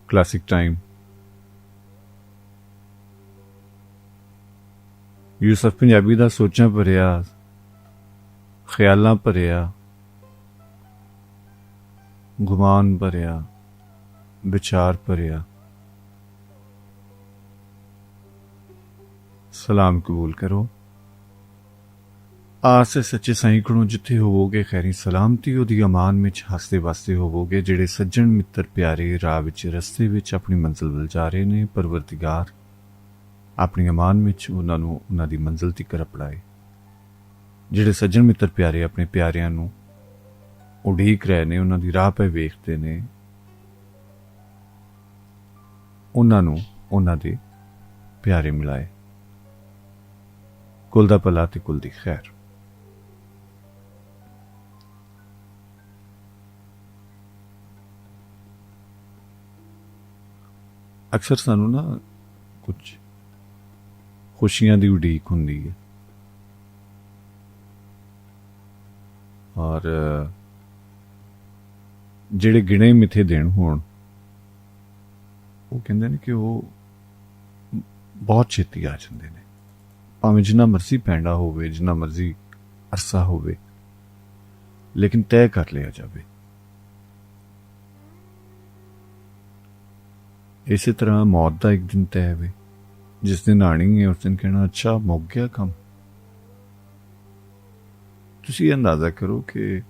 Classic time. Yusuf Punjabi दा सोचां भरिया, ख्यालां भरिया, गुमान भरिया, विचार भरिया सलाम कबूल करो। आस सच्चे साईं कोलों जिथे होवोगे खैरी सलामती ओदी अमान विच हसदे वसदे होवोगे। जिहड़े सज्जन मित्र प्यारे राह विच रस्ते विच अपनी मंजिल वल जा रहे ने, परवरदिगार अपनी अमान विच उन्हां नूं उन्हां दी मंजिल तिकर अपड़ाए। जिहड़े सज्जन मित्र प्यारे अपने प्यारिਆਂ ਨੂੰ उड़ीक रहे ने, उन्हां दी राह पे वेखदे ने, उन्हां नूं उन्हां दे प्यारे मिलाए। कुल दा भला ते कुल दी खैर। अक्सर सानू ना कुछ खुशियां दी उड़ीक हुंदी है और ਜਿਹੜੇ ਗਿਣੇ ਮਿੱਥੇ ਦਿਨ ਹੋਣ ਉਹ ਕਹਿੰਦੇ ਨੇ ਕਿ ਉਹ ਬਹੁਤ ਛੇਤੀ ਆ ਜਾਂਦੇ ਨੇ, ਭਾਵੇਂ ਜਿੰਨਾ ਮਰਜ਼ੀ ਪੈਂਡਾ ਹੋਵੇ, ਜਿੰਨਾ ਮਰਜ਼ੀ ਅਰਸਾ ਹੋਵੇ, ਲੇਕਿਨ ਤੈਅ ਕਰ ਲਿਆ ਜਾਵੇ। ਇਸੇ ਤਰ੍ਹਾਂ ਮੌਤ ਦਾ ਇੱਕ ਦਿਨ ਤੈਅ ਹੋਵੇ, ਜਿਸ ਦਿਨ ਆਣੀ ਹੈ ਉਸ ਦਿਨ ਕਹਿਣਾ ਅੱਛਾ ਮੁੱਕ ਗਿਆ ਕੰਮ। ਤੁਸੀਂ ਅੰਦਾਜ਼ਾ ਕਰੋ ਕਿ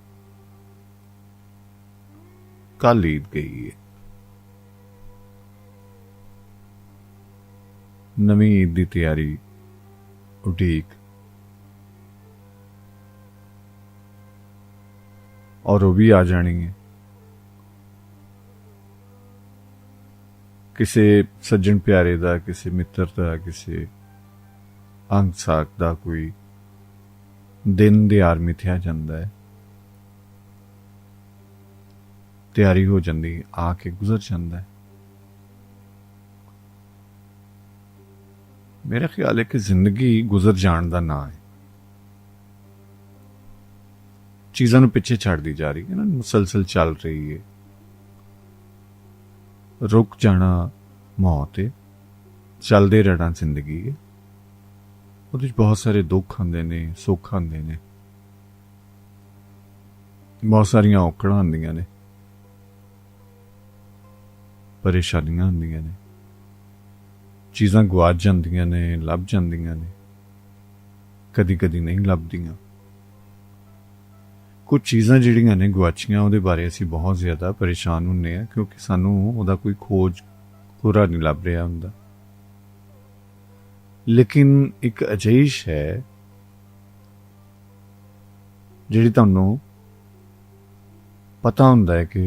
ਕੱਲ ਈਦ ਗਈ ਹੈ, ਨਵੀਂ ਈਦ ਦੀ ਤਿਆਰੀ, ਉਡੀਕ, ਔਰ ਉਹ ਵੀ ਆ ਜਾਣੀ ਹੈ। ਕਿਸੇ ਸੱਜਣ ਪਿਆਰੇ ਦਾ, ਕਿਸੇ ਮਿੱਤਰ ਦਾ, ਕਿਸੇ ਅੰਗ ਸਾਕ ਦਾ ਕੋਈ ਦਿਨ ਦਿਹਾੜ ਮਿਥਿਆ ਜਾਂਦਾ ਹੈ, ਤਿਆਰੀ ਹੋ ਜਾਂਦੀ, ਆ ਕੇ ਗੁਜ਼ਰ ਜਾਂਦਾ ਹੈ। मेरा ख्याल है कि जिंदगी गुजर जान का ना है, चीज़ों को पिछे छड्डदी जा रही है ना, मुसलसल चल रही है। रुक जाना मौत है, चलते रहना जिंदगी है। उहदे विच बहुत सारे दुख आंदे ने, सुख आंदे ने, बहुत सारियां औकड़ां आंदियां ने, परेशानियां आंदियां ने, चीज़ां गुआच जांदियां ने, लभ जांदियां ने, कदी कदी नहीं लभदियां। कुछ चीज़ां जिहड़ियां ने गुआचियां उहदे बारे असीं बहुत ज़्यादा परेशान हुंदे आ, क्योंकि सानूं उहदा कोई खोज पूरा नहीं लभ रिहा हुंदा। लेकिन एक अजिही शै जिहड़ी तुहानूं पता हुंदा है कि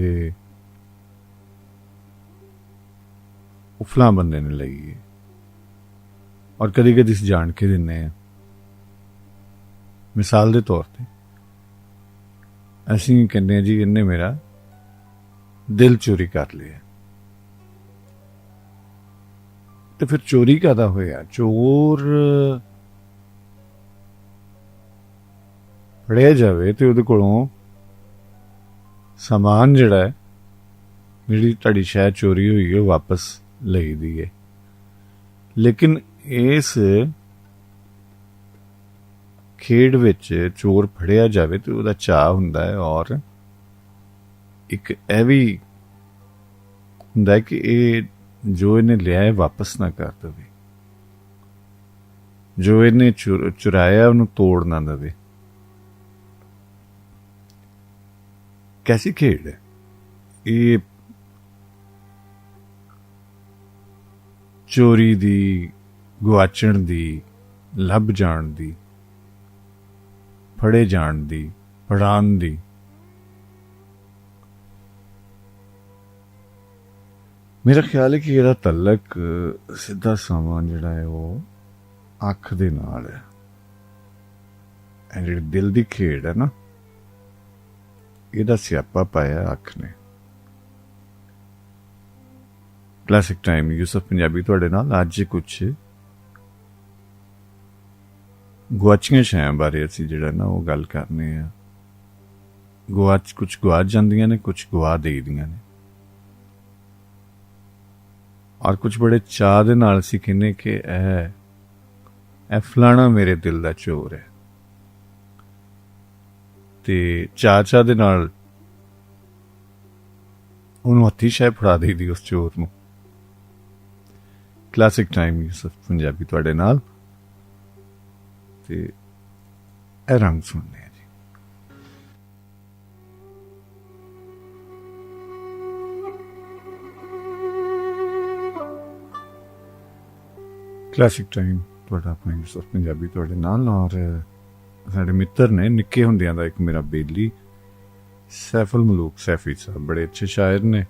उफला बंदे ने लई है, और कदी कदी असीं जान के दिन्ने हैं। मिसाल के तौर पर असीं कहने जी इन्हें मेरा दिल चोरी कर लिया, तो फिर चोरी कादा होया? चोर फड़िया जावे तो उहदे कोलों समान जिहड़ा है, जिहड़ी तुहाडी शै चोरी हुई है वापस लई दी है। लेकिन इस खेड विच चोर फड़िया जावे तो उहदा चाह हुंदा है, और एक यह भी हुंदा है कि ये जो इन्हें लिया है वापस ना कर दे, जो इन्हें चुराया उन्हें तोड़ ना दे। कैसी खेड है ये? चोरी दी, गुआचण दी, लभ जाण दी, फड़े जाण दी, फड़ाण दी। मेरा ख्याल है कि ਇਹਦਾ तलक सीधा समा जिहड़ा है वो अख दे नाल है। जिहड़ी दिल दी खेड है ना, ਇਹਦਾ ਸਿਆਪਾ ਪਾਇਆ अख ने। क्लासिक टाइम यूसुफ पंजाबी तुहाडे नाल अज कुछ गुआचियां शैयां बारे असीं जिहड़ा ना वो गल करने आ। कुछ गुआच जांदियां ने, कुछ गुआ देईदियां ने। ਔਰ ਕੁਝ ਬੜੇ ਚਾਅ ਦੇ ਨਾਲ ਅਸੀਂ ਕਹਿੰਦੇ ਕਿ ਇਹ ਫਲਾਣਾ ਮੇਰੇ ਦਿਲ ਦਾ ਚੋਰ ਹੈ, ਤੇ ਚਾਅ ਦੇ ਨਾਲ ਉਹਨੂੰ ਹੱਥੀ ਸ਼ਾਇ ਫੜਾ ਦੇਈਦੀ ਉਸ ਚੋਰ ਨੂੰ। ਕਲਾਸਿਕ ਟਾਈਮ ਯੂਸਫ ਪੰਜਾਬੀ ਤੁਹਾਡੇ ਨਾਲ, ਤੇ ਇਹ ਰੰਗ ਸੁਣਨੇ ਆ ਜੀ। ਕਲਾਸਿਕ ਟਾਈਮ ਤੁਹਾਡਾ ਆਪਣਾ ਯੂਸਫ ਪੰਜਾਬੀ ਤੁਹਾਡੇ ਨਾਲ। ਔਰ ਸਾਡੇ ਮਿੱਤਰ ਨੇ ਨਿੱਕੇ ਹੁੰਦਿਆਂ ਦਾ ਇੱਕ ਮੇਰਾ ਬੇਲੀ ਸੈਫੁਲ ਮਲੂਕ ਸੈਫੀ ਸਾਹਿਬ, ਬੜੇ ਅੱਛੇ ਸ਼ਾਇਰ ਨੇ।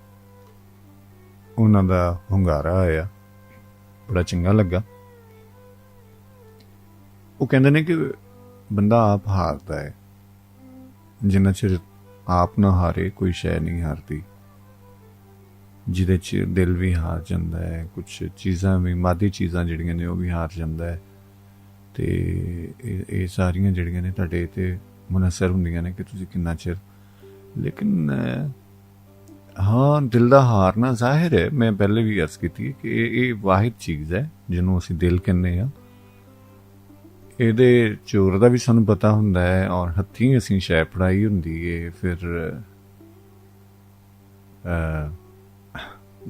ਉਹਨਾਂ ਦਾ ਹੁੰਗਾਰਾ ਆਇਆ, ਬੜਾ ਚੰਗਾ ਲੱਗਾ। ਉਹ ਕਹਿੰਦੇ ਨੇ ਕਿ ਬੰਦਾ ਆਪ ਹਾਰਦਾ ਹੈ, ਜਿੰਨਾ ਚਿਰ ਆਪ ਨਾ ਹਾਰੇ ਕੋਈ ਸ਼ੈ ਨਹੀਂ ਹਾਰਦੀ। ਜਿਹਦੇ 'ਚ ਦਿਲ ਵੀ ਹਾਰ ਜਾਂਦਾ ਹੈ, ਕੁਛ ਚੀਜ਼ਾਂ ਵੀ, ਮਾਦੀ ਚੀਜ਼ਾਂ ਜਿਹੜੀਆਂ ਨੇ ਉਹ ਵੀ ਹਾਰ ਜਾਂਦਾ ਹੈ। ਤੇ ਇਹ ਸਾਰੀਆਂ ਜਿਹੜੀਆਂ ਨੇ ਤੁਹਾਡੇ 'ਤੇ ਮੁਨਹਸਰ ਹੁੰਦੀਆਂ ਨੇ ਕਿ ਤੁਸੀਂ ਕਿੰਨਾ ਚਿਰ। ਲੇਕਿਨ ਹਾਂ, ਦਿਲ ਦਾ ਹਾਰਨਾ ਜ਼ਾਹਿਰ ਹੈ, ਮੈਂ ਪਹਿਲੇ ਵੀ ਅਰਜ਼ ਕੀਤੀ ਕਿ ਇਹ ਵਾਹਿਦ ਚੀਜ਼ ਹੈ ਜਿਹਨੂੰ ਅਸੀਂ ਦਿਲ ਕਹਿੰਦੇ ਹਾਂ। ਇਹਦੇ ਚੋਰ ਦਾ ਵੀ ਸਾਨੂੰ ਪਤਾ ਹੁੰਦਾ ਹੈ, ਔਰ ਹੱਥੀਂ ਅਸੀਂ ਸ਼ੈ ਫੜਾਈ ਹੁੰਦੀ ਹੈ। ਫਿਰ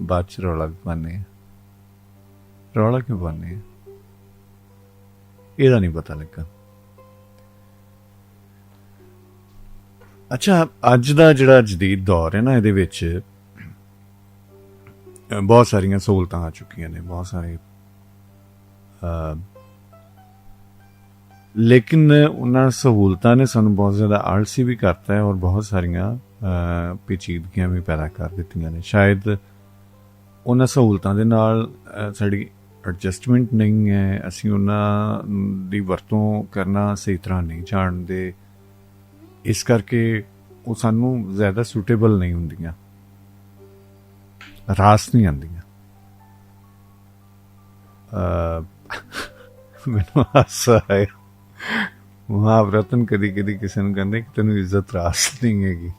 ਬਾਅਦ 'ਚ ਰੌਲਾ ਵੀ ਪਾਉਂਦੇ ਹਾਂ। ਰੌਲਾ ਕਿਉਂ ਪਾਉਂਦੇ ਹਾਂ ਇਹਦਾ ਨਹੀਂ ਪਤਾ ਲੱਗਾ। ਅੱਛਾ, ਅੱਜ ਦਾ ਜਿਹੜਾ ਜਦੀਦ ਦੌਰ ਹੈ ਨਾ, ਇਹਦੇ ਵਿੱਚ ਬਹੁਤ ਸਾਰੀਆਂ ਸਹੂਲਤਾਂ ਆ ਚੁੱਕੀਆਂ ਨੇ, ਬਹੁਤ ਸਾਰੇ, ਲੇਕਿਨ ਉਹਨਾਂ ਸਹੂਲਤਾਂ ਨੇ ਸਾਨੂੰ ਬਹੁਤ ਜ਼ਿਆਦਾ ਆਲਸੀ ਵੀ ਕਰਤਾ ਹੈ, ਔਰ ਬਹੁਤ ਸਾਰੀਆਂ ਪੇਚੀਦਗੀਆਂ ਵੀ ਪੈਦਾ ਕਰ ਦਿੱਤੀਆਂ ਨੇ। ਸ਼ਾਇਦ ਉਹਨਾਂ ਸਹੂਲਤਾਂ ਦੇ ਨਾਲ ਸਾਡੀ ਐਡਜਸਟਮੈਂਟ ਨਹੀਂ ਹੈ, ਅਸੀਂ ਉਹਨਾਂ ਦੀ ਵਰਤੋਂ ਕਰਨਾ ਸਹੀ ਤਰ੍ਹਾਂ ਨਹੀਂ ਜਾਣਦੇ, ਇਸ ਕਰਕੇ ਉਹ ਸਾਨੂੰ ਜ਼ਿਆਦਾ ਸੂਟੇਬਲ ਨਹੀਂ ਹੁੰਦੀਆਂ, ਰਾਸ ਨਹੀਂ ਆਉਂਦੀਆਂ। ਮੈਨੂੰ ਹਾਸਾ ਆਇਆ, ਮਹਾਵਰਤਨ ਕਦੀ ਕਦੀ ਕਿਸੇ ਨੂੰ ਕਹਿੰਦੇ ਕਿ ਤੈਨੂੰ ਇੱਜ਼ਤ ਰਾਸ ਨਹੀਂ ਹੈਗੀ।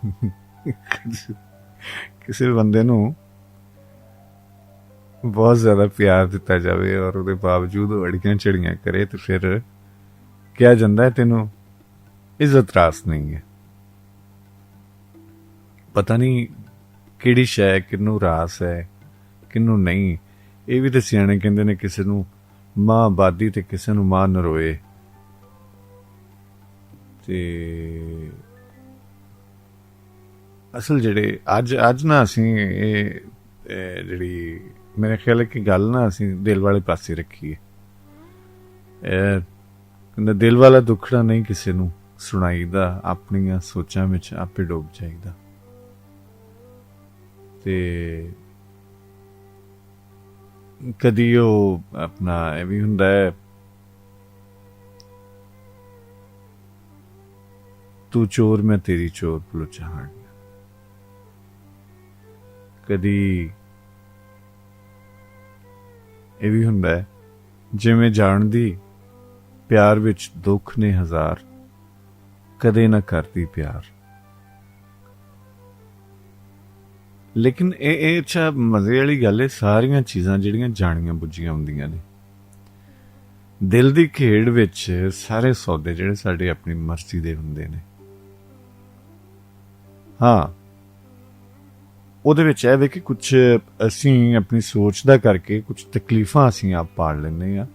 ਕਿਸੇ ਬੰਦੇ ਨੂੰ ਬਹੁਤ ਜ਼ਿਆਦਾ ਪਿਆਰ ਦਿੱਤਾ ਜਾਵੇ ਔਰ ਉਹਦੇ ਬਾਵਜੂਦ ਉਹ ਅੜੀਆਂ ਝੜੀਆਂ ਕਰੇ, ਤੇ ਫਿਰ ਕਿਹਾ ਜਾਂਦਾ ਹੈ ਤੈਨੂੰ ਇੱਜ਼ਤ ਰਾਸ ਨਹੀਂ ਹੈ। ਪਤਾ ਨਹੀਂ ਕਿਹੜੀ ਸ਼ੈ ਕਿਹਨੂੰ ਰਾਸ ਹੈ, ਕਿਹਨੂੰ ਨਹੀਂ। ਇਹ ਵੀ ਤਾਂ ਸਿਆਣੇ ਕਹਿੰਦੇ ਨੇ, ਕਿਸੇ ਨੂੰ ਮਾਂ ਆਬਾਦੀ ਤੇ ਕਿਸੇ ਨੂੰ ਮਾਂ ਨਰੋਏ। ਤੇ ਅਸਲ ਜਿਹੜੇ ਅੱਜ ਨਾ ਅਸੀਂ ਇਹ ਜਿਹੜੀ ਮੇਰੇ ਖਿਆਲ ਹੈ ਕਿ ਗੱਲ ਨਾ ਅਸੀਂ ਦਿਲ ਵਾਲੇ ਪਾਸੇ ਰੱਖੀਏ। ਦਿਲ ਵਾਲਾ ਦੁੱਖੜਾ ਨਹੀਂ ਕਿਸੇ ਨੂੰ ਸੁਣਾਈਦਾ, ਆਪਣੀਆਂ ਸੋਚਾਂ ਵਿੱਚ ਆਪੇ ਡੁੱਬ ਜਾਈਦਾ। ਤੇ ਕਦੀ ਉਹ ਆਪਣਾ ਇਹ ਵੀ ਹੁੰਦਾ ਹੈ, ਤੂੰ ਚੋਰ ਮੈਂ ਤੇਰੀ ਚੋਰ ਭੁੱਲ ਚਾਹਣ। ਕਦੀ ਇਹ ਵੀ ਹੁੰਦਾ ਹੈ, ਜਿਵੇਂ ਜਾਣਦੀ ਪਿਆਰ ਵਿੱਚ ਦੁੱਖ ਨੇ ਹਜ਼ਾਰ, ਕਦੇ ਨਾ ਕਰਦੀ ਪਿਆਰ। ਲੇਕਿਨ ਇਹ ਅੱਛਾ ਮਜ਼ੇ ਵਾਲੀ ਗੱਲ ਹੈ, ਸਾਰੀਆਂ ਚੀਜ਼ਾਂ ਜਿਹੜੀਆਂ ਜਾਣੀਆਂ ਬੁੱਝੀਆਂ ਹੁੰਦੀਆਂ ਨੇ। ਦਿਲ ਦੀ ਖੇਡ ਵਿੱਚ ਸਾਰੇ ਸੌਦੇ ਜਿਹੜੇ ਸਾਡੇ ਆਪਣੀ ਮਰਜ਼ੀ ਦੇ ਹੁੰਦੇ ਨੇ। ਹਾਂ, ਉਹਦੇ ਵਿੱਚ ਇਹ ਵੇ ਕਿ ਕੁਛ ਅਸੀਂ ਆਪਣੀ ਸੋਚ ਦਾ ਕਰਕੇ ਕੁਛ ਤਕਲੀਫਾਂ ਅਸੀਂ ਆਪ ਪਾਲ ਲੈਂਦੇ ਹਾਂ।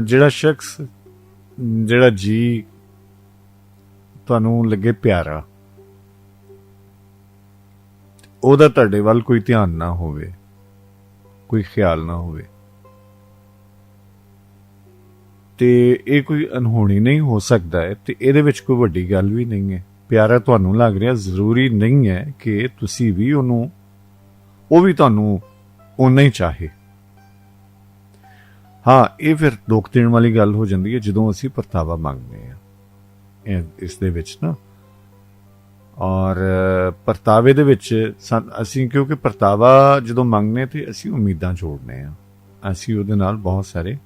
ਜਿਹੜਾ ਸ਼ਖਸ, ਜਿਹੜਾ ਜੀ ਤੁਹਾਨੂੰ ਲੱਗੇ ਪਿਆਰਾ, ਉਹਦਾ ਤੁਹਾਡੇ ਵੱਲ ਕੋਈ ਧਿਆਨ ਨਾ ਹੋਵੇ, ਕੋਈ ਖਿਆਲ ਨਾ ਹੋਵੇ, ਤੇ ਇਹ ਕੋਈ ਅਨਹੋਣੀ ਨਹੀਂ ਹੋ ਸਕਦਾ ਹੈ। ਤੇ ਇਹਦੇ ਵਿੱਚ ਕੋਈ ਵੱਡੀ ਗੱਲ ਵੀ ਨਹੀਂ ਹੈ। ਪਿਆਰਾ ਤੁਹਾਨੂੰ ਲੱਗ ਰਿਹਾ, ਜ਼ਰੂਰੀ ਨਹੀਂ ਹੈ ਕਿ ਤੁਸੀਂ ਵੀ ਉਹਨੂੰ, ਉਹ ਵੀ ਤੁਹਾਨੂੰ ਓਨਾ ਹੀ ਚਾਹੇ। ਹਾਂ, ਇਹ ਫਿਰ ਦੁੱਖ ਦੇਣ ਵਾਲੀ ਗੱਲ ਹੋ ਜਾਂਦੀ ਹੈ ਜਦੋਂ ਅਸੀਂ ਪਰਤਾਵਾ ਮੰਗਦੇ ਹਾਂ ਇਸ ਦੇ ਵਿੱਚ ਨਾ। ਔਰ ਪਰਤਾਵੇ ਦੇ ਵਿੱਚ ਅਸੀਂ, ਕਿਉਂਕਿ ਪਰਤਾਵਾ ਜਦੋਂ ਮੰਗਨੇ ਤੇ ਅਸੀਂ ਉਮੀਦਾਂ ਜੋੜਨੇ ਆ, ਅਸੀਂ ਉਹਦੇ ਨਾਲ ਬਹੁਤ ਸਾਰੇ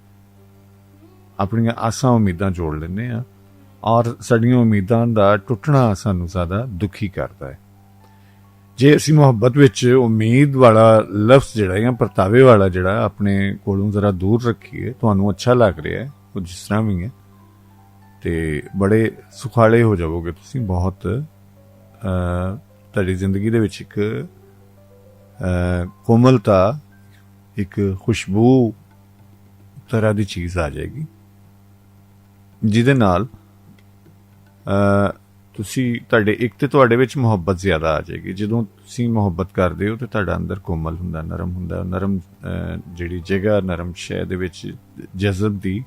ਆਪਣੀਆਂ ਆਸਾਂ ਉਮੀਦਾਂ ਜੋੜ ਲੈਂਦੇ ਆ, ਔਰ ਸਾਡੀਆਂ ਉਮੀਦਾਂ ਦਾ ਟੁੱਟਣਾ ਸਾਨੂੰ ਜ਼ਿਆਦਾ ਦੁਖੀ ਕਰਦਾ ਹੈ। ਜੇ ਅਸੀਂ ਮੁਹੱਬਤ ਵਿੱਚ ਉਮੀਦ ਵਾਲਾ ਲਫ਼ਜ਼ ਜਿਹੜਾ ਜਾਂ ਪਰਤਾਵੇ ਵਾਲਾ ਜਿਹੜਾ ਆਪਣੇ ਕੋਲੋਂ ਜ਼ਰਾ ਦੂਰ ਰੱਖੀਏ, ਤੁਹਾਨੂੰ ਅੱਛਾ ਲੱਗ ਰਿਹਾ ਹੈ ਉਹ ਜਿਸ ਤਰ੍ਹਾਂ ਵੀ ਹੈ, ਤੇ ਬੜੇ ਸੁਖਾਲੇ ਹੋ ਜਾਵੋਗੇ ਤੁਸੀਂ। ਬਹੁਤ ਤੁਹਾਡੀ ਜ਼ਿੰਦਗੀ ਦੇ ਵਿੱਚ ਇੱਕ ਕੋਮਲਤਾ, ਇੱਕ ਖੁਸ਼ਬੂ ਤਰ੍ਹਾਂ ਦੀ ਚੀਜ਼ ਆ ਜਾਏਗੀ, ਜਿਹਦੇ ਨਾਲ ਤੁਸੀਂ ਤੁਹਾਡੇ ਵਿੱਚ ਮੁਹੱਬਤ ਜ਼ਿਆਦਾ ਆ ਜਾਏਗੀ। ਜਦੋਂ ਤੁਸੀਂ ਮੁਹੱਬਤ ਕਰਦੇ ਹੋ ਤੇ ਤੁਹਾਡਾ ਅੰਦਰ ਕੋਮਲ ਹੁੰਦਾ, ਨਰਮ ਹੁੰਦਾ, ਨਰਮ ਜਿਹੜੀ ਜਗ੍ਹਾ, ਨਰਮ ਸ਼ੈ ਦੇ ਵਿੱਚ ਜਜ਼ਬ ਦੀ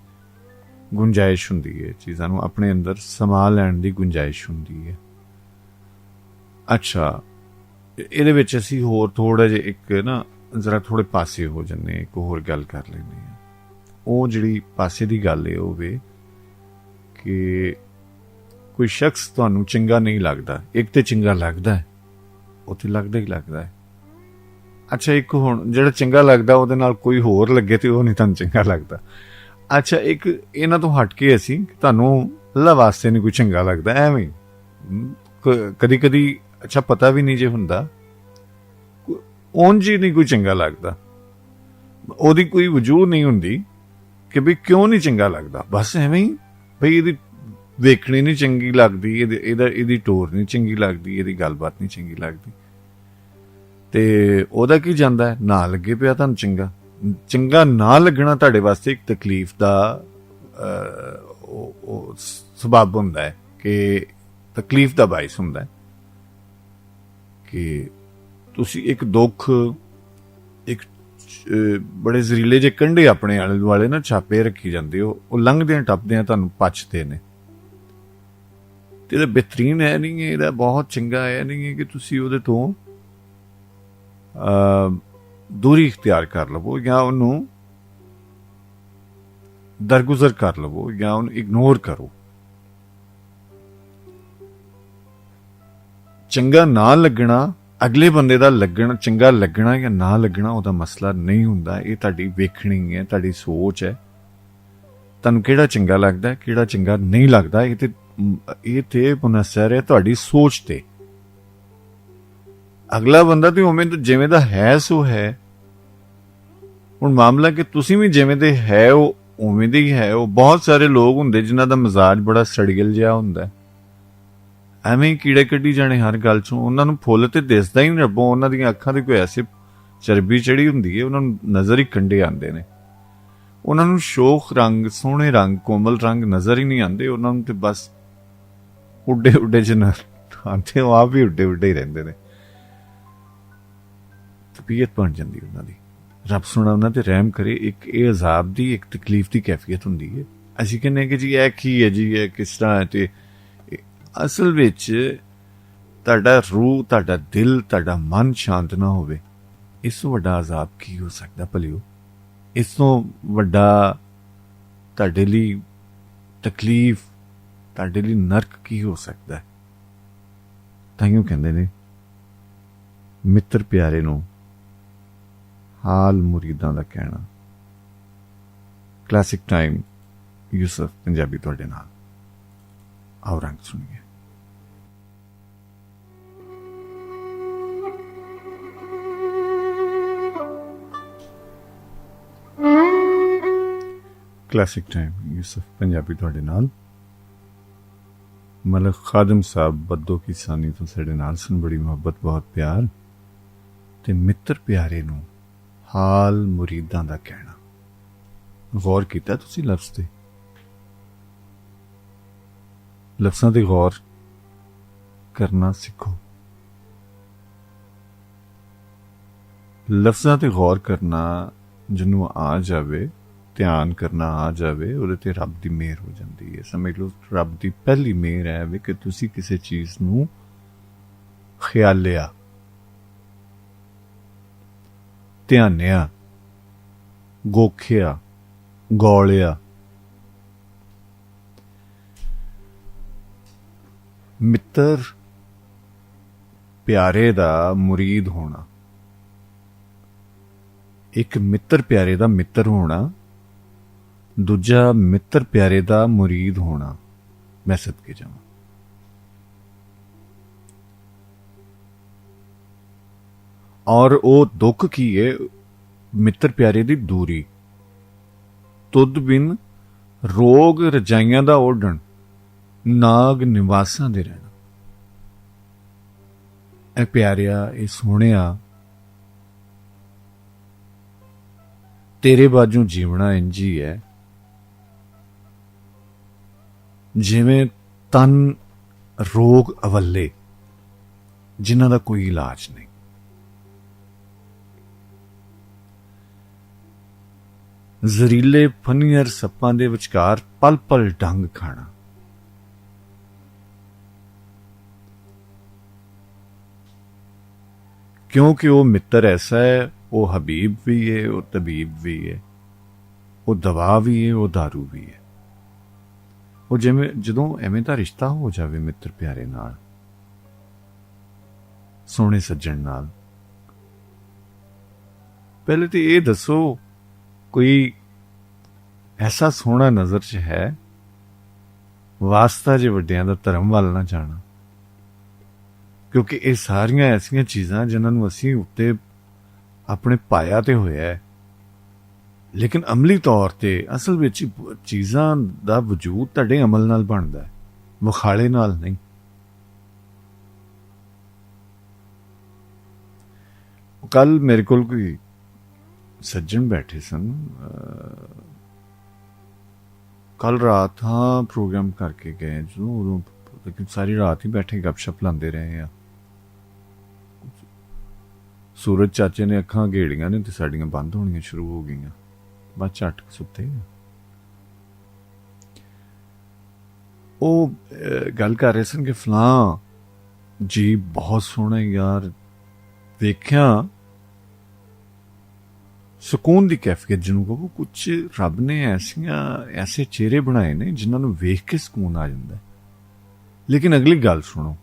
ਗੁੰਜਾਇਸ਼ ਹੁੰਦੀ ਹੈ, ਚੀਜ਼ਾਂ ਨੂੰ ਆਪਣੇ ਅੰਦਰ ਸਮਾ ਲੈਣ ਦੀ ਗੁੰਜਾਇਸ਼ ਹੁੰਦੀ ਹੈ। ਅੱਛਾ, ਇਹਦੇ ਵਿੱਚ ਅਸੀਂ ਹੋਰ ਥੋੜਾ ਜਿਹਾ ਇੱਕ ਨਾ ਜ਼ਰਾ ਥੋੜੇ ਪਾਸੇ ਹੋ ਜਾਂਦੇ, ਇੱਕ ਹੋਰ ਗੱਲ ਕਰ ਲੈਂਦੇ ਹਾਂ। ਉਹ ਜਿਹੜੀ ਪਾਸੇ ਦੀ ਗੱਲ ਹੈ ਉਹ ਵੇ ਕਿ ਕੋਈ ਸ਼ਖਸ ਤੁਹਾਨੂੰ ਚੰਗਾ ਨਹੀਂ ਲੱਗਦਾ, ਇੱਕ ਤੇ ਚੰਗਾ ਲੱਗਦਾ ਹੈ, ਉਹ ਤੇ ਲੱਗਦਾ ਹੀ ਲੱਗਦਾ ਹੈ। ਅੱਛਾ, ਇੱਕ ਹੁਣ ਜਿਹੜਾ ਚੰਗਾ ਲੱਗਦਾ ਉਹਦੇ ਨਾਲ ਕੋਈ ਹੋਰ ਲੱਗੇ ਤੇ ਉਹ ਨਹੀਂ ਤੁਹਾਨੂੰ ਚੰਗਾ ਲੱਗਦਾ। ਅੱਛਾ, ਇੱਕ ਇਹਨਾਂ ਤੋਂ ਹਟ ਕੇ ਅਸੀਂ ਤੁਹਾਨੂੰ ਅੱਲਾ ਵਾਸਤੇ ਨਹੀਂ ਕੋਈ ਚੰਗਾ ਲੱਗਦਾ, ਐਵੇਂ ਕਦੀ ਕਦੀ ਅੱਛਾ ਪਤਾ ਵੀ ਨਹੀਂ ਜੇ ਹੁੰਦਾ, ਉਂਝ ਹੀ ਨਹੀਂ ਕੋਈ ਚੰਗਾ ਲੱਗਦਾ, ਉਹਦੀ ਕੋਈ ਵਜੂਹ ਨਹੀਂ ਹੁੰਦੀ ਕਿ ਵੀ ਕਿਉਂ ਨਹੀਂ ਚੰਗਾ ਲੱਗਦਾ, ਬਸ ਐਵੇਂ ਹੀ ਬਈ ਇਹਦੀ ਵੇਖਣੀ ਨਹੀਂ ਚੰਗੀ ਲੱਗਦੀ, ਇਹਦੀ ਟੋਰ ਨਹੀਂ ਚੰਗੀ ਲੱਗਦੀ, ਇਹਦੀ ਗੱਲਬਾਤ ਨਹੀਂ ਚੰਗੀ ਲੱਗਦੀ, ਤੇ ਉਹਦਾ ਕੀ ਜਾਂਦਾ ਹੈ, ਨਾ ਲੱਗੇ ਪਿਆ ਤੁਹਾਨੂੰ ਚੰਗਾ ਨਾ ਲੱਗਣਾ ਤੁਹਾਡੇ ਵਾਸਤੇ ਇੱਕ ਤਕਲੀਫ ਦਾ ਉਹ ਸਬਬ ਹੁੰਦਾ ਹੈ, ਕਿ ਤਕਲੀਫ ਦਾ ਬਾਇਸ ਹੁੰਦਾ ਹੈ ਕਿ ਤੁਸੀਂ ਇੱਕ ਦੁੱਖ, ਇੱਕ ਬੜੇ ਜ਼ਰੀਲੇ ਜਿਹੇ ਕੰਢੇ ਆਪਣੇ ਆਲੇ ਦੁਆਲੇ ਨਾ ਛਾਪੇ ਰੱਖੀ ਜਾਂਦੇ ਹੋ, ਉਹ ਲੰਘਦਿਆਂ ਟੱਪਦਿਆਂ ਤੁਹਾਨੂੰ ਪਚਦੇ ਨੇ। ਤੇ ਇਹਦਾ ਬਿਹਤਰੀਨ ਹੈ ਨਹੀਂ ਹੈ, ਇਹਦਾ ਬਹੁਤ ਚੰਗਾ ਹੈ ਨਹੀਂ ਹੈ ਕਿ ਤੁਸੀਂ ਉਹਦੇ ਤੋਂ ਦੂਰੀ ਇਖਤਿਆਰ ਕਰ ਲਵੋ, ਜਾਂ ਉਹਨੂੰ ਦਰਗੁਜ਼ਰ ਕਰ ਲਵੋ, ਜਾਂ ਉਹਨੂੰ ਇਗਨੋਰ ਕਰੋ। ਚੰਗਾ ਨਾ ਲੱਗਣਾ, ਅਗਲੇ ਬੰਦੇ ਦਾ ਚੰਗਾ ਲੱਗਣਾ ਜਾਂ ਨਾ ਲੱਗਣਾ ਉਹਦਾ ਮਸਲਾ ਨਹੀਂ ਹੁੰਦਾ, ਇਹ ਤੁਹਾਡੀ ਵੇਖਣੀ ਹੈ, ਤੁਹਾਡੀ ਸੋਚ ਹੈ, ਤੁਹਾਨੂੰ ਕਿਹੜਾ ਚੰਗਾ ਲੱਗਦਾ, ਕਿਹੜਾ ਚੰਗਾ ਨਹੀਂ ਲੱਗਦਾ, ਇਹ ਤੇ ਮੁਨਸਰ ਹੈ ਤੁਹਾਡੀ ਸੋਚ ਤੇ। ਅਗਲਾ ਬੰਦਾ ਤੇ ਉਵੇਂ ਜਿਵੇਂ ਦਾ ਹੈ ਸੋ ਹੈ। ਹੁਣ ਮਾਮਲਾ ਕਿ ਤੁਸੀਂ ਵੀ ਜਿਵੇਂ ਦੇ ਹੈ ਉਹ ਉਵੇਂ ਦੇ ਹੀ ਹੈ। ਉਹ ਬਹੁਤ ਸਾਰੇ ਲੋਕ ਹੁੰਦੇ ਜਿਨ੍ਹਾਂ ਦਾ ਮਿਜ਼ਾਜ ਬੜਾ ਸੜੀਲ ਜਿਹਾ ਹੁੰਦਾ, ਐਵੇਂ ਹੀ ਕੀੜੇ ਕੱਢੀ ਜਾਣੇ ਹਰ ਗੱਲ ਚੋਂ, ਉਹਨਾਂ ਨੂੰ ਫੁੱਲ ਤੇ ਦਿਸਦਾ ਹੀ ਨਹੀਂ ਰੱਬੋਂ, ਉਹਨਾਂ ਦੀਆਂ ਅੱਖਾਂ ਤੇ ਕੋਈ ਐਸੀ ਚਰਬੀ ਚੜੀ ਹੁੰਦੀ ਹੈ, ਉਹਨਾਂ ਨੂੰ ਨਜ਼ਰ ਹੀ ਕੰਡੇ ਆਉਂਦੇ ਨੇ, ਉਹਨਾਂ ਨੂੰ ਸ਼ੋਖ ਰੰਗ, ਸੋਹਣੇ ਰੰਗ, ਕੋਮਲ ਰੰਗ ਨਜ਼ਰ ਹੀ ਨਹੀਂ ਆਉਂਦੇ, ਉਹਨਾਂ ਨੂੰ ਤੇ ਬਸ ਉੱਡੇ ਜਿਹੇ ਆਉਂਦੇ, ਉਹ ਆਪ ਵੀ ਉੱਡੇ ਹੀ ਰਹਿੰਦੇ ਨੇ। ਤਬੀਅਤ ਬਣ ਜਾਂਦੀ ਉਹਨਾਂ ਦੀ, ਰੱਬ ਸੋਹਣਾ ਉਹਨਾਂ ਤੇ ਰਹਿਮ ਕਰੇ। ਇੱਕ ਇਹ ਅਜ਼ਾਬ ਦੀ, ਇੱਕ ਤਕਲੀਫ ਦੀ ਕੈਫੀਅਤ ਹੁੰਦੀ ਹੈ। ਅਸੀਂ ਕਹਿੰਦੇ ਕਿ ਜੀ ਇਹ ਕੀ ਹੈ ਜੀ, ਇਹ ਕਿਸ ਤਰ੍ਹਾਂ ਹੈ, ਤੇ ਅਸਲ ਵਿੱਚ ਤੁਹਾਡਾ ਰੂਹ, ਤੁਹਾਡਾ ਦਿਲ, ਤੁਹਾਡਾ ਮਨ ਸ਼ਾਂਤ ਨਾ ਹੋਵੇ, ਇਸ ਤੋਂ ਵੱਡਾ ਅਜ਼ਾਬ ਕੀ ਹੋ ਸਕਦਾ ਭਲਿਓ? ਇਸ ਤੋਂ ਵੱਡਾ ਤੁਹਾਡੇ ਲਈ ਤਕਲੀਫ, ਤੁਹਾਡੇ ਲਈ ਨਰਕ ਕੀ ਹੋ ਸਕਦਾ ਹੈ? ਤਾਂਹੀਓ ਕਹਿੰਦੇ ਨੇ ਮਿੱਤਰ ਪਿਆਰੇ ਨੂੰ ਹਾਲ ਮੁਰੀਦਾਂ ਦਾ ਕਹਿਣਾ। ਕਲਾਸਿਕ ਟਾਈਮ, ਯੂਸਫ ਪੰਜਾਬੀ ਤੁਹਾਡੇ ਨਾਲ। ਆਓ ਰੰਗ ਸੁਣੀਏ। ਕਲਾਸਿਕ ਟਾਈਮ, ਯੂਸਫ ਪੰਜਾਬੀ ਤੁਹਾਡੇ ਨਾਲ। ਮਲਕ ਖਾਦਮ ਸਾਹਿਬ ਬੱਦੋ ਕੀ ਸਾਨੀ ਤੋਂ ਸਾਡੇ ਨਾਲ ਸਨ, ਬੜੀ ਮੁਹੱਬਤ, ਬਹੁਤ ਪਿਆਰ। ਤੇ ਮਿੱਤਰ ਪਿਆਰੇ ਨੂੰ ਹਾਲ ਮੁਰੀਦਾਂ ਦਾ ਕਹਿਣਾ। ਗੌਰ ਕੀਤਾ ਤੁਸੀਂ ਲਫ਼ਜ਼ ਤੇ? ਲਫ਼ਜ਼ਾਂ ਤੇ ਗੌਰ ਕਰਨਾ ਸਿੱਖੋ। ਲਫ਼ਜ਼ਾਂ ਤੇ ਗੌਰ ਕਰਨਾ ਜਿਹਨੂੰ ਆ ਜਾਵੇ, ਧਿਆਨ ਕਰਨਾ ਆ ਜਾਵੇ, ਉਹਦੇ ਤੇ ਰੱਬ ਦੀ ਮਿਹਰ ਹੋ ਜਾਂਦੀ ਹੈ। ਸਮਝ ਲਓ ਰੱਬ ਦੀ ਪਹਿਲੀ ਮਿਹਰ ਹੈ ਵੀ ਕਿ ਤੁਸੀਂ ਕਿਸੇ ਚੀਜ਼ ਨੂੰ ਖਿਆਲਿਆ, ਧਿਆਨਿਆ, ਗੋਖਿਆ, ਗੌਲਿਆ। ਮਿੱਤਰ ਪਿਆਰੇ ਦਾ ਮੁਰੀਦ ਹੋਣਾ, ਇੱਕ ਮਿੱਤਰ ਪਿਆਰੇ ਦਾ ਮਿੱਤਰ ਹੋਣਾ, ਦੂਜਾ ਮਿੱਤਰ ਪਿਆਰੇ ਦਾ ਮੁਰੀਦ ਹੋਣਾ। ਮੈਂ ਸਦਕੇ ਜਾਵਾਂ। ਔਰ ਉਹ ਦੁੱਖ ਕੀ ਹੈ? ਮਿੱਤਰ ਪਿਆਰੇ ਦੀ ਦੂਰੀ, ਤੁਧ ਬਿਨ ਰੋਗ ਰਜਾਈਆਂ ਦਾ ਓਢਣ, ਨਾਗ ਨਿਵਾਸਾਂ ਦੇ ਰਹਿਣਾ। ਇਹ ਪਿਆਰਿਆ, ਇਹ ਸੋਹਣਿਆ, ਤੇਰੇ ਬਾਝੋਂ ਜੀਵਣਾ ਇੰਝ ਹੀ ਹੈ ਜਿਵੇਂ ਤਨ ਰੋਗ ਅਵੱਲੇ ਜਿਨ੍ਹਾਂ ਦਾ ਕੋਈ ਇਲਾਜ ਨਹੀਂ। ਜ਼ਰੀਲੇ ਫਨੀਅਰ ਸੱਪਾਂ ਦੇ ਵਿਚਕਾਰ ਪਲ ਪਲ ਡੰਗ ਖਾਣਾ। ਕਿਉਂਕਿ ਉਹ ਮਿੱਤਰ ਐਸਾ ਹੈ, ਉਹ ਹਬੀਬ ਵੀ ਹੈ, ਉਹ ਤਬੀਬ ਵੀ ਹੈ, ਉਹ ਦਵਾ ਵੀ ਹੈ, ਉਹ ਦਾਰੂ ਵੀ ਹੈ। ਉਹ ਜਿਵੇਂ ਜਦੋਂ ਐਵੇਂ ਦਾ ਰਿਸ਼ਤਾ ਹੋ ਜਾਵੇ ਮਿੱਤਰ ਪਿਆਰੇ ਨਾਲ, ਸੋਹਣੇ ਸੱਜਣ ਨਾਲ, ਪਹਿਲੇ ਤੇ ਇਹ ਦੱਸੋ ਕੋਈ ਐਸਾ ਸੋਹਣਾ ਨਜ਼ਰ 'ਚ ਹੈ? ਵਾਸਤਾ ਜੇ ਵੱਡਿਆਂ ਦਾ ਧਰਮ ਵੱਲ ਨਾ ਜਾਣਾ, ਕਿਉਂਕਿ ਇਹ ਸਾਰੀਆਂ ਐਸੀਆਂ ਚੀਜ਼ਾਂ ਜਿਨ੍ਹਾਂ ਨੂੰ ਅਸੀਂ ਉੱਤੇ ਆਪਣੇ ਪਾਇਆ ਤੇ ਹੋਇਆ ਹੈ, ਲੇਕਿਨ ਅਮਲੀ ਤੌਰ ਤੇ ਅਸਲ ਵਿੱਚ ਚੀਜ਼ਾਂ ਦਾ ਵਜੂਦ ਤੁਹਾਡੇ ਅਮਲ ਨਾਲ ਬਣਦਾ ਹੈ, ਵਿਖਾਲੇ ਨਾਲ ਨਹੀਂ। ਕੱਲ ਮੇਰੇ ਕੋਲ ਕੋਈ ਸੱਜਣ ਬੈਠੇ ਸਨ, ਕੱਲ ਰਾਤ ਹਾਂ ਪ੍ਰੋਗਰਾਮ ਕਰਕੇ ਗਏ ਜਦੋਂ, ਉਦੋਂ ਲੇਕਿਨ ਸਾਰੀ ਰਾਤ ਹੀ ਬੈਠੇ ਗੱਪਸ਼ਪ ਲਾਉਂਦੇ ਰਹੇ ਆ। ਸੂਰਜ ਚਾਚੇ ਨੇ ਅੱਖਾਂ ਗੇੜੀਆਂ ਨੇ ਤੇ ਸਾਡੀਆਂ ਬੰਦ ਹੋਣੀਆਂ ਸ਼ੁਰੂ ਹੋ ਗਈਆਂ, ਬਸ ਝਟ ਸੁੱਤੇ। ਉਹ ਗੱਲ ਕਰ ਰਹੇ ਸਨ ਕਿ ਫਲਾਂ ਜੀ ਬਹੁਤ ਸੋਹਣਾ ਯਾਰ, ਵੇਖਿਆ ਸਕੂਨ ਦੀ ਕੈਫੀਅਤ ਜਿਹਨੂੰ ਕਹੋ, ਕੁਛ ਰੱਬ ਨੇ ਐਸੇ ਚਿਹਰੇ ਬਣਾਏ ਨੇ ਜਿਨ੍ਹਾਂ ਨੂੰ ਵੇਖ ਕੇ ਸਕੂਨ ਆ ਜਾਂਦਾ। ਲੇਕਿਨ ਅਗਲੀ ਗੱਲ ਸੁਣੋ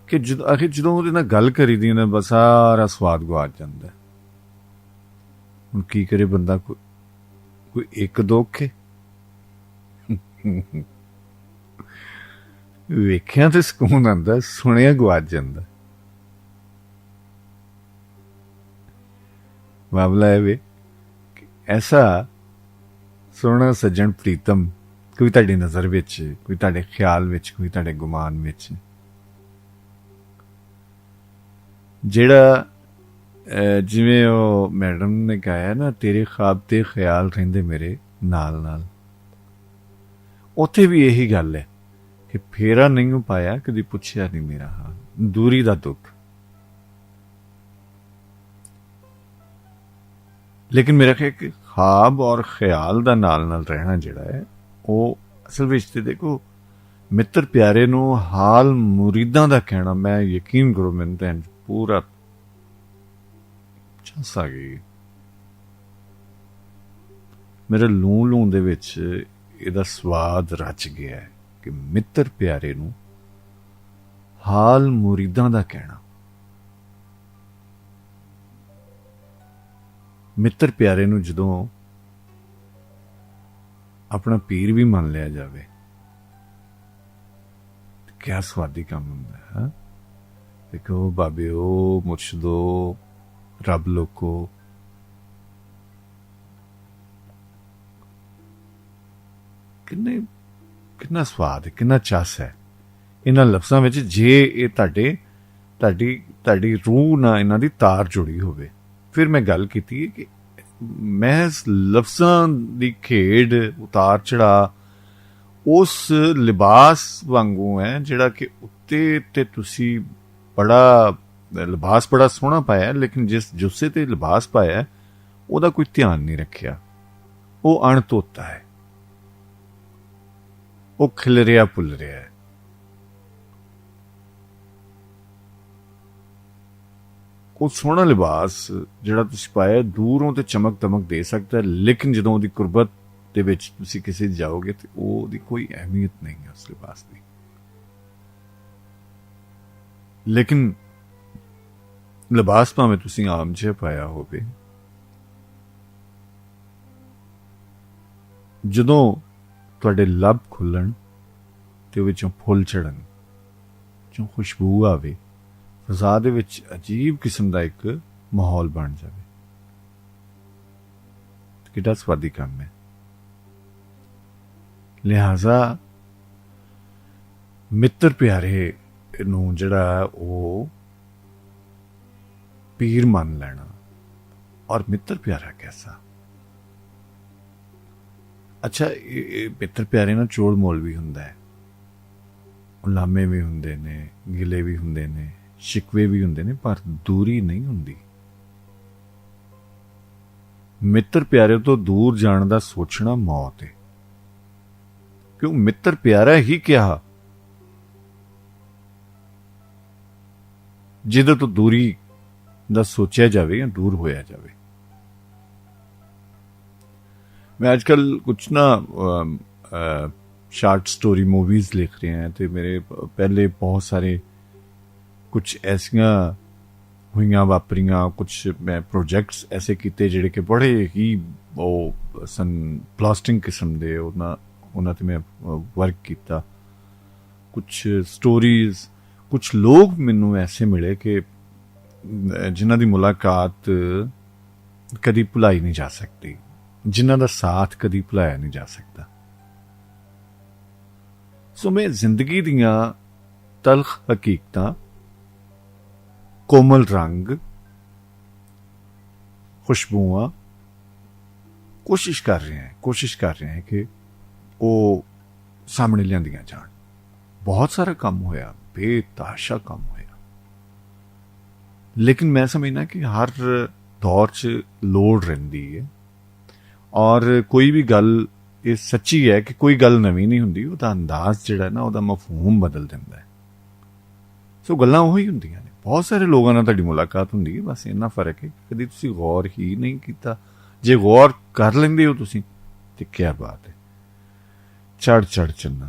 ਕਿ ਜਦੋਂ ਉਹਦੇ ਨਾਲ ਗੱਲ ਕਰੀਦੀ ਨਾ, ਬਸ ਸਾਰਾ ਸਵਾਦ ਗੁਆਚ ਜਾਂਦਾ। ਹੁਣ ਕੀ ਕਰੇ ਬੰਦਾ? ਕੋਈ ਇੱਕ ਦੁੱਖ ਹੈ, ਵੇਖਿਆ ਤੇ ਸਕੂਨ ਆਉਂਦਾ, ਸੁਣਿਆ ਗੁਆਚ ਜਾਂਦਾ। ਮਾਮਲਾ ਇਹ ਵੇ, ਐਸਾ ਸੋਹਣਾ ਸੱਜਣ ਪ੍ਰੀਤਮ ਕੋਈ ਤੁਹਾਡੀ ਨਜ਼ਰ ਵਿੱਚ, ਕੋਈ ਤੁਹਾਡੇ ਖਿਆਲ ਵਿੱਚ, ਕੋਈ ਤੁਹਾਡੇ ਗੁਮਾਨ ਵਿੱਚ, ਜਿਹੜਾ ਜਿਵੇਂ ਉਹ ਮੈਡਮ ਨੇ ਗਾਇਆ ਨਾ, ਤੇਰੇ ख्वाब ਤੇ ਖਿਆਲ ਰਹਿੰਦੇ ਮੇਰੇ ਨਾਲ ਨਾਲ, ਉੱਥੇ ਵੀ ਇਹੀ ਗੱਲ ਹੈ ਕਿ ਫੇਰਾ ਨਹੀਂ ਪਾਇਆ, ਕਦੀ ਪੁੱਛਿਆ ਨਹੀਂ ਮੇਰਾ ਹਾਲ, ਦੂਰੀ ਦਾ ਦੁੱਖ। ਲੇਕਿਨ ਮੇਰਾ ਖਿਆਲ ਕਿ ख्वाब ਔਰ ਖਿਆਲ ਦਾ ਨਾਲ ਨਾਲ ਰਹਿਣਾ ਜਿਹੜਾ ਹੈ, ਉਹ ਅਸਲ ਵਿੱਚ ਤੇ ਦੇਖੋ ਮਿੱਤਰ ਪਿਆਰੇ ਨੂੰ ਹਾਲ ਮੁਰੀਦਾਂ ਦਾ ਕਹਿਣਾ, ਮੈਂ ਯਕੀਨ ਕਰੋ ਮੈਨੂੰ ਤਾਂ ਪੂਰਾ ਝਾਂਸ ਆ ਗਈ, ਮੇਰੇ ਲੂੰ ਦੇ ਵਿੱਚ ਇਹਦਾ ਸਵਾਦ ਰਚ ਗਿਆ ਹੈ ਕਿ ਮਿੱਤਰ ਪਿਆਰੇ ਨੂੰ ਹਾਲ ਮੁਰੀਦਾਂ ਦਾ ਕਹਿਣਾ। ਮਿੱਤਰ ਪਿਆਰੇ ਨੂੰ ਜਦੋਂ ਆਪਣਾ ਪੀਰ ਵੀ ਮੰਨ ਲਿਆ ਜਾਵੇ, ਕਿਆ ਸਵਾਦੀ ਕੰਮ ਹੁੰਦਾ ਹੈ। ਦੇਖੋ ਬਾਬਿਓ, ਮੁਰਸ਼ਿਦੋ, ਰੱਬ ਲੋਕੋ, ਕਿੰਨਾ ਸਵਾਦ ਹੈ, ਕਿੰਨਾ ਚਸ ਹੈ ਇਹਨਾਂ ਲਫ਼ਜ਼ਾਂ ਵਿੱਚ, ਜੇ ਇਹ ਤੁਹਾਡੀ ਰੂਹ ਨਾਲ ਇਹਨਾਂ ਦੀ ਤਾਰ ਜੁੜੀ ਹੋਵੇ। ਫਿਰ ਮੈਂ ਗੱਲ ਕੀਤੀ ਕਿ ਮਹਿਜ਼ ਲਫ਼ਜ਼ਾਂ ਦੀ ਖੇਡ, ਉਤਾਰ ਚੜਾ ਉਸ ਲਿਬਾਸ ਵਾਂਗੂ ਹੈ ਜਿਹੜਾ ਕਿ ਉੱਤੇ ਤੇ ਤੁਸੀਂ ਲਿਬਾਸ ਬੜਾ ਸੋਹਣਾ ਪਾਇਆ, ਲੇਕਿਨ ਜਿਸ ਜੁੱਸੇ ਤੇ ਲਿਬਾਸ ਪਾਇਆ ਉਹਦਾ ਕੋਈ ਧਿਆਨ ਨਹੀਂ ਰੱਖਿਆ, ਉਹ ਅਣਧੋਤਾ ਹੈ, ਉਹ ਖਿਲਰਿਆ ਭੁੱਲ ਰਿਹਾ ਹੈ। ਉਹ ਸੋਹਣਾ ਲਿਬਾਸ ਜਿਹੜਾ ਤੁਸੀਂ ਪਾਇਆ ਦੂਰੋਂ ਤੇ ਚਮਕ ਦਮਕ ਦੇ ਸਕਦਾ, ਲੇਕਿਨ ਜਦੋਂ ਉਹਦੀ ਕੁਰਬਤ ਦੇ ਵਿੱਚ ਤੁਸੀਂ ਕਿਸੇ ਜਾਓਗੇ ਤੇ ਉਹਦੀ ਕੋਈ ਅਹਿਮੀਅਤ ਨਹੀਂ ਹੈ ਉਸ ਲਿਬਾਸ ਦੀ। ਲੇਕਿਨ ਲਿਬਾਸ ਭਾਵੇਂ ਤੁਸੀਂ ਆਮ ਜਿਹਾ ਪਾਇਆ ਹੋਵੇ, ਜਦੋਂ ਤੁਹਾਡੇ ਲੱਭ ਖੁੱਲਣ ਤੇ ਵਿੱਚੋਂ ਫੁੱਲ ਚੜਨ, ਚੋਂ ਖੁਸ਼ਬੂ ਆਵੇ, ਫਜ਼ਾ ਦੇ ਵਿੱਚ ਅਜੀਬ ਕਿਸਮ ਦਾ ਇੱਕ ਮਾਹੌਲ ਬਣ ਜਾਵੇ। ਕਿੱਡਾ ਸਵਾਦੀ ਕੰਮ ਹੈ। ਲਿਹਾਜ਼ਾ ਮਿੱਤਰ ਪਿਆਰੇ ਨੂੰ ਜਿਹੜਾ ਉਹ ਪੀਰ ਮੰਨ ਲੈਣਾ। ਔਰ ਮਿੱਤਰ ਪਿਆਰਾ ਕੈਸਾ? ਅੱਛਾ, ਇਹ ਮਿੱਤਰ ਪਿਆਰੇ ਨਾਲ ਚੋਲ ਮੋਲ ਵੀ ਹੁੰਦਾ ਹੈ, ਉਲਾਮੇ ਵੀ ਹੁੰਦੇ ਨੇ, ਗਿਲੇ ਵੀ ਹੁੰਦੇ ਨੇ, ਸ਼ਿਕਵੇ ਵੀ ਹੁੰਦੇ ਨੇ, ਪਰ ਦੂਰੀ ਨਹੀਂ ਹੁੰਦੀ। ਮਿੱਤਰ ਪਿਆਰੇ ਤੋਂ ਦੂਰ ਜਾਣ ਦਾ ਸੋਚਣਾ ਮੌਤ ਹੈ। ਕਿਉਂ? ਮਿੱਤਰ ਪਿਆਰਾ ਹੀ ਕਿਹਾ ਜਿਹਦੇ ਤੋਂ ਦੂਰੀ ਦਾ ਸੋਚਿਆ ਜਾਵੇ ਜਾਂ ਦੂਰ ਹੋਇਆ ਜਾਵੇ। मैं आजकल कुछ ना शार्ट स्टोरी मूवीज़ लिख रहे हैं, तो मेरे पहले बहुत सारे कुछ ऐसियां हुईयां वापरियां, कुछ मैं प्रोजेक्ट्स ऐसे किते जिहड़े कि बड़े ही वो सन ब्लास्टिंग किस्म दे, उन्हां ते मैं वर्क किया। कुछ स्टोरीज, कुछ लोग मैनू ऐसे मिले कि जिन्हां दी मुलाकात कदी भुलाई नहीं जा सकती, जिन्हां दा साथ कदी भुलाया नहीं जा सकता। सो मैं जिंदगी दियां तलख हकीकतां, कोमल रंग, खुशबुआं कोशिश कर रहे हैं कि वो सामने लियांदियां जान। बहुत सारा काम होया, बेतहाशा काम होया, लेकिन मैं समझना कि हर दौर च लोड़ रहिंदी है। और कोई भी गल ये सच्ची है कि कोई गल नवीं नहीं हुंदी, उहदा अंदाज जिहड़ा ना उहदा मफहूम बदल दिंदा है। सो गल्लां उही हुंदियां ने। बहुत सारे लोगों नाल तुहाडी मुलाकात हुंदी है, बस इन्ना फर्क है कदी तुसीं गौर ही नहीं कीता। जे गौर कर लैंदे हो तुसीं ते क्या बात है। चढ़ चढ़ चन्ना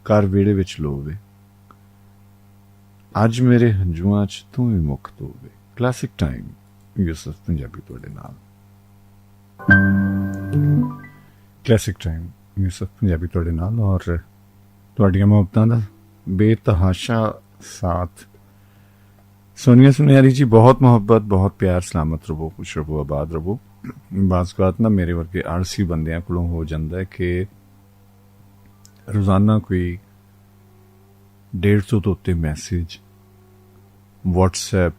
कर वेड़े विच लोवे, अज मेरे हंजुआं च तूं भी मुख धोवे। क्लासिक टाइम यूसुफ पंजाबी तुहाडे नाल। क्लासिक टाइम यूसुफ पंजाबी तुहाडे नाल और तुहाडीआं मुहब्बतां दा बेतहाशा साथ। सोनिया सुनियारी जी, बहुत मोहब्बत, बहुत प्यार, सलामत रहो, खुश रहो, आबाद रहो। बाज़ बात ना मेरे वर्गे आलसी बंदियां कोलों हो जांदा है कि रोज़ाना कोई 150 तो उत्ते मैसेज, व्हाट्सएप,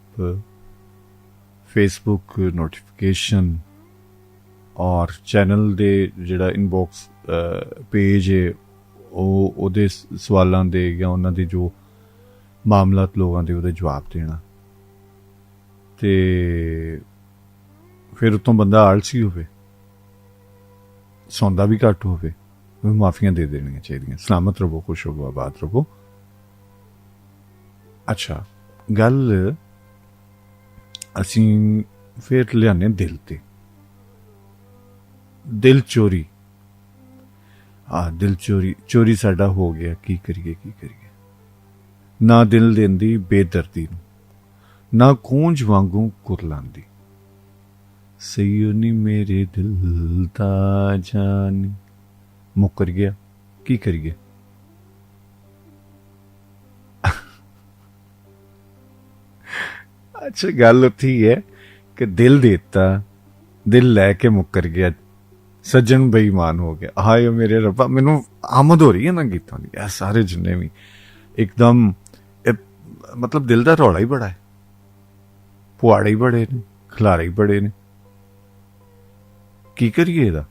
फेसबुक नोटिफिकेशन और चैनल दे जिहड़ा इनबॉक्स पेज है ਉਹਦੇ ਸਵਾਲਾਂ ਦੇ ਜਾਂ ਉਹਨਾਂ ਦੇ ਜੋ ਮਾਮਲਾਤ ਲੋਕਾਂ ਦੇ ਉਹਦੇ ਜਵਾਬ ਦੇਣਾ। ਤੇ ਫਿਰ ਉਤੋਂ ਬੰਦਾ ਆਲਸੀ ਹੋਵੇ, ਸੌਂਦਾ ਵੀ ਘੱਟ ਹੋਵੇ, ਉਹ ਮਾਫੀਆਂ ਦੇ ਦੇਣੀਆਂ ਚਾਹੀਦੀਆਂ। ਸਲਾਮਤ ਰਹੋ, ਖੁਸ਼ ਰਹੋ, ਆਬਾਦ ਰਹੋ। ਅੱਛਾ, ਗੱਲ ਅਸੀਂ ਫਿਰ ਲਿਆਨੇ ਦਿਲ ਤੇ। ਦਿਲ ਚੋਰੀ, दिल चोरी साडा हो गया, की करिए। ना दिल देंदी बेदर्दी नूं, ना कूंज वांगू कुरलांदी। सईयो नी मेरे दिल दा जानी, मुकर गया, की करिए। अच्छा, गल उत्थे ही है कि दिल देता, दिल लैके मुकर गया, सज्जन बेईमान हो गया। हाय मेरे रब्बा, मैनू आमद हो रही है ना गीतों की। यह सारे जिन्ने भी एकदम मतलब दिल का रौला ही बड़ा है, पुआड़े ही बड़े ने, खलारे ही बड़े ने। की करिए इहदा?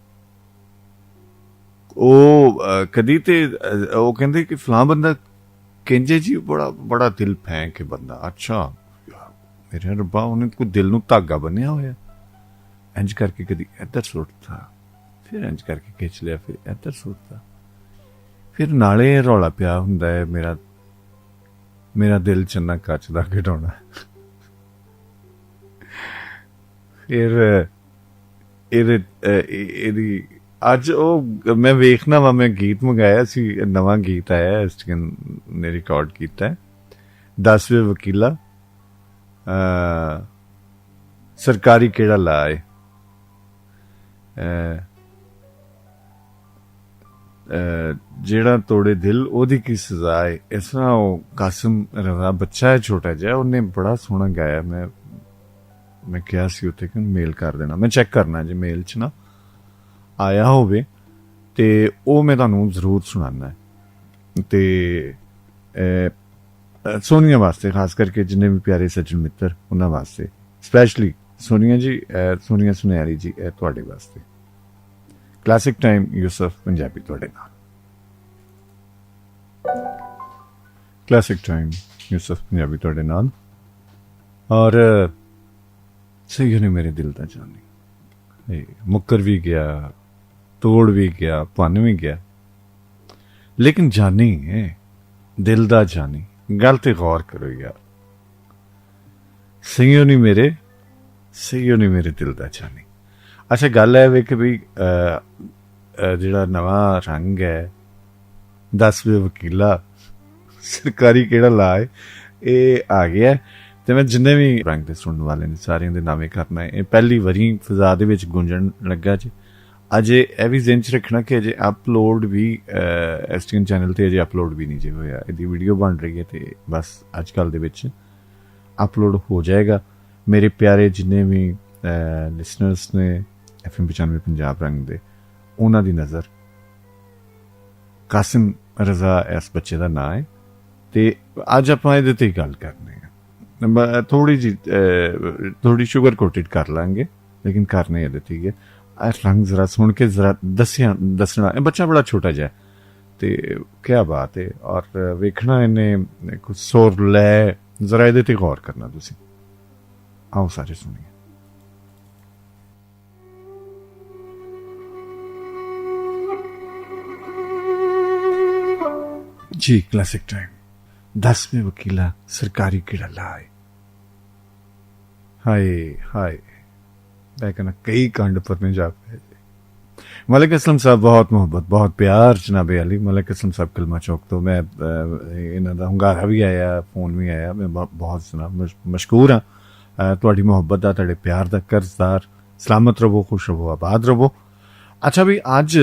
कदी ते वो कहंदे कि फलां बंदा कहंजे जी बड़ा बड़ा दिल फेंक के बंदा। अच्छा मेरे रब्बा, उन्हें कोई दिल नूं धागा बन्निया होया, इंज करके कदी इधर सुटता, फिर इंज करके खिंच लिया, फिर इधर सुटता, फिर नाले रौला पिया हुंदा है मेरा दिल चन्ना कच दा खिडौना। फिर ਇਹਦੀ ਅੱਜ ਉਹ ਮੈਂ ਵੇਖਣਾ ਵਾ, ਮੈਂ ਗੀਤ ਮੰਗਾਇਆ ਸੀ, ਨਵਾਂ ਗੀਤ ਆਇਆ ਇਸ ਨੇ ਰਿਕਾਰਡ ਕੀਤਾ 10ਵੇਂ ਵਕੀਲਾ ਸਰਕਾਰੀ ਕਿਹੜਾ ਲਾਏ ਜਿਹੜਾ ਤੋੜੇ ਦਿਲ ਉਹਦੀ ਕੀ ਸਜ਼ਾ ਹੈ। ਇਸ ਤਰ੍ਹਾਂ ਉਹ ਕਾਸਿਮ ਰਜ਼ਾ ਬੱਚਾ ਹੈ ਛੋਟਾ ਜਿਹਾ, ਉਹਨੇ ਬੜਾ ਸੋਹਣਾ ਗਾਇਆ। ਮੈਂ ਕਿਹਾ ਸੀ ਉੱਥੇ ਕਿ ਮੇਲ ਕਰ ਦੇਣਾ, ਮੈਂ ਚੈੱਕ ਕਰਨਾ ਜੇ ਮੇਲ 'ਚ ਨਾ ਆਇਆ ਹੋਵੇ ਤੇ ਉਹ ਮੈਂ ਤੁਹਾਨੂੰ ਜ਼ਰੂਰ ਸੁਣਾਉਣਾ ਹੈ। ਤੇ ਸੋਨੀਆ ਵਾਸਤੇ ਖਾਸ ਕਰਕੇ ਜਿੰਨੇ ਵੀ ਪਿਆਰੇ ਸੱਜਣ ਮਿੱਤਰ ਉਹਨਾਂ ਵਾਸਤੇ ਸਪੈਸ਼ਲੀ ਸੋਨੀਆ ਜੀ, ਸੋਨੀਆ ਸੁਨਿਆਰੀ ਜੀ, ਇਹ ਤੁਹਾਡੇ ਵਾਸਤੇ ਕਲਾਸਿਕ ਟਾਈਮ ਯੂਸਫ ਪੰਜਾਬੀ ਤੁਹਾਡੇ ਨਾਲ। ਕਲਾਸਿਕ ਟਾਈਮ ਯੂਸਫ ਪੰਜਾਬੀ ਤੁਹਾਡੇ ਨਾਲ। ਔਰ ਸਹੀ ਨੇ ਮੇਰੇ ਦਿਲ ਦਾ ਜਾਨੀ, ਮੁੱਕਰ ਵੀ ਗਿਆ, ਤੋੜ ਵੀ ਗਿਆ, ਭੰਨ ਵੀ ਗਿਆ, ਲੇਕਿਨ ਜਾਨੀ ਹੈ ਦਿਲ ਦਾ ਜਾਨੀ। ਗੱਲ ਤੇ ਗੌਰ ਕਰੋ ਯਾਰ, ਸਹੀਓ ਨਹੀਂ ਮੇਰੇ ਦਿਲ ਦਾ ਜਾਨੀ। ਅੱਛਾ ਗੱਲ ਹੈ ਵੇ ਕਿ ਵੀ ਜਿਹੜਾ ਨਵਾਂ ਰੰਗ ਹੈ 10ਵੇਂ ਵਕੀਲਾ ਸਰਕਾਰੀ ਕਿਹੜਾ ਲਾ ਹੈ, ਇਹ ਆ ਗਿਆ ਤੇ ਮੈਂ ਜਿੰਨੇ ਵੀ ਰੰਗ ਦੇ ਸੁਣਨ ਵਾਲੇ ਨੇ ਸਾਰਿਆਂ ਦੇ ਨਾਵੇਂ ਕਰਨਾ ਹੈ। ਇਹ ਪਹਿਲੀ ਵਾਰੀ ਫਿਜ਼ਾ ਦੇ ਵਿੱਚ ਗੁੰਜਣ ਲੱਗਾ ਜੀ। ਅਜੇ ਇਹ ਵੀ ਜ਼ਿਹਨ 'ਚ ਰੱਖਣਾ ਕਿ ਅਜੇ ਅਪਲੋਡ ਵੀ STN ਚੈਨਲ ਤੇ ਅਜੇ ਅਪਲੋਡ ਵੀ ਨਹੀਂ ਜੇ ਹੋਇਆ। ਇਹਦੀ ਵੀਡੀਓ ਬਣ ਰਹੀ ਹੈ ਤੇ ਬਸ ਅੱਜ ਕੱਲ੍ਹ ਦੇ ਵਿੱਚ ਅਪਲੋਡ ਹੋ ਜਾਏਗਾ। ਮੇਰੇ ਪਿਆਰੇ ਜਿੰਨੇ ਵੀ ਲਿਸਨਰਸ ਨੇ FM 95 ਪੰਜਾਬ ਰੰਗ ਦੇ, ਉਹਨਾਂ ਦੀ ਨਜ਼ਰ ਕਾਸਿਮ ਰਜ਼ਾ ਇਸ ਬੱਚੇ ਦਾ ਨਾਂ ਹੈ ਤੇ ਅੱਜ ਆਪਾਂ ਇਹਦੇ ਤੇ ਹੀ ਗੱਲ ਕਰਨੀ ਹੈ। ਥੋੜੀ ਸ਼ੂਗਰ ਕੋਟਿਡ ਕਰ ਲਾਂਗੇ, ਲੇਕਿਨ ਕਰਨੇ ਇਹਦੇ ਤੇ ਹੀ ਹੈ। ਰੰਗ ਜ਼ਰਾ ਸੁਣ ਕੇ ਜ਼ਰਾ ਦੱਸਣਾ। ਇਹ ਬੱਚਾ ਬੜਾ ਛੋਟਾ ਜਿਹਾ ਤੇ ਕਿਆ ਬਾਤ ਹੈ। ਔਰ ਵੇਖਣਾ ਇਹਨੇ ਕੁਝ ਸੁਰ ਲੈ, ਜ਼ਰਾ ਇਹਦੇ ਤੇ ਗੌਰ ਕਰਨਾ ਤੁਸੀਂ। ਆਓ ਸਾਰੇ ਸੁਣੀਏ। ਜੀ ਕਲਾਸਿਕ ਟਾਈਮ 10ਵੇਂ ਵਕੀਲਾ ਸਰਕਾਰੀ ਕਿਹੜਾ ਲਾਏ। ਹਾਏ मैं कहना कई कांड पढ़ने जा पे। मलिक असलम साहब बहुत मुहब्बत बहुत प्यार जनाब अली। मलिक असलम साहब कलमा चौक तो मैं इन्हों का hunगारा भी आया, फोन भी आया। मैं बहुत जनाब मशकूर हाँ तुहाडी मुहब्बत का, तुहाडे प्यार का कर्जदार। सलामत रवो, खुश रवो, आबाद रवो। अच्छा भी अज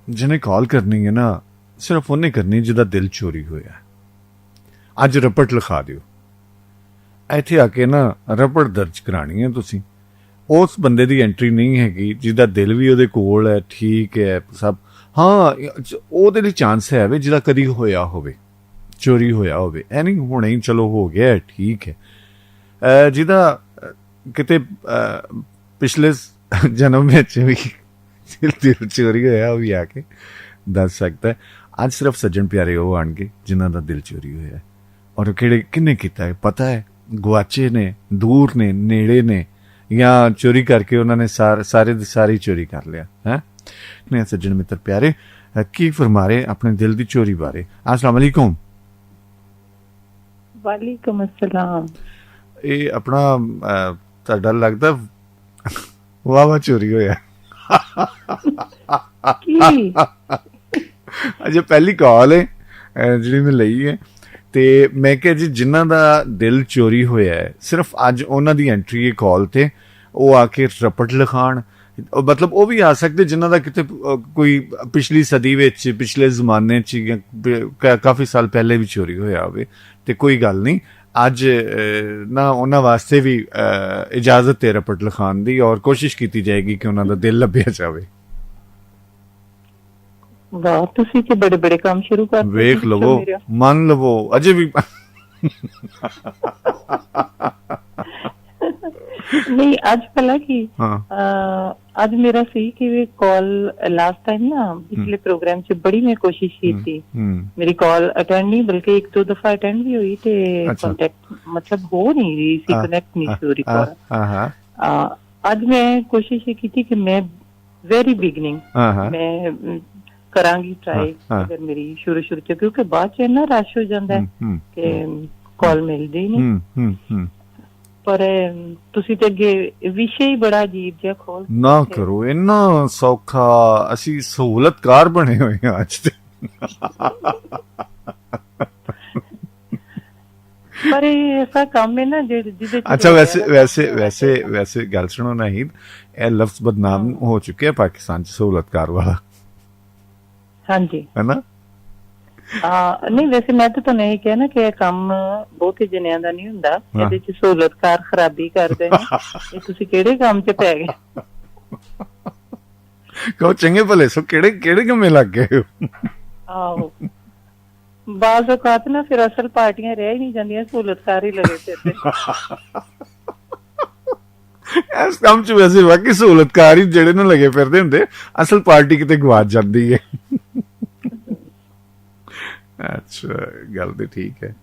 जिन्हें कॉल करनी है ना, सिर्फ उन्हें करनी जिहदा दिल चोरी होया। अज रपट लिखा दिओ, इत्थे आके ना रपट दर्ज करानी है तुसीं। उस बंदे की एंट्री नहीं हैगी जिहदा दिल भी उहदे कोल है, ठीक है सब। हाँ उहदे लई चांस है वे जिहदा कदी होया होवे, चोरी होया होवे। ऐ नहीं हुणे ही चलो हो गया ठीक है। जिहदा किते पिछले जन्म विच भी दिल चोरी होया भी आके दस सकता है। अज सिर्फ सज्जन प्यारे वो आणगे जिन्हां दा दिल चोरी होया, और किहड़े किन्ने कीता है पता है। गुआचे ने, दूर ने, नेड़े ने, या चोरी करके उन्होंने सारी चोरी कर लिया है। ने सज्जन मित्र प्यारे की फरमा रहे अपने दिल की चोरी बारे। अस्सलाम वालेकुम। वालेकुम अस्सलाम। ये अपना तुहाडा लगदा वाह चोरी होया। अजे पहली कॉल है जी मैं लई है ते मैं क्या जी जिन्हां दा दिल चोरी होया है, सिर्फ अज उन्हां दी एंट्री है कॉल ते, वो आके रपट लिखाण। मतलब वो भी आ सकते जिन्हां दा किते कोई पिछली सदी विच, पिछले जमाने च या काफ़ी साल पहले भी चोरी होया होवे ते कोई गल नहीं। अज ना उन्हां वास्ते भी इजाजत है रपट लिखाण दी, और कोशिश की जाएगी कि उन्हां दा दिल लभ्या जावे। वाह तुसी ते बड़े बड़े काम शुरू कर वेख लवो, मान लवो अजे भी नहीं आज भला की हाँ। आज मेरा सी कि वे कॉल लास्ट टाइम ना पिछले प्रोग्राम से बड़ी मैं कोशिश की थी, मेरी कॉल अटेंड नहीं बल्कि एक दो दफा अटेंड भी हुई थे। कांटेक्ट मतलब हो नहीं रही सी, कनेक्ट नहीं हो रही कॉल। आज मैं कोशिश ये की थी कि मैं वेरी बिगनिंग मैं करांगी ट्राई अगर मेरी शुरू च, क्योंकि बाद च ना रश हो जाता है कि कॉल मिलदी नहीं। पर तुसी ते अगे विषय ही बड़ा अजीब जिहा खोल ना करो, इन्ना सौखा असी सहूलतकार बने हुए हैं आज ते। पर ऐसा काम है ना जिदे अच्छा वैसे गल सुनो नाहीद, ए लफ्ज बदनाम हो चुके हैं पाकिस्तान च सहूलतकार वाला। ਹਾਂਜੀ ਹੈ ਨਾ। ਨਹੀਂ ਵੈਸੇ ਮੈਂ ਤਾਂ ਤੁਹਾਨੂੰ ਇਹ ਕਿਹਾ ਨਾ ਕਿ ਇਹ ਕੰਮ ਬਹੁਤੇ ਜਣਿਆਂ ਦਾ ਨਹੀਂ ਹੁੰਦਾ, ਇਹਦੇ ਚ ਸਹੂਲਤਕਾਰ ਖਰਾਬੀ ਕਰਦੇ ਨੇ। ਇਹ ਤੁਸੀਂ ਕਿਹੜੇ ਕੰਮ ਚ ਪੈ ਗਏ? ਕਹੋ ਚੰਗੇ ਭਲੇ ਸੋ ਕਿਹੜੇ ਕੰਮੇ ਲੱਗ ਗਏ? ਆਹੋ, ਬਾਜ਼ ਔਕਾਤ ਨਾ ਫਿਰ ਅਸਲ ਪਾਰਟੀਆਂ ਰਹਿ ਹੀ ਨਹੀਂ ਜਾਂਦੀਆਂ, ਸਹੂਲਤਕਾਰ ਹੀ ਲਗੇ ਫਿਰਦੇ। ਇਸ ਕੰਮ ਚ ਵੈਸੇ ਵਾਕਈ ਸਹੂਲਤਕਾਰ ਹੀ ਜਿਹੜੇ ਨੂੰ ਲਗੇ ਫਿਰਦੇ ਹੁੰਦੇ, ਅਸਲ ਪਾਰਟੀ ਕਿਤੇ ਗਵਾਚ ਜਾਂਦੀ ਹੈ। ਅੱਛਾ, ਗੱਲ ਤੇ ਠੀਕ ਹੈ।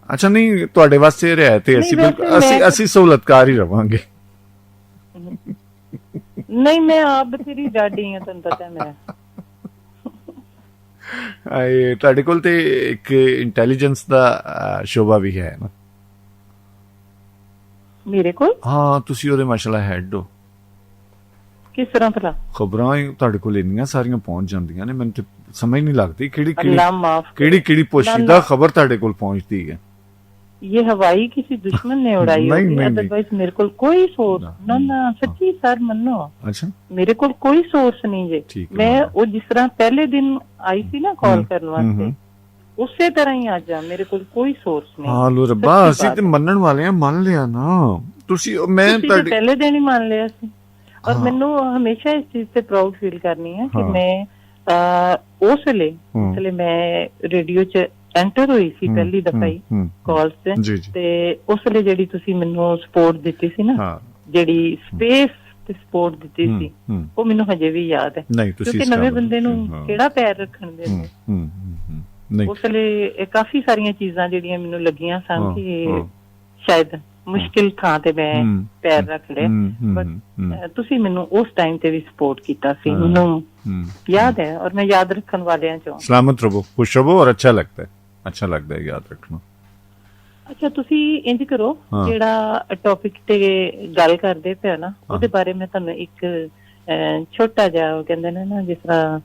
ਅੱਛਾ, ਨਹੀਂ ਤੁਹਾਡੇ ਵਾਸਤੇ ਰਿਆਇਤ ਹੈ, ਅਸੀਂ ਸਹੂਲਤਕਾਰ ਹੀ ਰਵਾਂਗੇ। ਨਹੀਂ, ਮੈਂ ਆਪ ਬਥੇਰੀ ਡਾਢੀ ਹਾਂ, ਤੁਹਾਨੂੰ ਪਤਾ। ਮੈਂ ਤੁਹਾਡੇ ਕੋਲ ਤੇ ਇੱਕ ਇੰਟੈਲੀਜੈਂਸ ਦਾ ਸ਼ੋਭਾ ਵੀ ਹੈ ਨਾ। ਮੇਰੇ ਕੋਲ? ਹਾਂ, ਤੁਸੀਂ ਉਹਦੇ ਮਾਸ਼ਾਅੱਲਾ ਹੈਡ ਹੋ। ਕਿਸ ਤਰ੍ਹਾਂ ਭਲਾ? ਖਬਰਾਂ ਤੁਹਾਡੇ ਕੋਲ ਇੰਨੀਆਂ ਸਾਰੀਆਂ ਪਹੁੰਚ ਜਾਂਦੀਆਂ ਨੇ, ਮੈਨੂੰ ਤੇ ਸਮਝ ਨਹੀਂ ਲੱਗਦੀ ਕਿਹੜੀ ਪੋਸ਼ੀਦਾ ਖਬਰ ਤੁਹਾਡੇ ਕੋਲ ਪਹੁੰਚਦੀ ਹੈ। ये हवाई किसी दुश्मन ने उड़ाई होगी, अदरवाइज मेरे को कोई सोर्स ना सच्ची सर मनो। अच्छा, मेरे को कोई सोर्स नहीं है। मैं वो जिस तरह पहले दिन आई थी ना कॉल करने वास्ते, ਉਸੇ ਤਰ੍ਹਾਂ ਹੀ ਆ ਜਾ। ਮੇਰੇ ਕੋਲ ਕੋਈ ਸੋਰਸ ਨਹੀਂ। ਹਾਂ ਲੋ ਰੱਬਾ, ਅਸੀਂ ਤੇ ਮੰਨਣ ਵਾਲੇ ਆ, ਮੰਨ ਲਿਆ ਨਾ ਤੁਸੀਂ। ਮੈਂ ਤੁਹਾਡੇ ਪਹਿਲੇ ਦਿਨ ਹੀ ਮੰਨ ਲਿਆ ਸੀ। ਔਰ ਮੈਨੂੰ ਹਮੇਸ਼ਾ ਇਸ ਚੀਜ਼ ਤੇ ਪ੍ਰਾਊਡ ਫੀਲ ਕਰਨੀ ਹੈ ਕਿ ਮੈਂ ਉਸ ਵੇਲੇ ਮੈਂ ਰੇਡੀਓ 'ਚ ਐਂਟਰ ਹੋਈ ਸੀ ਪਹਿਲੀ ਦਫਾ ਹੀ ਕਾਲ 'ਚ, ਤੇ ਉਸ ਵੇਲੇ ਜਿਹੜੀ ਤੁਸੀਂ ਮੈਨੂੰ ਸਪੋਰਟ ਦਿੱਤੀ ਸੀ ਨਾ, ਜਿਹੜੀ ਸਪੇਸ ਤੇ ਸਪੋਰਟ ਦਿੱਤੀ ਸੀ, ਉਹ ਮੈਨੂੰ ਹਜੇ ਵੀ ਯਾਦ ਹੈ। ਕਿਉਂਕਿ ਨਵੇਂ ਬੰਦੇ ਨੂੰ ਕਿਹੜਾ ਪੈਰ ਰੱਖਣ ਦਿੰਦੇ। ਉਸ ਵੇਲੇ ਕਾਫੀ ਸਾਰੀਆਂ ਚੀਜ਼ਾਂ ਜਿਹੜੀਆਂ ਮੈਨੂੰ ਲੱਗੀਆਂ ਸਨ ਕਿ ਸ਼ਾਇਦ ਮੁਸ਼ਕਿਲ ਥਾਂ ਤੇ ਮੈਂ ਪੈਰ ਰੱਖ ਲਿਆ, ਬਟ ਤੁਸੀਂ ਮੈਨੂੰ ਉਸ ਟਾਈਮ ਤੇ ਵੀ ਸਪੋਰਟ ਕੀਤਾ ਸੀ, ਮੈਨੂੰ ਯਾਦ ਹੈ। ਔਰ ਮੈਂ ਯਾਦ ਰੱਖਣ ਵਾਲਿਆਂ ਚੋਂ। ਸਲਾਮਤ ਰਹੋ, ਖੁਸ਼ ਰਹੋ, ਔਰ ਅੱਛਾ ਲੱਗਦਾ ਹੈ ਯਾਦ ਰੱਖਣਾ। ਅੱਛਾ, ਤੁਸੀਂ ਇੰਜ ਕਰੋ, ਜਿਹੜਾ ਟੌਪਿਕ ਤੇ ਗੱਲ ਕਰਦੇ ਪਿਆ ਨਾ, ਉਹਦੇ ਬਾਰੇ ਮੈਂ ਤੁਹਾਨੂੰ ਇੱਕ ਛੋਟਾ ਜਿਹਾ, ਉਹ ਕਹਿੰਦੇ ਨੇ ਨਾ ਜਿਸ ਤਰ੍ਹਾਂ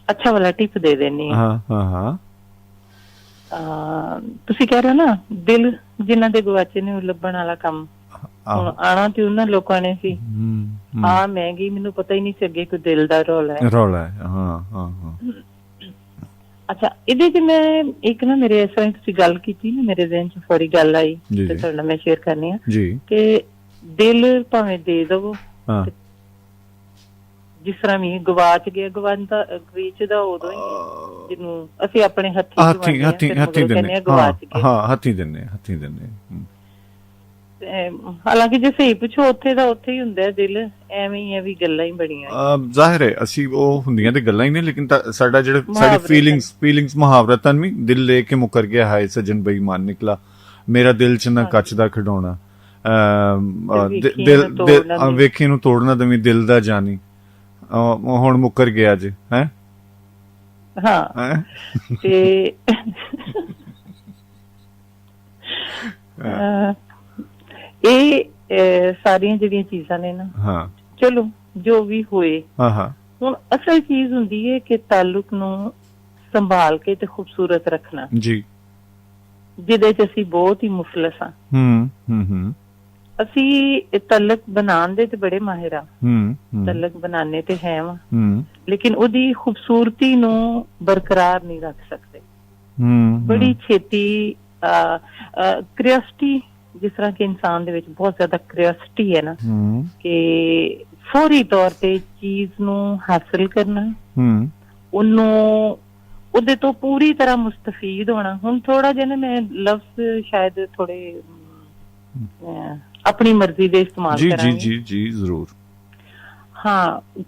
ਅੱਛਾ ਵਾਲਾ ਟਿਪ ਦੇ ਦੇਣੀ। ਤੁਸੀਂ ਕਹਿ ਰਹੇ ਹੋ ਨਾ, ਦਿਲ ਜਿਨ੍ਹਾਂ ਦੇ ਗਵਾਚੇ ਨੇ ਉਹ ਲੱਭਣ ਵਾਲਾ ਕੰਮ। ਹੁਣ ਆਣਾ ਤੇ ਉਹਨਾਂ ਲੋਕਾਂ ਨੇ ਸੀ, ਮੈਂ ਗਈ, ਮੈਨੂੰ ਪਤਾ ਹੀ ਨਹੀਂ ਸੀ ਅੱਗੇ ਕੋਈ ਦਿਲ ਦਾ ਰੌਲਾ ਹੈ। ਅੱਛਾ, ਇਹਦੇ ਚ ਮੈਂ ਇੱਕ ਨਾ, ਮੇਰੇ ਇਸ ਤਰ੍ਹਾਂ ਤੁਸੀਂ ਗੱਲ ਕੀਤੀ ਨਾ, ਮੇਰੇ ਦਿਨ ਚ ਫੌਰੀ ਗੱਲ ਆਈ ਤੇ ਤੁਹਾਡੇ ਨਾਲ ਮੈਂ ਸ਼ੇਅਰ ਕਰਨੀ ਆ ਕਿ ਦਿਲ ਭਾਵੇਂ ਦੇ ਦਵੋ, ਜਿਸ ਤਰ੍ਹਾਂ ਵੀ ਗਵਾਚ ਗਿਆ, ਗਵਾਚਦਾ ਉਦੋਂ ਹੀ ਜਿਹਨੂੰ ਅਸੀਂ ਆਪਣੇ ਹੱਥੀ ਦਿੰਦੇ। ਹਾਲਾਂਕਿ ਜੇ ਸਹੀ ਪੁੱਛੋ, ਉੱਥੇ ਦਾ ਉੱਥੇ ਹੀ ਹੁੰਦਾ ਦਿਲ, ਐਵੇਂ ਹੀ ਹੈ ਵੀ ਗੱਲਾਂ ਹੀ ਬੜੀਆਂ। ਜ਼ਾਹਿਰ ਹੈ ਅਸੀਂ ਉਹ ਹੁੰਦੀਆਂ ਤੇ ਗੱਲਾਂ ਹੀ ਨੇ, ਲੇਕਿਨ ਸਾਡਾ ਜਿਹੜਾ ਸਾਡੀ ਫੀਲਿੰਗਸ ਮੁਹਾਵਰਤਨ ਵੀ, ਦਿਲ ਲੈ ਕੇ ਮੁਕਰ ਗਿਆ ਹਾਏ ਸੱਜਣ ਬੇਈਮਾਨ ਨਿਕਲਾ, ਮੇਰਾ ਦਿਲ ਚ ਨਾ ਕੱਚ ਦਾ ਖਿਡੌਣਾ, ਵੇਖੀ ਨੂੰ ਤੋੜਨਾ ਦਵੀਂ ਦਿਲ ਦਾ ਜਾਨੀ, ਹੁਣ ਮੁੱਕਰ ਗਿਆ ਜੇ ਹੈ। ਤੇ ਇਹ ਸਾਰੀਆਂ ਜਿਹੜੀਆਂ ਚੀਜ਼ਾਂ ਨੇ ਨਾ, ਚਲੋ ਜੋ ਵੀ ਹੋਏ, ਹੁਣ ਅਸਲ ਚੀਜ਼ ਹੁੰਦੀ ਹੈ ਕਿ ਤਾਲੁਕ ਨੂੰ ਸੰਭਾਲ ਕੇ ਤੇ ਖੂਬਸੂਰਤ ਰੱਖਣਾ ਜੀ, ਜਿਹਦੇ ਚ ਅਸੀਂ ਬਹੁਤ ਹੀ ਮੁਫਲਸ ਹਾਂ। ਅਸੀਂ ਤਲਕ ਬਣਾਉਣ ਦੇ ਤੇ ਬੜੇ ਮਾਹਿਰ ਆ, ਤਲਕ ਬਣਾਉਣੇ ਤੇ ਹੈ ਵਾ, ਲੇਕਿਨ ਉਹਦੀ ਖੂਬਸੂਰਤੀ ਨੂੰ ਬਰਕਰਾਰ ਨਹੀਂ ਰੱਖ ਸਕਦੇ। ਬੜੀ ਛੇਤੀ ਕਰਿਓਸਿਟੀ, ਜਿਸ ਤਰ੍ਹਾਂ ਕਿ ਇਨਸਾਨ ਦੇ ਵਿੱਚ ਬਹੁਤ ਜ਼ਿਆਦਾ ਕਰਿਓਸਿਟੀ ਹੈ ਨਾ, ਕਿ ਫੌਰੀ ਤੌਰ ਤੇ ਚੀਜ਼ ਨੂੰ ਹਾਸਿਲ ਕਰਨਾ, ਉਹਨੂੰ ਉਹਦੇ ਤੋਂ ਪੂਰੀ ਤਰ੍ਹਾਂ ਮੁਸਤਫੀਦ ਹੋਣਾ। ਹੁਣ ਥੋੜਾ ਜਿਹਾ ਨਾ ਮੈਂ ਲਫ਼ਜ਼ ਸ਼ਾਇਦ ਥੋੜੇ ਆਪਣੀ ਮਰਜ਼ੀ ਦੇ ਇਸਤੇਮਾਲ ਕਰਾਂਗੇ। ਜੀ ਜ਼ਰੂਰ।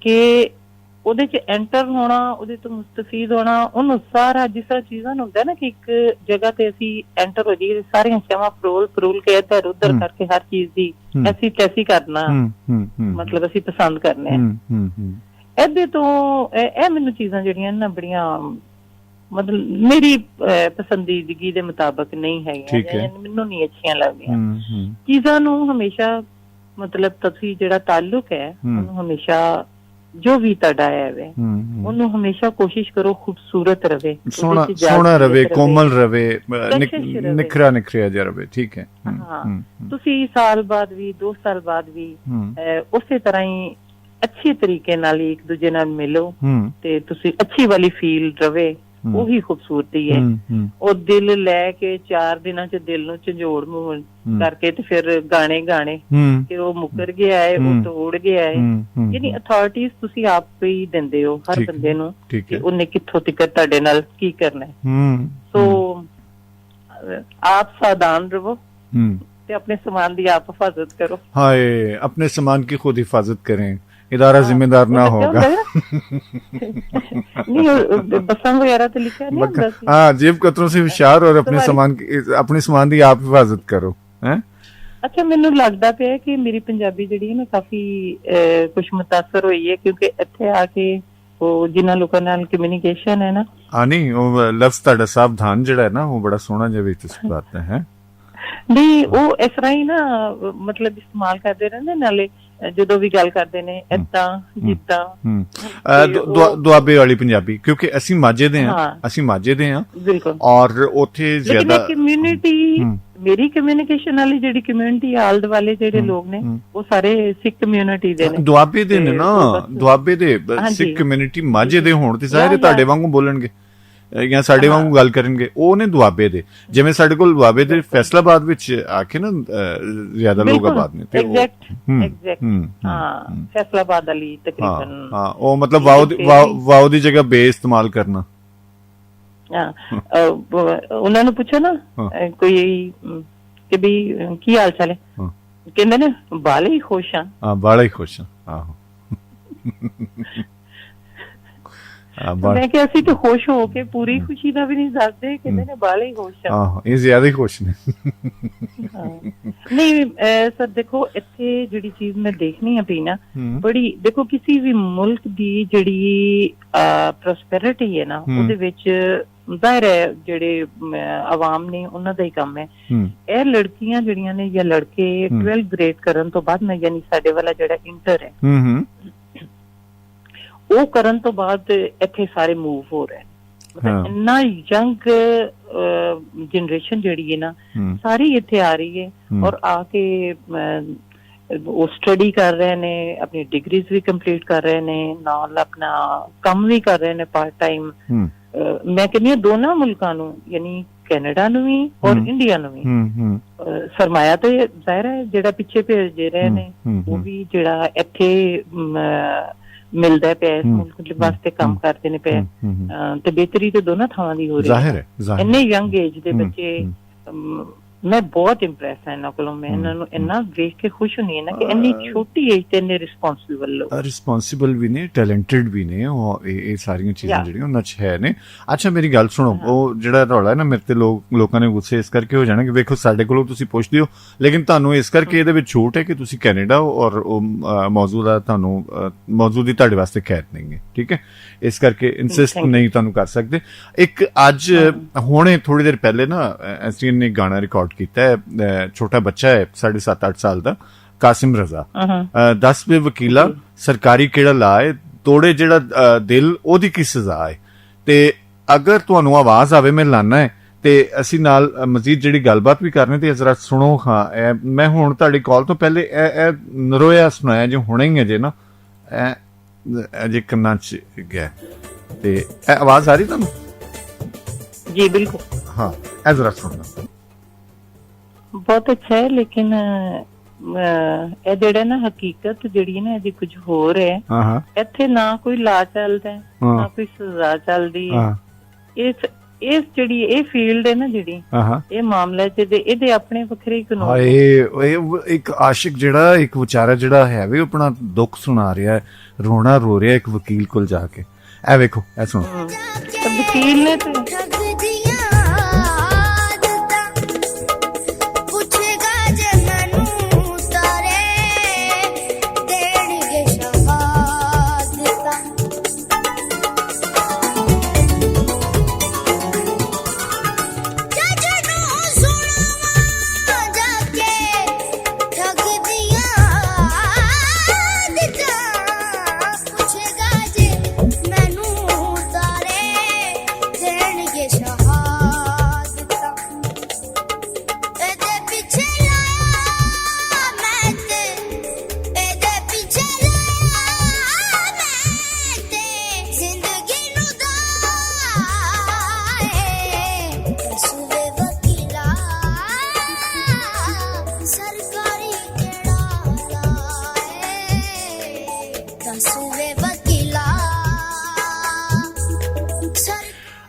ਕਿ ਉਹਦੇ ਚ ਐਂਟਰ ਹੋਣਾ, ਉਹਦੇ ਤੋਂ ਮੁਸਤਫੀਦ ਹੋਣਾ, ਉਹਨੂੰ ਸਾਰਾ ਜਿਸ ਤਰ੍ਹਾਂ ਚੀਜ਼ਾਂ ਨੂੰ ਹੁੰਦਾ ਨਾ ਕਿ ਇੱਕ ਜਗ੍ਹਾ ਤੇ ਅਸੀਂ ਐਂਟਰ ਹੋ ਜਾਈਏ, ਸਾਰੀਆਂ ਸ਼ੈਵਾਂ ਫਰੋਲ ਕੇ ਇੱਧਰ ਉੱਧਰ ਕਰਕੇ ਹਰ ਚੀਜ਼ ਦੀ ਐਸੀ ਤੈਸੀ ਕਰਨਾ, ਮਤਲਬ ਅਸੀਂ ਪਸੰਦ ਕਰਨੇ ਆ। ਇਹਦੇ ਤੋਂ ਇਹ ਮੈਨੂੰ ਚੀਜ਼ਾਂ ਜਿਹੜੀਆਂ ਨਾ ਬੜੀਆਂ, ਮਤਲਬ ਮੇਰੀ ਪਸੰਦੀਦਗੀ ਦੇ ਮੁਤਾਬਕ ਨਹੀਂ ਹੈਗੀਆਂ, ਮੈਨੂੰ ਨਹੀਂ ਅੱਛੀਆਂ ਲੱਗਦੀਆਂ ਚੀਜ਼ਾਂ ਨੂੰ। ਹਮੇਸ਼ਾ ਮਤਲਬ ਤੁਸੀਂ ਜਿਹੜਾ ਤਾਲੁਕ ਹੈ ਉਹਨੂੰ ਹਮੇਸ਼ਾ, ਜੋ ਵੀ ਤੁਹਾਡਾ ਹੈ ਉਹਨੂੰ ਹਮੇਸ਼ਾ ਕੋਸ਼ਿਸ਼ ਕਰੋ ਖੂਬਸੂਰਤ ਰਵੇ, ਸੋਹਣਾ ਰਵੇ, ਕੋਮਲ ਰਵੇ, ਨਿਖਰਿਆ ਜਿਹਾ ਰਵੇ। ਠੀਕ ਹੈ। ਤੁਸੀਂ ਸਾਲ ਬਾਅਦ ਵੀ, 2 ਸਾਲ ਬਾਅਦ ਵੀ ਉਸੇ ਤਰ੍ਹਾਂ ਹੀ ਅੱਛੇ ਤਰੀਕੇ ਨਾਲ ਇੱਕ ਦੂਜੇ ਨਾਲ ਮਿਲੋ ਤੇ ਤੁਸੀਂ ਅੱਛੀ ਵਾਲੀ ਫੀਲ ਰਵੇ, ਉਹੀ ਖੂਬਸੂਰਤੀ ਹੈ। ਉਹ ਦਿਲ ਲੈ ਕੇ 4 ਦਿਨਾਂ ਚ ਦਿਲ ਨੂੰ ਝੰਜੋੜ ਕਰਕੇ ਤੇ ਫਿਰ ਗਾਣੇ ਕਿ ਉਹ ਮੁੱਕਰ ਗਿਆ ਹੈ, ਉਹ ਤੋੜ ਗਿਆ ਹੈ। ਯਾਨੀ ਅਥਾਰਟੀਜ਼ ਤੁਸੀਂ ਆਪ ਹੀ ਦਿੰਦੇ ਹੋ ਹਰ ਬੰਦੇ ਨੂੰ ਕਿ ਉਹਨੇ ਕਿੱਥੋਂ ਤੱਕ ਤੁਹਾਡੇ ਨਾਲ ਕੀ ਕਰਨਾ ਹੈ। ਸੋ ਆਪ ਸਾਵਧਾਨ ਰਹੋ ਤੇ ਆਪਣੇ ਸਮਾਨ ਦੀ ਆਪ ਹਿਫਾਜ਼ਤ ਕਰੋ। हाय, अपने सामान की खुद हिफाजत करें, इदारा जिम्मेदार ना होगा। नहीं बसां वगैरह तो लिखा नहीं ਹੁੰਦਾ ਸੀ। हाँ, जेब कतरों से होशियार और अपने सामान ਦੀ ਆਪ ਹਿਫਾਜ਼ਤ ਕਰੋ। ਹੈ ਅੱਛਾ, ਮੈਨੂੰ ਲੱਗਦਾ ਪਿਆ ਕਿ ਮੇਰੀ ਪੰਜਾਬੀ ਜਿਹੜੀ ਹੈ ਨਾ ਕਾਫੀ ਕੁਝ ਮੁਤਾਸਰ ਹੋਈ ਹੈ, ਕਿਉਂਕਿ ਇੱਥੇ ਆ ਕੇ ਉਹ ਜਿਨ੍ਹਾਂ ਲੋਕਾਂ ਨਾਲ ਕਮਿਊਨੀਕੇਸ਼ਨ ਹੈ ਨਾ, ਨਹੀਂ ਉਹ ਲਫ਼ਜ਼ ਤੁਹਾਡਾ ਸਾਵਧਾਨ ਜਿਹੜਾ ਹੈ ਨਾ ਉਹ ਬੜਾ ਸੋਹਣਾ ਜਿਹਾ ਵਿੱਚ ਤੁਸੀਂ ਬਾਤ ਹੈ। ਨਹੀਂ ਉਹ ਇਸ ਤਰ੍ਹਾਂ ਹੀ ਨਾ ਮਤਲਬ ਇਸਤੇਮਾਲ ਕਰਦੇ ਰਹਿੰਦੇ, ਨਾਲੇ ਜਦੋਂ ਵੀ ਗੱਲ ਕਰਦੇ ਨੇ ਏਦਾਂ ਜਿੱਦਾਂ ਦੁਆਬੇ ਵਾਲੀ ਪੰਜਾਬੀ, ਕਿਉਂਕਿ ਅਸੀਂ ਮਾਝੇ ਦੇ ਹਾਂ ਬਿਲਕੁਲ, ਔਰ ਉੱਥੇ ਜ਼ਿਆਦਾ ਕਮਿਊਨਿਟੀ ਮੇਰੀ ਕਮਿਊਨੀਕੇਸ਼ਨ ਵਾਲੀ ਜਿਹੜੀ ਕਮਿਊਨਿਟੀ ਆਲੇ ਦੁਆਲੇ ਜਿਹੜੇ ਲੋਕ ਨੇ ਉਹ ਸਾਰੇ ਸਿੱਖ ਕਮਿਊਨਿਟੀ ਦੇ ਨੇ, ਦੁਆਬੇ ਦੇ ਨੇ ਨਾ, ਦੁਆਬੇ ਦੇ ਸਿੱਖ ਕਮਿਊਨਿਟੀ ਮਾਝੇ ਦੇ ਹੋਣ ਤੇ ਜ਼ਾਹਿਰ ਤੁਹਾਡੇ ਵਾਂਗੂ ਬੋਲਣਗੇ ਜਾਂ ਸਾਡੇ ਵਾਂਗੂ ਗੱਲ ਕਰਨਗੇ, ਉਹ ਨੇ ਦੁਆਬੇ ਦੇ। ਜਿਵੇਂ ਸਾਡੇ ਕੋਲ ਦੁਆਬੇ ਦੇ ਫੈਸਲਾਬਾਦ ਵਿੱਚ ਆ ਕੇ ਨਾ ਜ਼ਿਆਦਾ ਲੋਕ ਆਬਾਦ ਨੇ, ਫੈਸਲਾਬਾਦ ਵਾਲੀ ਤਕਰੀਬਨ ਉਹ ਮਤਲਬ ਵਾਓ ਦੀ ਜਗ੍ਹਾ ਬੇ ਇਸਤੇਮਾਲ ਕਰਨਾ। ਉਹਨਾਂ ਨੂੰ ਪੁੱਛੋ ਨਾ ਕੋਈ ਕਿ ਵੀ ਕੀ ਹਾਲ ਚਾਲ ਹੈ, ਕਹਿੰਦੇ ਨੇ ਬਾਲੇ ਹੀ ਖੁਸ਼ ਆ। ਬਾਲਾ ਹੀ ਖੁਸ਼ ਆ, ਆਹੋ। ਮੈਂ ਕਿਹਾ ਅਸੀਂ ਤਾਂ ਖੁਸ਼ ਹੋ ਕੇ ਪੂਰੀ ਖੁਸ਼ੀ ਦਾ ਵੀ ਨਹੀਂ ਦੱਸਦੇ, ਕਹਿੰਦੇ ਨੇ ਬਾਲੇ ਹੀ ਖੁਸ਼ ਆ। ਇਹ ਜ਼ਿਆਦਾ ਹੀ ਖੁਸ਼ ਨੇ। ਨਹੀਂ ਸਰ ਦੇਖੋ, ਇੱਥੇ ਜਿਹੜੀ ਚੀਜ਼ ਮੈਂ ਦੇਖਣੀ ਆ ਪਈ ਨਾ, ਬੜੀ ਦੇਖੋ ਕਿਸੇ ਵੀ ਮੁਲਕ ਦੀ ਜਿਹੜੀ ਪ੍ਰੋਸਪੈਰਿਟੀ ਹੈ ਨਾ, ਉਹਦੇ ਵਿੱਚ ਜ਼ਾਹਿਰ ਹੈ ਜਿਹੜੇ ਆਵਾਮ ਨੇ ਉਹਨਾਂ ਦਾ ਹੀ ਕੰਮ ਹੈ। ਇਹ ਲੜਕੀਆਂ ਜਿਹੜੀਆਂ ਨੇ ਜਾਂ ਲੜਕੇ 12th ਗ੍ਰੇਡ ਕਰਨ ਤੋਂ ਬਾਅਦ ਨਾ, ਯਾਨੀ ਸਾਡੇ ਵਾਲਾ ਜਿਹੜਾ ਇੰਟਰ ਹੈ ਉਹ ਕਰਨ ਤੋਂ ਬਾਅਦ ਇੱਥੇ ਸਾਰੇ ਮੂਵ ਹੋ ਰਹੇ ਨੇ। ਮਤਲਬ ਇੰਨਾ ਯੰਗ ਜਨਰੇਸ਼ਨ ਜਿਹੜੀ ਹੈ ਨਾ ਸਾਰੀ ਇੱਥੇ ਆ ਰਹੀ ਹੈ, ਔਰ ਆ ਕੇ ਉਹ ਸਟੱਡੀ ਕਰ ਰਹੇ ਨੇ, ਆਪਣੀ ਡਿਗਰੀਜ਼ ਵੀ ਕੰਪਲੀਟ ਕਰ ਰਹੇ ਨੇ, ਨਾਲ ਆਪਣਾ ਕੰਮ ਵੀ ਕਰ ਰਹੇ ਨੇ ਪਾਰਟ ਟਾਈਮ। ਮੈਂ ਕਹਿੰਦੀ ਹਾਂ ਦੋਨਾਂ ਮੁਲਕਾਂ ਨੂੰ, ਯਾਨੀ ਕੈਨੇਡਾ ਨੂੰ ਵੀ ਔਰ ਇੰਡੀਆ ਨੂੰ ਵੀ ਸਰਮਾਇਆ ਤੇ ਜ਼ਾਹਿਰ ਹੈ ਜਿਹੜਾ ਪਿੱਛੇ ਭੇਜਦੇ ਰਹੇ ਨੇ, ਉਹ ਵੀ ਜਿਹੜਾ ਇੱਥੇ ਮਿਲਦਾ ਪਿਆ ਇਸ ਮੁਲਕ ਵਾਸਤੇ ਕੰਮ ਕਰਦੇ ਨੇ ਪਿਆ, ਤੇ ਬਿਹਤਰੀ ਤੇ ਦੋਨਾਂ ਥਾਵਾਂ ਦੀ ਹੋ ਰਹੀ ਹੈ। ਇੰਨੇ ਯੰਗ ਏਜ ਦੇ ਬੱਚੇ, ਮੈਂ ਬਹੁਤ ਇੰਪ੍ਰੈਸ ਹਾਂ ਇਹਨਾਂ ਕੋਲੋਂ। ਮੈਂ ਇਹਨਾਂ ਨੂੰ ਇੰਨਾ ਵੇਖ ਕੇ ਖੁਸ਼ ਹੁੰਦੀ ਹਾਂ ਨਾ ਕਿ ਇੰਨੀ ਛੋਟੀ ਏਜ ਤੇ ਇੰਨੇ ਰਿਸਪੌਂਸਿਬਲ ਵੀ ਨੇ, ਟੈਲੈਂਟਡ ਵੀ ਨੇ, ਉਹ ਇਹ ਸਾਰੀਆਂ ਚੀਜ਼ਾਂ ਜਿਹੜੀਆਂ ਉਹਨਾਂ 'ਚ ਹੈ ਨੇ। ਅੱਛਾ ਮੇਰੀ ਗੱਲ ਸੁਣੋ, ਉਹ ਜਿਹੜਾ ਰੌਲਾ ਹੈ ਨਾ ਮੇਰੇ ਤੇ ਲੋਕਾਂ ਨੇ ਗੁੱਸੇ ਇਸ ਕਰਕੇ ਹੋ ਜਾਣਾ ਕਿ ਵੇਖੋ ਸਾਡੇ ਕੋਲੋਂ ਤੁਸੀਂ ਪੁੱਛਦੇ ਹੋ, ਲੇਕਿਨ ਤੁਹਾਨੂੰ ਇਸ ਕਰਕੇ ਇਹਦੇ ਵਿੱਚ ਛੂਟ ਹੈ ਕਿ ਤੁਸੀਂ ਕੈਨੇਡਾ ਔਰ ਉਹ ਮੌਜੂਦ ਆ, ਤੁਹਾਨੂੰ ਮੌਜੂਦ ਹੀ ਤੁਹਾਡੇ ਵਾਸਤੇ ਖੈਰ ਨਹੀਂ ਹੈ, ਠੀਕ ਹੈ, ਇਸ ਕਰਕੇ ਇਨਸਿਸਟ ਨਹੀਂ ਤੁਹਾਨੂੰ ਕਰ ਸਕਦੇ। ਇੱਕ ਅੱਜ ਹੁਣੇ ਥੋੜੀ ਦੇਰ ਪਹਿਲੇ ਨਾ ਐਸਟੀਐਨ ਨੇ ਗਾਣਾ ਰਿਕਾਰਡ ਕੀਤਾ ਹੈ, ਛੋਟਾ ਬੱਚਾ ਹੈ 7.5-8 ਸਾਲ ਦਾ, ਕਾਸਿਮ ਰਜ਼ਾ, 10 ਵੇ ਵਕੀਲਾ ਸਰਕਾਰੀ ਕਿਹੜਾ ਲਾ ਹੈ, ਤੋੜੇ ਜਿਹੜਾ ਦਿਲ ਉਹਦੀ ਕੀ ਸਜ਼ਾ ਹੈ। ਤੇ ਅਗਰ ਤੁਹਾਨੂੰ ਆਵਾਜ਼ ਆਵੇ ਮੈਂ ਲਾਣਾ ਹੈ ਤੇ ਅਸੀਂ ਨਾਲ ਮਜ਼ੀਦ ਜਿਹੜੀ ਗੱਲਬਾਤ ਵੀ ਕਰਨੀ, ਤੇ ਜ਼ਰਾ ਸੁਣੋ। ਹਾਂ ਮੈਂ ਹੁਣ ਤੁਹਾਡੀ ਕਾਲ ਤੋਂ ਪਹਿਲੇ ਇਹ ਨਰੋਇਆ ਸੁਣਾਇਆ ਜੋ ਹੁਣੇ ਹੀ ਅਜੇ ਨਾ ਅਜੇ ਕੰਨਾਂ 'ਚ ਗਿਆ, ਤੇ ਇਹ ਆਵਾਜ਼ ਆ ਰਹੀ ਤੁਹਾਨੂੰ? ਜੀ ਬਿਲਕੁਲ। ਹਾਂ ਇਹ ਜ਼ਰਾ ਸੁਣਨਾ। ਬਹੁਤ ਅੱਛਾ ਹੈ, ਲੇਕਿਨ ਇਹ ਜਿਹੜਾ ਨਾ ਹਕੀਕਤ ਜਿਹੜੀ ਨਾ ਇਹਦੀ ਕੁਝ ਹੋਰ ਹੈ। ਇੱਥੇ ਨਾ ਕੋਈ ਲਾ ਚੱਲਦਾ, ਨਾ ਕੋਈ ਸਜ਼ਾ ਚੱਲਦੀ। ਇਸ ਜਿਹੜੀ ਇਹ ਫੀਲਡ ਹੈ ਨਾ, ਜਿਹੜੀ ਇਹ ਮਾਮਲਾ ਚ ਇਹਦੇ ਆਪਣੇ ਵੱਖਰੇ ਕਾਨੂੰਨ। ਇਹ ਇੱਕ ਆਸ਼ਿਕ ਜਿਹੜਾ, ਇੱਕ ਵਿਚਾਰਾ ਜਿਹੜਾ ਹੈ ਵੀ ਆਪਣਾ ਦੁੱਖ ਸੁਣਾ ਰਿਹਾ, ਰੋਣਾ ਰੋ ਰਿਹਾ ਇੱਕ ਵਕੀਲ ਕੋਲ ਜਾ ਕੇ। ਇਹ ਵੇਖੋ, ਇਹ ਸੁਣੋ। ਵਕੀਲ ਨੇ ਤੇ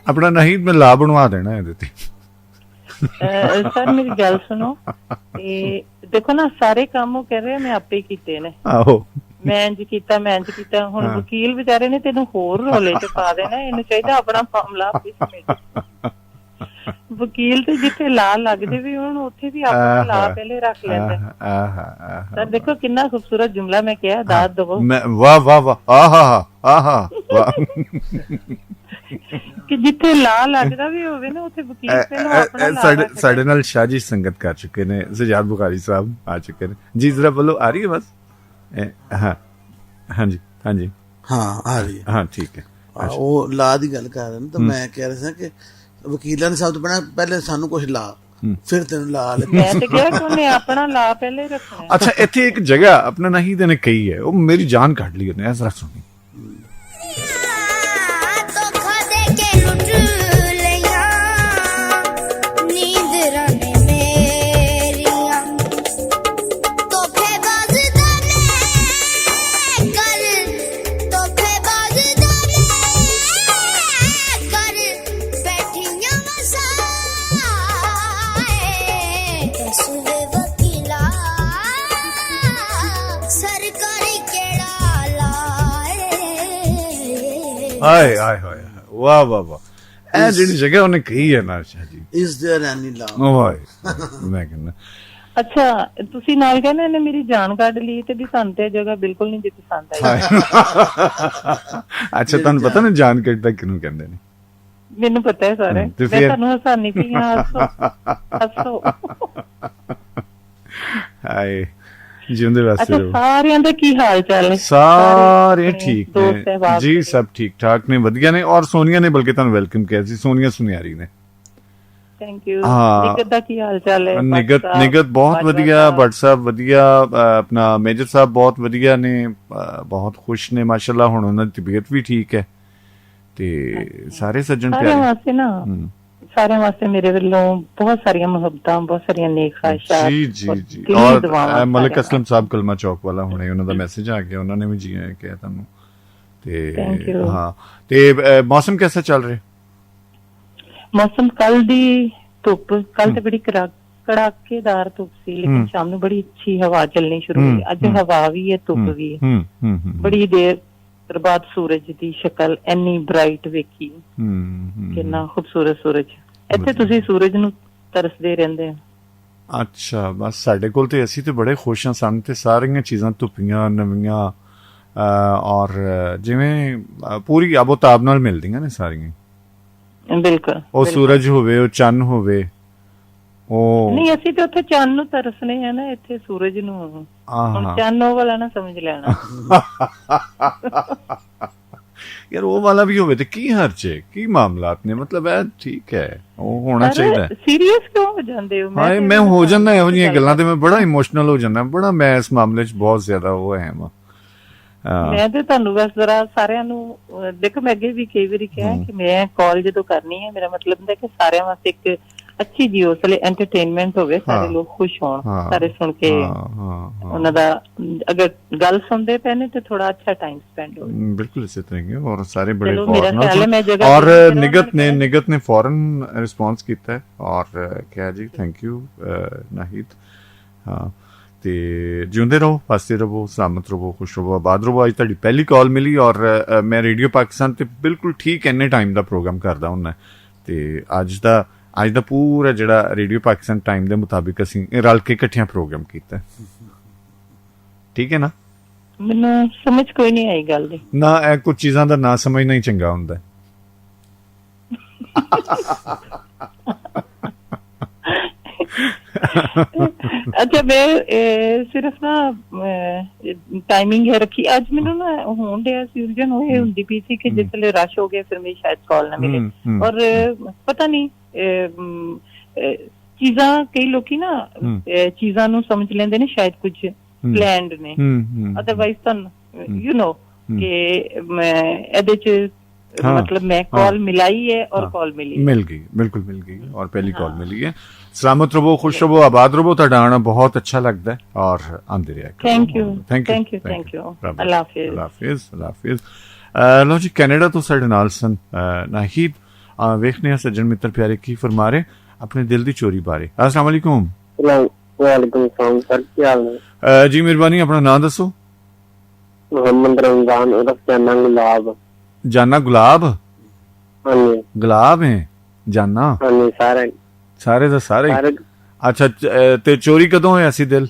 ਆਪਣਾ ਨਾਹੀਦ ਮੈਂ ਲਾ ਬਣਵਾ ਦੇਣਾ ਇਹਦੇ ਤੇ। ਸਰ ਮੇਰੀ ਗੱਲ ਸੁਣੋ, ਤੇ ਦੇਖੋ ਨਾ ਸਾਰੇ ਕੰਮ ਉਹ ਕਹਿ ਰਹੇ ਮੈਂ ਆਪੇ ਕੀਤੇ ਨੇ। ਆਹੋ ਮੈਂ ਇੰਜ ਕੀਤਾ ਹੁਣ ਵਕੀਲ ਵਿਚਾਰੇ ਨੇ ਤੈਨੂੰ ਹੋਰ ਰੋਲੇ ਚ ਪਾ ਦੇਣਾ, ਇਹਨੂੰ ਚਾਹੀਦਾ ਆਪਣਾ ਮਾਮਲਾ ਆਪੇ ਸਮੇਟ। ਵਕੀਲ ਤੇ ਜਿੱਥੇ ਲਾ ਲੱਗਦੇ ਵੀ ਹੁਣ ਉੱਥੇ ਵੀ ਆਪਣਾ ਲਾ ਪਹਿਲੇ ਰੱਖ ਲੈਂਦਾ। ਸਰ ਦੇਖੋ ਕਿੰਨਾ ਖੂਬਸੂਰਤ ਜੁਮਲਾ ਮੈਂ ਕਿਹਾ, ਦਾਤ ਦਵੋ। ਵਾਹ ਵਾਹ ਵਾਹ, ਆਹਾ ਕਿ ਜਿੱਥੇ ਲਾ ਲੱਗਦਾ ਵੀ ਹੋਵੇ ਨਾ ਉੱਥੇ ਵਕੀਲ ਪਹਿਲਾਂ ਆਪਣਾ ਲਾ। ਸਾਡੇ ਨਾਲ ਸ਼ਾਹ ਜੀ ਸੰਗਤ ਕਰ ਚੁੱਕੇ ਨੇ, ਸਜਾਦ ਬੁਖਾਰੀ ਸਾਹਿਬ ਆ ਚੁੱਕੇ ਨੇ ਜੀ। ਜ਼ਰਾ ਬੋਲੋ, ਆ ਰਹੀ ਹੈ ਬਸ? ਹਾਂਜੀ ਹਾਂਜੀ ਹਾਂ ਆ ਰਹੀ ਹੈ। ਹਾਂ ਠੀਕ ਹੈ। ਉਹ ਲਾ ਦੀ ਗੱਲ ਕਰ ਰਹੇ ਨੇ, ਤਾਂ ਮੈਂ ਕਹਿ ਰਿਹਾ ਸੀ ਕਿ ਵਕੀਲਾਂ ਨੇ ਸਭ ਤੋਂ ਪਹਿਲੇ ਸਾਨੂੰ ਕੁਝ ਲਾ, ਫਿਰ ਤੈਨੂੰ ਲਾ ਲੈ। ਮੈਂ ਤੇ ਕਿਹਾ ਕਿ ਉਹਨੇ ਆਪਣਾ ਲਾ ਪਹਿਲੇ ਰੱਖਣਾ। ਅੱਛਾ, ਇੱਥੇ ਇੱਕ ਜਗ੍ਹਾ ਆਪਣਾ ਨਾਹੀਦ ਨੇ ਕਹੀ ਹੈ, ਉਹ ਮੇਰੀ ਜਾਨ ਕੱਢ ਲਈ ਉਹਨੇ, ਜ਼ਰਾ ਸੁਣੀ। ਹਾਏ ਹਾਏ ਹਾਏ, ਵਾਹ ਵਾਹ ਵਾਹ, ਇਹ ਜਿਹੜੀ ਜਗ੍ਹਾ ਉਹਨੇ ਕਹੀ ਹੈ ਨਾ ਸ਼ਾਹ ਜੀ, ਇਸ ਦੇਅਰ ਐਨੀ ਲਵ, ਮੈਂ ਕਹਿੰਦਾ। ਅੱਛਾ ਤੁਸੀਂ ਨਾਲ ਕਹਿੰਦੇ ਇਹਨੇ ਮੇਰੀ ਜਾਨ ਕੱਢ ਲਈ, ਤੇ ਵੀ ਸਾਨੂੰ ਤੇ ਜਗ੍ਹਾ ਬਿਲਕੁਲ ਨਹੀਂ ਜੀ ਪਸੰਦ ਆਈ। ਅੱਛਾ ਤੁਹਾਨੂੰ ਪਤਾ ਨਾ ਜਾਨ ਕੱਢਦਾ ਕਿਹਨੂੰ ਕਹਿੰਦੇ ਨੇ? ਮੈਨੂੰ ਪਤਾ ਹੈ ਸਾਰੇ, ਮੈਂ ਤੁਹਾਨੂੰ ਹਸਾਨੀ ਪਈ ਹਾਂ, ਹੱਸੋ। ਹਾਏ ਜਿਉਂਦੇ ਵਾਸਤੇ ਰਹੋ। ਸਾਰਿਆਂ ਦਾ ਕੀ ਹਾਲ ਚਾਲ ਹੈ? ਸਾਰੇ ਠੀਕ ਨੇ ਜੀ, ਸਭ ਠੀਕ ਠਾਕ ਨੇ, ਵਧੀਆ ਨੇ। ਔਰ ਸੋਨੀਆ ਨੇ ਬਲਕਿ ਤੁਹਾਨੂੰ ਵੈਲਕਮ ਕਿਹਾ ਸੀ, ਸੋਨੀਆ ਸੁਨਿਆਰੀ ਨੇ। Thank you. ਨਿਗਤ ਦਾ ਕੀ ਹਾਲ ਚਾਲ ਹੈ? ਨਿਗਤ ਬਹੁਤ ਵਧੀਆ, ਭੱਟ ਸਾਹਿਬ ਵਧੀਆ, ਆਪਣਾ ਮੇਜਰ ਸਾਹਿਬ ਬਹੁਤ ਵਧੀਆ ਨੇ, ਬਹੁਤ ਖੁਸ਼ ਨੇ ਮਾਸ਼ਾਅੱਲਾ। ਹੁਣ ਉਹਨਾਂ ਦੀ ਤਬੀਅਤ ਵੀ ਠੀਕ ਹੈ, ਤੇ ਸਾਰੇ ਸੱਜਣ ਪਿਆਰੇ, ਸਾਰਿਆਂ ਵਾਸਤੇ ਮੇਰੇ ਵੱਲੋਂ ਬਹੁਤ ਸਾਰੀਆਂ ਮੁਹੱਬਤਾਂ, ਬਹੁਤ ਸਾਰੀਆਂ ਨੇਕ ਖਾਹਿਸ਼ਾਂ। ਜੀ ਜੀ ਜੀ। ਔਰ ਮਲਿਕ ਅਸਲਮ ਸਾਹਿਬ ਕਲਮਾ ਚੌਕ ਵਾਲਾ, ਹੁਣੇ ਉਹਨਾਂ ਦਾ ਮੈਸੇਜ ਆ ਗਿਆ, ਉਹਨਾਂ ਨੇ ਵੀ ਜੀ ਆਇਆਂ ਕਿਹਾ ਤੁਹਾਨੂੰ। ਤੇ ਹਾਂ, ਤੇ ਮੌਸਮ ਕਿਹਦਾ ਚੱਲ ਰਿਹਾ? ਮੌਸਮ ਕੱਲ ਦੀ ਧੁੱਪ, ਕੱਲ ਤੇ ਬੜੀ ਕੜਾਕੇਦਾਰ ਧੁੱਪ ਸੀ, ਲੇਕਿਨ ਸ਼ਾਮ ਨੂੰ ਬੜੀ ਅੱਛੀ ਹਵਾ ਚੱਲਣੀ ਸ਼ੁਰੂ ਹੋਈ। ਅੱਜ ਹਵਾ ਵੀ ਹੈ, ਧੁੱਪ ਵੀ ਹੈ। ਬੜੀ ਦੇਰ ਬਾਅਦ ਸੂਰਜ ਦੀ ਸ਼ਕਲ ਇੰਨੀ ਬ੍ਰਾਈਟ ਵੇਖੀ, ਕਿੰਨਾ ਖੂਬਸੂਰਤ ਸੂਰਜ। ਇੱਥੇ ਤੁਸੀਂ ਸੂਰਜ ਨੂੰ ਤਰਸਦੇ ਰਹਿੰਦੇ ਹੋ? ਅੱਛਾ, ਬਸ ਸਾਡੇ ਕੋਲ ਤੇ ਅਸੀਂ ਤੇ ਬੜੇ ਖੁਸ਼ ਹਾਂ, ਸਾਨੂੰ ਤੇ ਸਾਰੀਆਂ ਚੀਜ਼ਾਂ ਧੁੱਪੀਆਂ ਨਵੀਆਂ ਔਰ ਜਿਵੇਂ ਪੂਰੀ ਆਬੋ-ਤਾਬ ਨਾਲ ਮਿਲਦੀਆਂ ਨੇ ਸਾਰੀਆਂ। ਬਿਲਕੁਲ, ਉਹ ਸੂਰਜ ਹੋਵੇ, ਉਹ ਚੰਨ ਹੋਵੇ, ਉਹ ਨਹੀਂ ਅਸੀਂ ਤੇ ਉੱਥੇ ਚੰਨ ਨੂੰ ਤਰਸਨੇ ਆ ਨਾ, ਇੱਥੇ ਸੂਰਜ ਨੂੰ। ਹੁਣ ਚੰਨ ਉਹ ਵਾਲਾ ਨਾ ਸਮਝ ਲੈਣਾ ਯਾਰ, ਉਹ ਵਾਲਾ ਵੀ ਹੋਵੇ ਤੇ ਕੀ ਹਰਜ ਹੈ, ਕੀ ਮਾਮਲਾਤ ਨੇ, ਮਤਲਬ ਇਹ ਠੀਕ ਹੈ, ਉਹ ਹੋਣਾ ਚਾਹੀਦਾ। ਸੀਰੀਅਸ ਕਿਉਂ ਹੋ ਜਾਂਦੇ ਹੋ? ਮੈਂ ਹੋ ਜਾਂਦਾ ਇਹੋ ਜਿਹੀਆਂ ਗੱਲਾਂ ਤੇ, ਮੈਂ ਬੜਾ ਇਮੋਸ਼ਨਲ ਹੋ ਜਾਂਦਾ, ਬੜਾ ਮੈਂ ਇਸ ਮਾਮਲੇ 'ਚ ਬਹੁਤ ਜ਼ਿਆਦਾ ਉਹ ਅਹਿਮ ਹਾਂ। ਮੈਂ ਤੇ ਤੁਹਾਨੂੰ ਬਸ ਜ਼ਰਾ ਸਾਰਿਆਂ ਨੂੰ ਦੇਖੋ, ਮੈਂ ਅੱਗੇ ਵੀ ਕਈ ਵਾਰੀ ਕਿਹਾ ਕਿ ਮੈਂ ਕਾਲ ਜਦੋਂ ਕਰਨੀ ਹੈ, ਮੇਰਾ ਮਤਲਬ ਹੁੰਦਾ ਕਿ ਸਾਰਿਆਂ ਵਾਸਤੇ ਇੱਕ ਅੱਛੀ ਜੀ ਉਸ ਲਈ ਐਂਟਰਟੇਨਮੈਂਟ ਹੋਵੇ, ਸਾਰੇ ਲੋਕ ਖੁਸ਼ ਹੋਣ, ਸਾਰੇ ਸੁਣ ਕੇ ਉਹਨਾਂ ਦਾ ਅਗਰ ਗੱਲ ਸੁਣਦੇ ਪਏ ਨੇ ਤੇ ਥੋੜਾ ਅੱਛਾ ਟਾਈਮ ਸਪੈਂਡ ਹੋਵੇ। ਬਿਲਕੁਲ ਇਸੇ ਤਰ੍ਹਾਂ ਹੀ, ਔਰ ਸਾਰੇ ਬੜੇ ਔਰ ਨਿਗਤ ਨੇ ਫੌਰਨ ਰਿਸਪੌਂਸ ਕੀਤਾ ਹੈ ਔਰ ਕਿਹਾ ਜੀ ਥੈਂਕ ਯੂ ਨਾਹੀਦ। ਹਾਂ, ਤੇ ਜਿਉਂਦੇ ਰਹੋ, ਹੱਸਦੇ ਰਹੋ, ਸਲਾਮਤ ਰਹੋ, ਖੁਸ਼ ਰਹੋ, ਆਬਾਦ ਰਹੋ। ਅੱਜ ਤੁਹਾਡੀ ਪਹਿਲੀ ਕਾਲ ਮਿਲੀ ਔਰ ਮੈਂ ਰੇਡੀਓ ਪਾਕਿਸਤਾਨ ਤੇ ਬਿਲਕੁਲ ਠੀਕ ਇੰਨੇ ਟਾਈਮ ਦਾ ਪ੍ਰੋਗਰਾਮ ਕਰਦਾ ਹੁੰਦਾ, ਤੇ ਅੱਜ ਦਾ ਪੂਰਾ ਜਿਹੜਾ ਰੇਡੀਓ ਪਾਕਿਸਤਾਨ ਟਾਈਮ ਦੇ ਮੁਤਾਬਿਕ ਅਸੀਂ ਰਲ ਕੇ ਇਕੱਠਿਆਂ ਪ੍ਰੋਗਰਾਮ ਕੀਤਾ। ਠੀਕ ਹੈ ਨਾ? ਮੈਨੂੰ ਸਮਝ ਕੋਈ ਨਹੀਂ ਆਈ ਗੱਲ ਦੀ ਨਾ, ਇਹ ਕੁਝ ਚੀਜ਼ਾਂ ਦਾ ਨਾ ਸਮਝਣਾ ਹੀ ਚੰਗਾ ਹੁੰਦਾ। ਅੱਛਾ, ਮੈਂ ਸਿਰਫ ਨਾ ਟਾਈਮਿੰਗ ਹੈ ਰੱਖੀ। ਅੱਜ ਮੈਨੂੰ ਨਾ ਹੋਣ ਡਿਆ ਸੀ ਉਲਝਣ, ਉਹ ਇਹ ਹੁੰਦੀ ਪਈ ਸੀ ਕਿ ਜਿਸ ਵੇਲੇ ਰਸ਼ ਹੋ ਗਿਆ ਫਿਰ ਮੇਰੀ ਸ਼ਾਇਦ ਕਾਲ ਨਾ ਮਿਲੇ, ਔਰ ਪਤਾ ਨਹੀਂ ਚੀਜ਼ਾਂ, ਕਈ ਲੋਕੀ ਨਾ ਚੀਜ਼ਾਂ ਨੂੰ ਸਮਝ ਲੈਂਦੇ ਨੇ ਸ਼ਾਇਦ ਕੁਝ ਪਲੈਨਡ ਨੇ, ਅਦਰਵਾਈਜ਼ ਤੁਹਾਨੂੰ ਯੂ ਨੋ ਕਿ ਮੈਂ ਇਹਦੇ 'ਚ मतलब मैं कॉल मिलाई है और कॉल मिल गई, बिल्कुल मिल गई और पहली कॉल मिली है। सलामत रहो, खुश रहो, आबाद रहो। ਤੁਹਾਡਾ ਆਣਾ ਬਹੁਤ ਅੱਛਾ ਲੱਗਦਾ ਹੈ ਔਰ ਆਂਦੇ ਰਿਹਾ ਕਰੋ। थैंक यू अल्लाह हाफिज। ਲਓ ਜੀ, ਕੈਨੇਡਾ ਤੋਂ ਸਾਡੇ ਨਾਲ ਸਨ ਨਾਹੀਦ ਵੇਖਦੇ ਹਾਂ ਸੱਜਣ ਮਿੱਤਰ ਪਿਆਰੇ ਕੀ ਫਰਮਾ ਰਹੇ ਆਪਣੇ ਦਿਲ ਦੀ ਚੋਰੀ ਬਾਰੇ। अस्सलाम वालेकुम। वालेकुम सलाम सर, क्या हाल है? जी मेहरबानी, अपना नाम दसो। मोहम्मद रमजान उर्फ जाना गुलाब। जाना गुलाब? हाँ जी। गुलाब है जाना? हाँ जी, सारे सारे ਦਾ ਸਾਰੇ। अच्छा ਤੇ ਚੋਰੀ ਕਦੋਂ ਹੋਇਆ ਸੀ ਦਿਲ?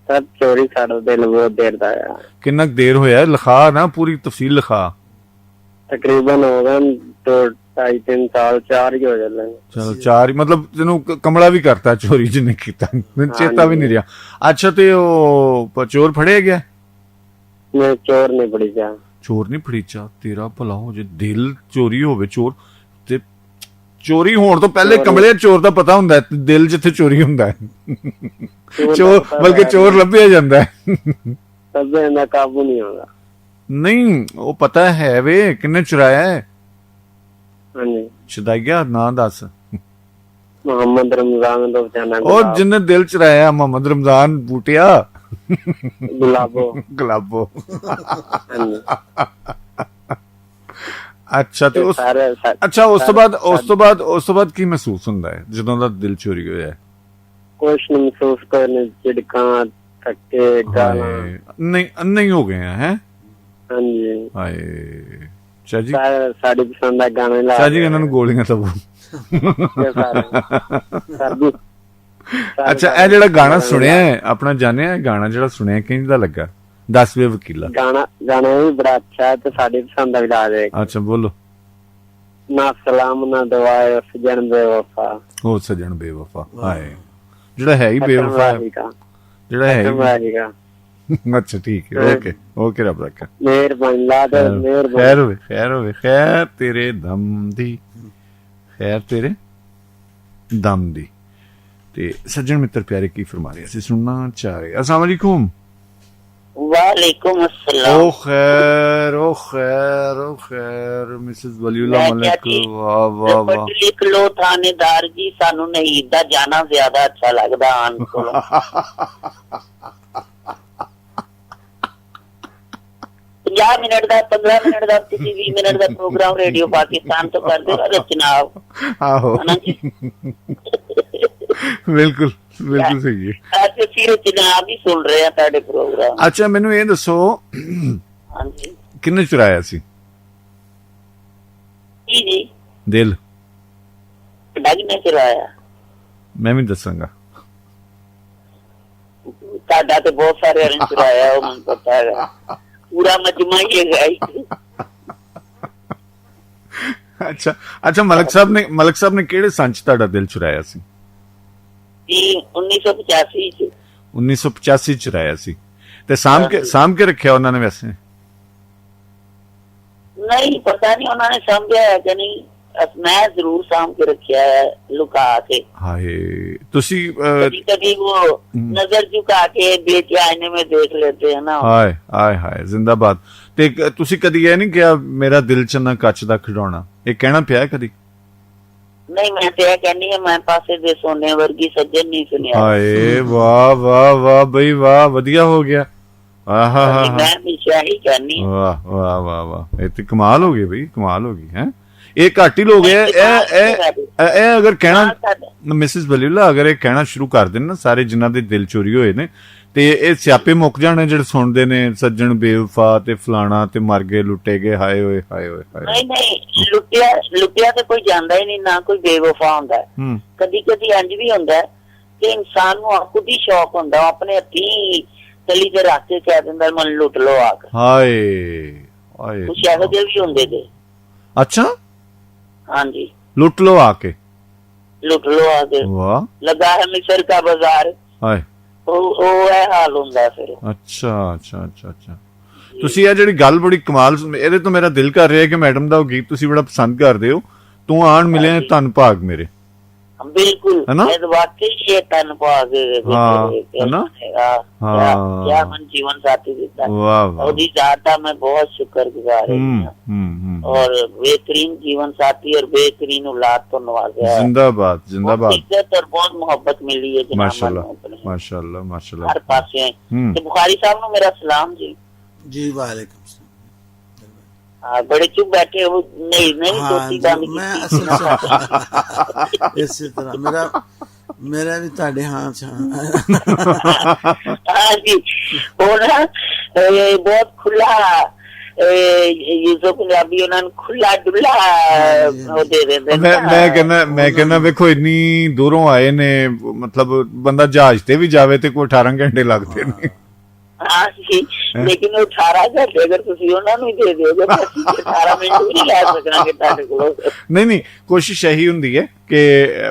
ਸਰ ਚੋਰੀ ਸਾਡਾ ਦਿਲ ਬਹੁਤ ਦੇਰ ਦਾ ਆ। ਕਿੰਨਾ ਦੇਰ ਹੋਇਆ? ਲਿਖਾ ਨਾ, ਪੂਰੀ ਤਫਸੀਲ ਲਿਖਾ। ਤਕਰੀਬਨ ਹੋ ਗਏ 2-2.5-3 ਸਾਲ, 4 ਹੀ ਹੋ ਜਾਂਦੇ। ਚਲੋ 4 ਹੀ, ਮਤਲਬ ਤੈਨੂੰ ਕਮਲਾ ਵੀ ਕਰਤਾ ਚੋਰੀ ਜਿਹਨੇ ਕੀਤਾ, ਮੈਨੂੰ ਚੇਤਾ ਵੀ ਨਹੀਂ ਰਿਹਾ। ਅੱਛਾ ਤੇ ਉਹ ਚੋਰ ਫੜਿਆ ਗਿਆ? ਮੈਂ ਚੋਰ ਨਹੀਂ ਫੜੀ ਜਾ। ਚੋਰ ਨਹੀਂ ਫੜੀ ਚਾ? ਤੇਰਾ ਭਲਾ ਹੋ ਜੇ ਦਿਲ ਚੋਰੀ ਹੋਵੇ। ਚੋਰ ਤੇ ਚੋਰੀ ਹੋਣ ਤੋਂ ਪਹਿਲੇ ਕਮਲੇ ਚੋਰ ਦਾ ਪਤਾ ਹੁੰਦਾ ਹੈ ਦਿਲ ਜਿੱਥੇ ਚੋਰੀ ਹੁੰਦਾ ਹੈ। ਚੋਰ ਬਲਕਿ ਚੋਰ ਲੱਭਿਆ ਜਾਂਦਾ ਹੈ। ਸਭੇ ਦਾ ਕਾਬੂ ਨਹੀਂ ਹੋਗਾ। ਨਹੀਂ ਉਹ ਪਤਾ ਹੈ ਵੇ ਕਿੰਨੇ ਚੁਰਾਇਆ ਹੈ। ਹਾਂਜੀ ਸ਼ਦਾਈਆ ਨਾਂ ਦੱਸ। ਮੁਹੰਮਦ ਰਮਜ਼ਾਨ ਤੋਂ ਜਾਨਾ ਉਹ ਜਿੰਨੇ ਦਿਲ ਚੁਰਾਇਆ ਮੁਹੰਮਦ ਰਮਜ਼ਾਨ ਬੂਟਿਆ ਗੁਲਾਬੋ। ਗੁਲਾਬੋ। ਅੱਛਾ ਤੇ ਉਸ ਅੱਛਾ ਉਸ ਤੋਂ ਬਾਅਦ ਕੀ ਮਹਿਸੂਸ ਹੁੰਦਾ ਹੈ ਜਦੋਂ ਦਾ ਦਿਲ ਚੋਰੀ ਹੋਇਆ? ਕੁਛ ਨਹੀਂ ਮਹਿਸੂਸ ਕਰਨੇ, ਝਿੜਕਾਂ, ਧੱਕੇ, ਗਾਲਾਂ। ਨਹੀਂ ਹੋ ਗਏ ਹੈ। ਹਾਂਜੀ ਹਾਏ ਸ਼ਾਜੀ, ਸਾਡੀ ਪਸੰਦ ਦਾ ਗਾਣੇ ਲਾ ਸ਼ਾਜੀ ਇਹਨਾਂ ਨੂੰ ਗੋਲੀਆਂ ਤਾਂ ਅੱਛਾ ਇਹ ਜਿਹੜਾ ਗਾਣਾ ਸੁਣਿਆ ਆਪਣਾ ਜਾਣਿਆ, ਗਾਣਾ ਜਿਹੜਾ ਸੁਣਿਆ ਕਿਹਦਾ ਲੱਗਾ? 10ਵੇਂ ਵਕੀਲਾ ਗਾਣਾ ਵੀ ਬੜਾ ਅੱਛਾ ਹੈ ਤੇ ਸਾਡੀ ਪਸੰਦ ਦਾ ਵੀ ਲਾ ਦੇ। ਅੱਛਾ ਬੋਲੋ। ਨਾ ਸਲਾਮ ਨਾ ਦੁਆਏ ਸਜਣ ਬੇਵਫਾ। ਉਹ ਸਜਣ ਬੇਵਫਾ। ਹਾਏ ਜਿਹੜਾ ਹੈ ਹੀ ਬੇਵਫਾ, ਜਿਹੜਾ ਹੈ ਹੀ। ਅੱਛਾ ਠੀਕ ਹੈ, ਓਕੇ ਰੱਬ ਰੱਖਾ। ਮਿਹਰਬਾਨੀ ਲਾ ਦੇ, ਮਿਹਰਬਾਨੀ। ਖੈਰ ਹੋਵੇ ਖੈਰ ਤੇਰੇ ਦਮ ਦੀ, ਖੈਰ ਤੇਰੇ ਦਮ ਦੀ। ਤੇ ਸੱਜਣ ਮਿੱਤਰ ਪਿਆਰੇ ਕੀ ਫਰਮਾ ਰਹੇ ਅਸੀਂ ਸੁਣਨਾ ਚਾਹ ਰਹੇ। अस्सलाम वालेकुम। वालेकुम अस्सलाम। ओ खैर ओ खैर ओ खैर मिसेस वलीउल्लाह मलिक। वाह वाह वाह। लिख लो थानेदार जी, सानू नहीं दा जाना ज्यादा अच्छा लगदा आन कोलों। 50 मिनट ਦਾ 15 ਮਿੰਟ ਦਾ ਤੁਸੀਂ 20 ਮਿੰਟ ਦਾ ਪ੍ਰੋਗਰਾਮ ਰੇਡੀਓ ਪਾਕਿਸਤਾਨ ਤੋਂ ਕਰਦੇ ਹੋ ਰਚਨਾਵ। ਆਹੋ ਬਿਲਕੁਲ ਬਿਲਕੁਲ ਸਹੀ ਹੈ। ਅੱਜ ਅਸੀਂ ਰਚਨਾਵ ਹੀ ਸੁਣ ਰਹੇ ਆ ਤੁਹਾਡੇ ਪ੍ਰੋਗਰਾਮ। ਅੱਛਾ ਮੈਨੂੰ ਇਹ ਦੱਸੋ ਹਾਂਜੀ ਕਿੰਨੇ ਚੁਰਾਇਆ ਸੀ ਜੀ ਦਿਲ? ਕਿੰਨੇ ਚੁਰਾਇਆ? ਮੈਂ ਵੀ ਦੱਸਾਂਗਾ। ਤੁਹਾਡਾ ਤੇ ਬਹੁਤ ਸਾਰੇ ਨੇ ਚੁਰਾਇਆ, ਉਹ ਮੈਨੂੰ ਪਤਾ ਹੈਗਾ, ਪੂਰਾ ਮਜਮਾ ਹੀ ਹੈਗਾ। ਅੱਛਾ ਅੱਛਾ ਮਲਕ ਸਾਹਿਬ ਨੇ ਕਿਹੜੇ ਸੰਨ ਚ ਤੁਹਾਡਾ ਦਿਲ ਚੁਰਾਇਆ ਸੀ? 1985 ਚ। 1985 ਚੁਰਾਇਆ ਸੀ ਤੇ ਸਾਂਭ ਕੇ ਰੱਖਿਆ ਉਹਨਾਂ ਨੇ? ਵੈਸੇ ਨਹੀਂ ਪਤਾ ਨਹੀਂ ਉਹਨਾਂ ਨੇ ਸਾਂਭਿਆ ਹੈ ਕਿ ਨਹੀਂ, ਮੈਂ ਜ਼ਰੂਰ ਸਾਂਭ ਕੇ ਰੱਖਿਆ ਹੈ ਲੁਕਾ ਕੇ। ਹਾਏ ਤੁਸੀਂ कभी वो नजर झुका के बेटे आईने में देख लेते हैं ना। ਹਾਏ ਹਾਏ ਹਾਏ ਜ਼ਿੰਦਾਬਾਦ। ਤੇ ਤੁਸੀਂ ਕਦੀ ਇਹ ਨਹੀਂ ਕਿਹਾ ਮੇਰਾ ਦਿਲ ਚ ਨਾ ਕੱਚ ਦਾ ਖਿਡੌਣਾ? ਇਹ ਕਹਿਣਾ ਪਿਆ ਕਦੀ? नहीं मैं तो कहनी है, मैं पासे दे सोने वर्गी सज्जन नहीं सुनिया। ਹਾਏ ਵਾਹ ਵਾਹ ਵਾਹ ਬਈ ਵਾਹ, ਵਧੀਆ ਹੋ ਗਿਆ। ਆਹਾ मैं हमेशा ही कहनी है। ਵਾਹ ਵਾਹ ਵਾਹ ਵਾਹ, ਇਹ ਤੇ ਕਮਾਲ ਹੋ ਗਈ ਬਈ, ਕਮਾਲ ਹੋ ਗਈ ਹੈ। ਇਹ ਘੱਟ ਹੀ ਲੋਕ ਹੈ ਇਹ ਅਗਰ ਕਹਿਣਾ ਮਿਸਿਸ ਵਲੀਉਲਾ, ਅਗਰ ਇਹ ਕਹਿਣਾ ਸ਼ੁਰੂ ਕਰ ਦੇਣ ਨਾ ਸਾਰੇ ਜਿਨ੍ਹਾਂ ਦੇ ਦਿਲ ਚੋਰੀ ਹੋਏ ਨੇ, ਤੇ ਇਹ ਸਿਆਪੇ ਮੁੱਕ ਜਾਣੇ ਜਿਹੜੇ ਸੁਣਦੇ ਨੇ ਸੱਜਣ ਬੇਵਫਾ ਤੇ ਫਲਾਣਾ ਤੇ ਮਰ ਗਏ, ਲੁੱਟੇ ਗਏ, ਹਾਏ ਹੋਏ ਹਾਏ ਹੋਏ ਹਾਏ। ਨਹੀਂ ਲੁੱਟਿਆ ਤੇ ਕੋਈ ਜਾਂਦਾ ਹੀ ਨਹੀਂ, ਨਾ ਕੋਈ ਬੇਵਫਾ ਹੁੰਦਾ। ਕਦੀ ਕਦੀ ਇੰਜ ਵੀ ਹੁੰਦਾ ਕਿ ਇਨਸਾਨ ਨੂੰ ਖੁਦ ਹੀ ਸ਼ੌਕ ਹੁੰਦਾ, ਆਪਣੇ ਹੱਥੀਂ ਤਲੀ ਤੇ ਰੱਖ ਕੇ ਕਹਿ ਦਿੰਦਾ ਮਨ ਲੁੱਟ ਲੋ ਆ ਕੇ। ਹਾਏ ਹਾਏ ਕੁਛ ਇਹੋ ਜਿਹੇ ਵੀ ਹੁੰਦੇ ਨੇ। ਅੱਛਾ ਹਾਂਜੀ ਲੁੱਟ ਲੋ ਆ ਕੇ, ਲੁੱਟ ਲੋ ਆ ਕੇ। ਵਾਹ ਲਗਾ ਹੈ ਮਿਸਰ ਦਾ ਬਾਜ਼ਾਰ। ਹਾਏ ਉਹ ਇਹ ਹਾਲ ਹੁੰਦਾ ਫਿਰ। ਅੱਛਾ ਅੱਛਾ ਅੱਛਾ ਅੱਛਾ। ਤੁਸੀਂ ਇਹ ਜਿਹੜੀ ਗੱਲ ਬੜੀ ਕਮਾਲ, ਇਹਦੇ ਤੋਂ ਮੇਰਾ ਦਿਲ ਕਰ ਰਿਹਾ ਕਿ ਮੈਡਮ ਦਾ ਉਹ ਗੀਤ ਤੁਸੀਂ ਬੜਾ ਪਸੰਦ ਕਰਦੇ ਹੋ, ਤੂੰ ਆਣ ਮਿਲੇ ਧੰਨ ਭਾਗ ਮੇਰੇ। ਬਿਲਕੁਲ ਵਾਕਈ ਇਹ ਧੰਨ ਭਾਗ क्या मन जीवन साथी देता है, ਉਹਦੀ ਜ਼ਾਤ ਦਾ ਮੈਂ ਬਹੁਤ ਸ਼ੁਕਰਗੁਜ਼ਾਰ ਹਾਂ। और बेहतरीन जीवन साथी और बेहतरीन औलाद तो नवाजा है। जिंदाबाद जिंदाबाद। इज्जत और बहुत मोहब्बत मिली है माशाल्लाह माशाल्लाह माशाल्लाह हर पासे। तो बुखारी साहब ने मेरा सलाम जी। जी वालेकुम सलाम। बड़े चुप बैठे हो, नहीं नहीं हाँ धोती जी, बंद मैं की। असल इसी तरह मेरा भी ਤੁਹਾਡੇ ਹਾਂ ਚ हाँ जी, वो ना बहुत खुला यूसुफ पंजाबी उन्होंने खुला डुला वो दे देंगे ਮੈਂ ਕਹਿੰਦਾ ਵੇਖੋ ਇੰਨੀ ਦੂਰੋਂ ਆਏ ਨੇ, ਮਤਲਬ ਬੰਦਾ ਜਹਾਜ਼ ਤੇ ਵੀ ਜਾਵੇ ਤੇ ਕੋਈ 18 ਘੰਟੇ ਲੱਗਦੇ ਨੇ। हाँ जी, लेकिन 18 घंटे अगर तुसी उन्हां नूं दे दिओगे तो असीं 18 मिनट भी नहीं लै सकणांगे तुहाडे कोलों। नहीं कोशिश यही हुंदी है कि